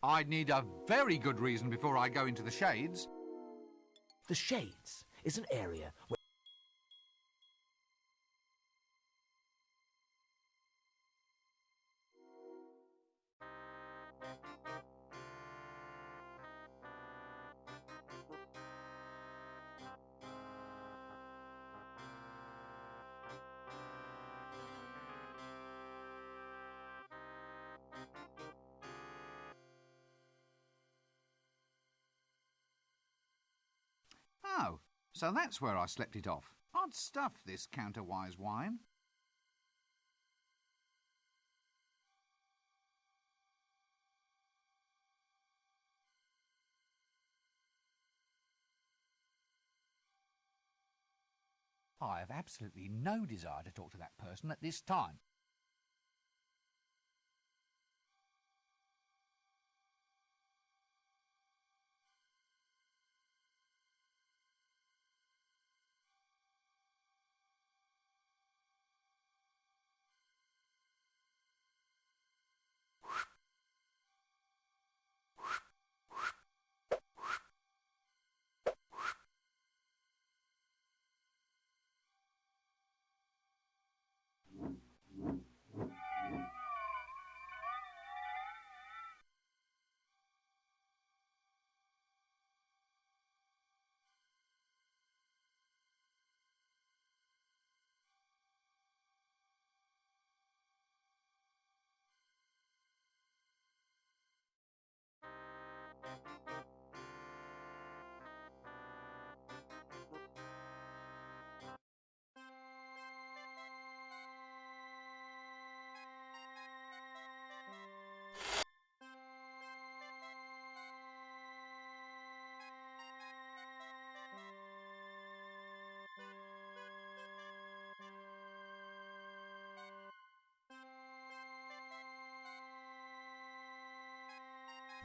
I'd need a very good reason before I go into the Shades. The Shades is an area where... Oh, so that's where I slept it off. Odd stuff, this counterwise wine. I have absolutely no desire to talk to that person at this time.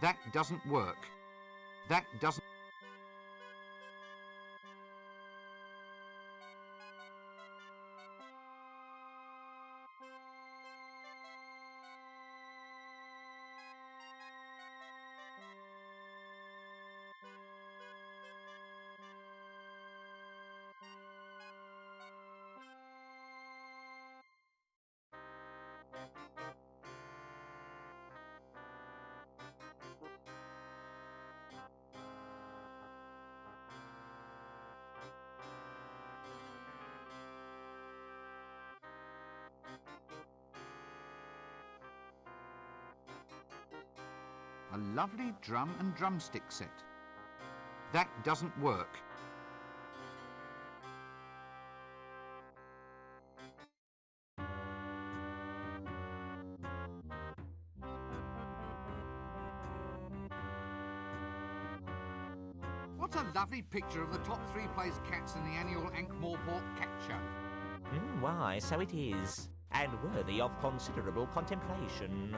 That doesn't work. That doesn't... A lovely drum and drumstick set. That doesn't work. What a lovely picture of the top 3 place cats in the annual Ankh-Morpork Cat Show. Why, so it is. And worthy of considerable contemplation.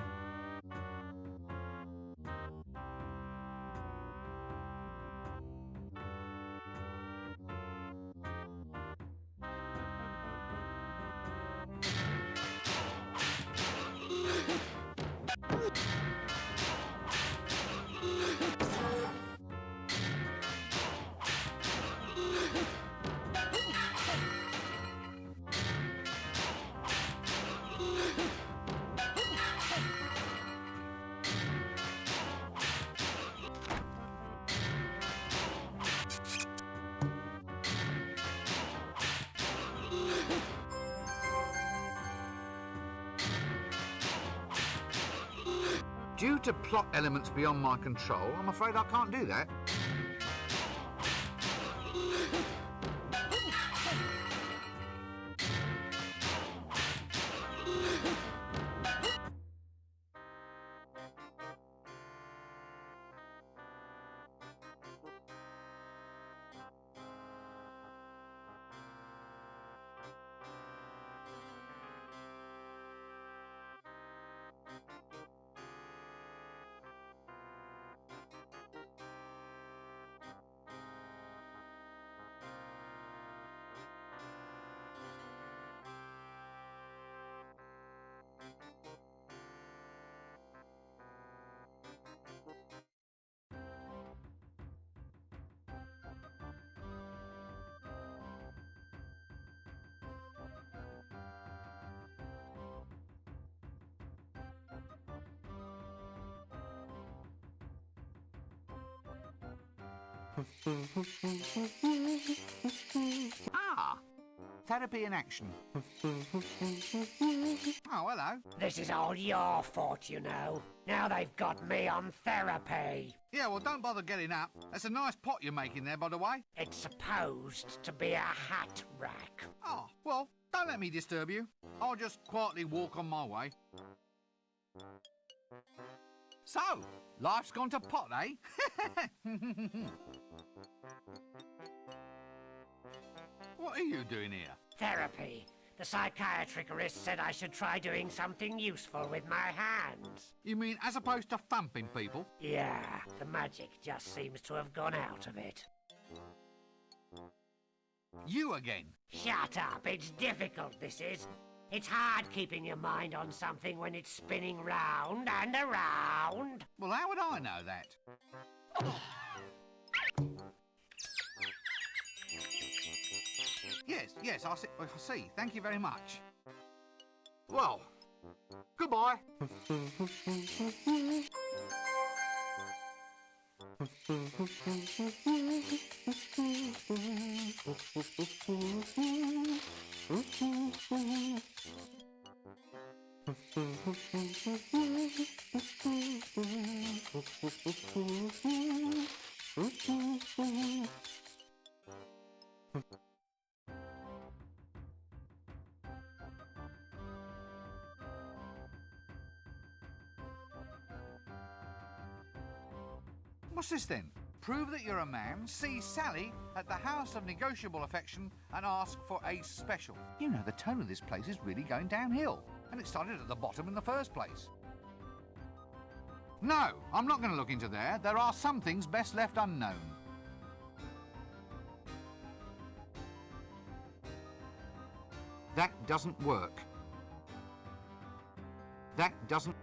Due to plot elements beyond my control, I'm afraid I can't do that. Ah! Therapy in action. Oh, hello. This is all your fault, you know. Now they've got me on therapy. Yeah, well, don't bother getting up. That's a nice pot you're making there, by the way. It's supposed to be a hat rack. Oh, well, don't let me disturb you. I'll just quietly walk on my way. So, life's gone to pot, eh? What are you doing here? Therapy. The psychiatrist said I should try doing something useful with my hands. You mean as opposed to thumping people? Yeah, the magic just seems to have gone out of it. You again? Shut up, it's difficult, this is. It's hard keeping your mind on something when it's spinning round and around. Well, how would I know that? Yes, I see. Thank you very much. Well, goodbye. What's this then? Prove that you're a man, see Sally at the House of Negotiable Affection and ask for a special. You know, the tone of this place is really going downhill, and it started at the bottom in the first place. No, I'm not going to look into there. There are some things best left unknown. That doesn't work. That doesn't...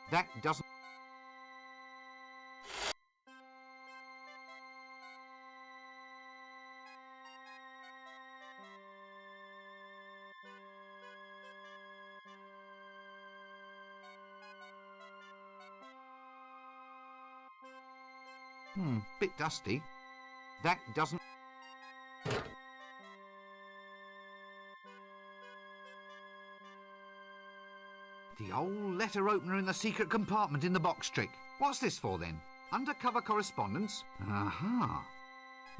That doesn't... Bit dusty. That doesn't... The old letter opener in the secret compartment in the box trick. What's this for then? Undercover correspondence? Aha.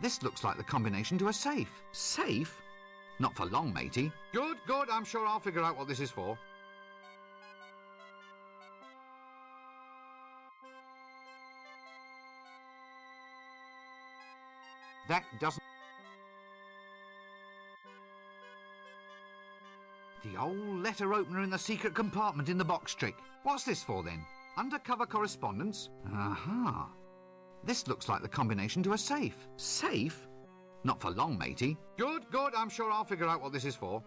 This looks like the combination to a safe. Safe? Not for long, matey. Good, good. I'm sure I'll figure out what this is for. That doesn't... The old letter opener in the secret compartment in the box trick. What's this for then? Undercover correspondence? Aha. This looks like the combination to a safe. Safe? Not for long, matey. Good, good. I'm sure I'll figure out what this is for.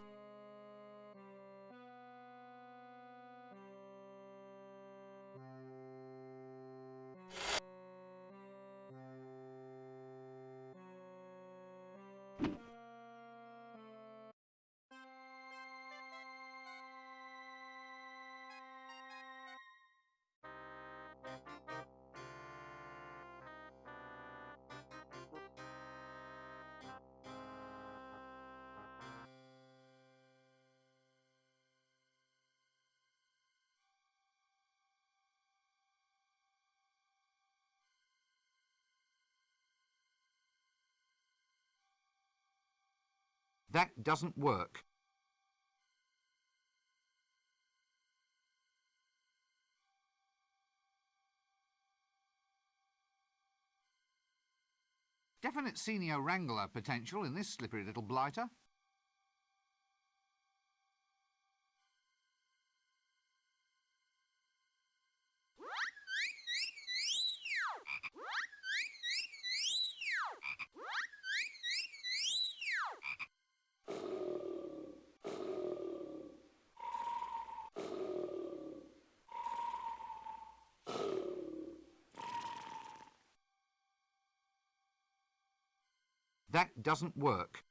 That doesn't work. Definite senior wrangler potential in this slippery little blighter. That doesn't work.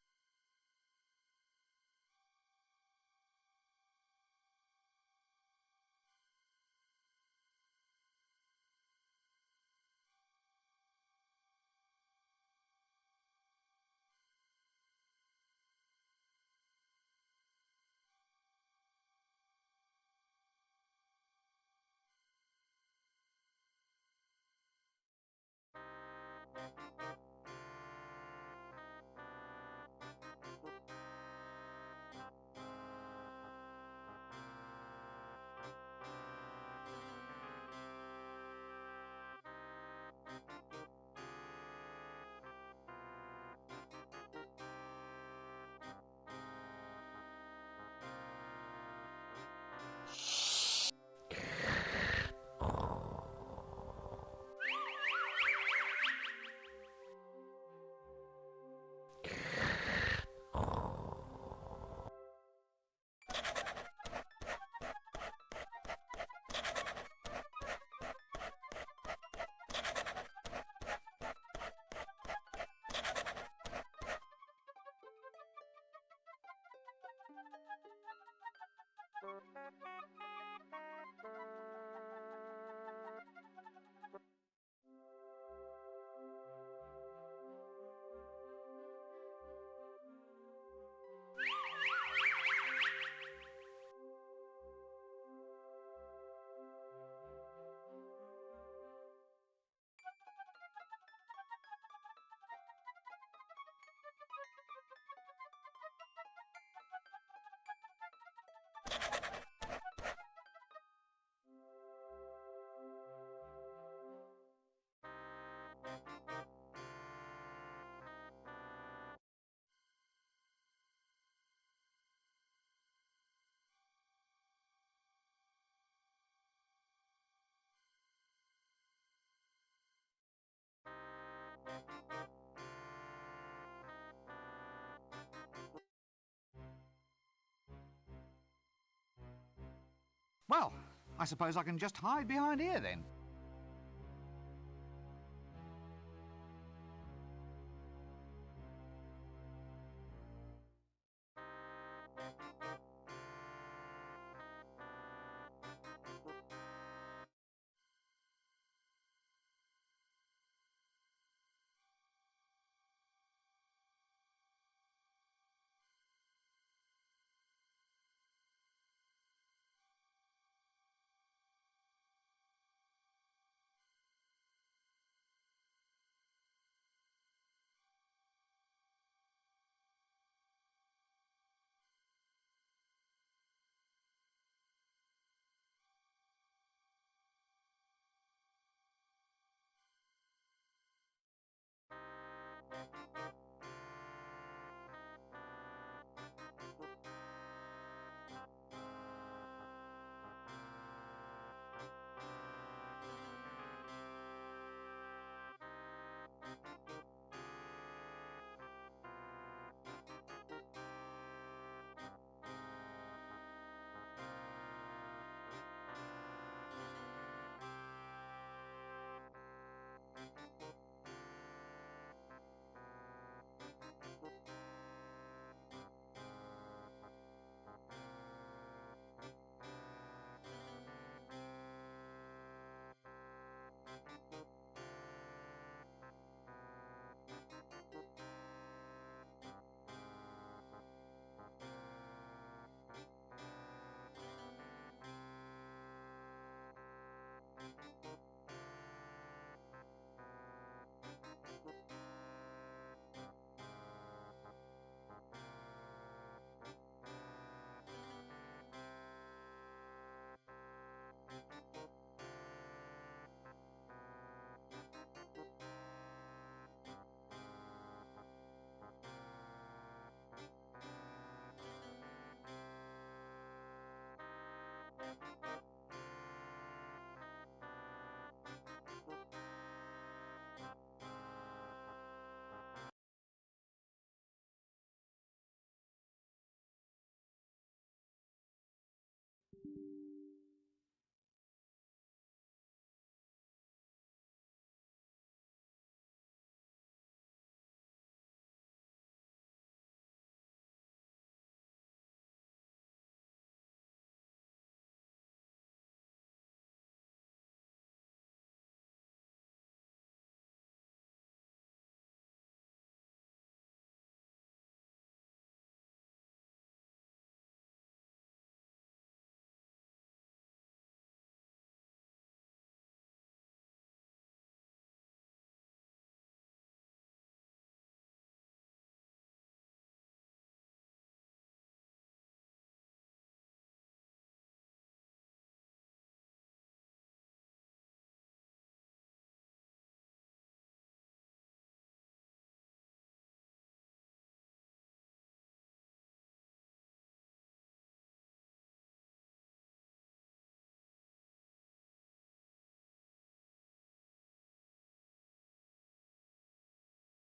Well, I suppose I can just hide behind here then.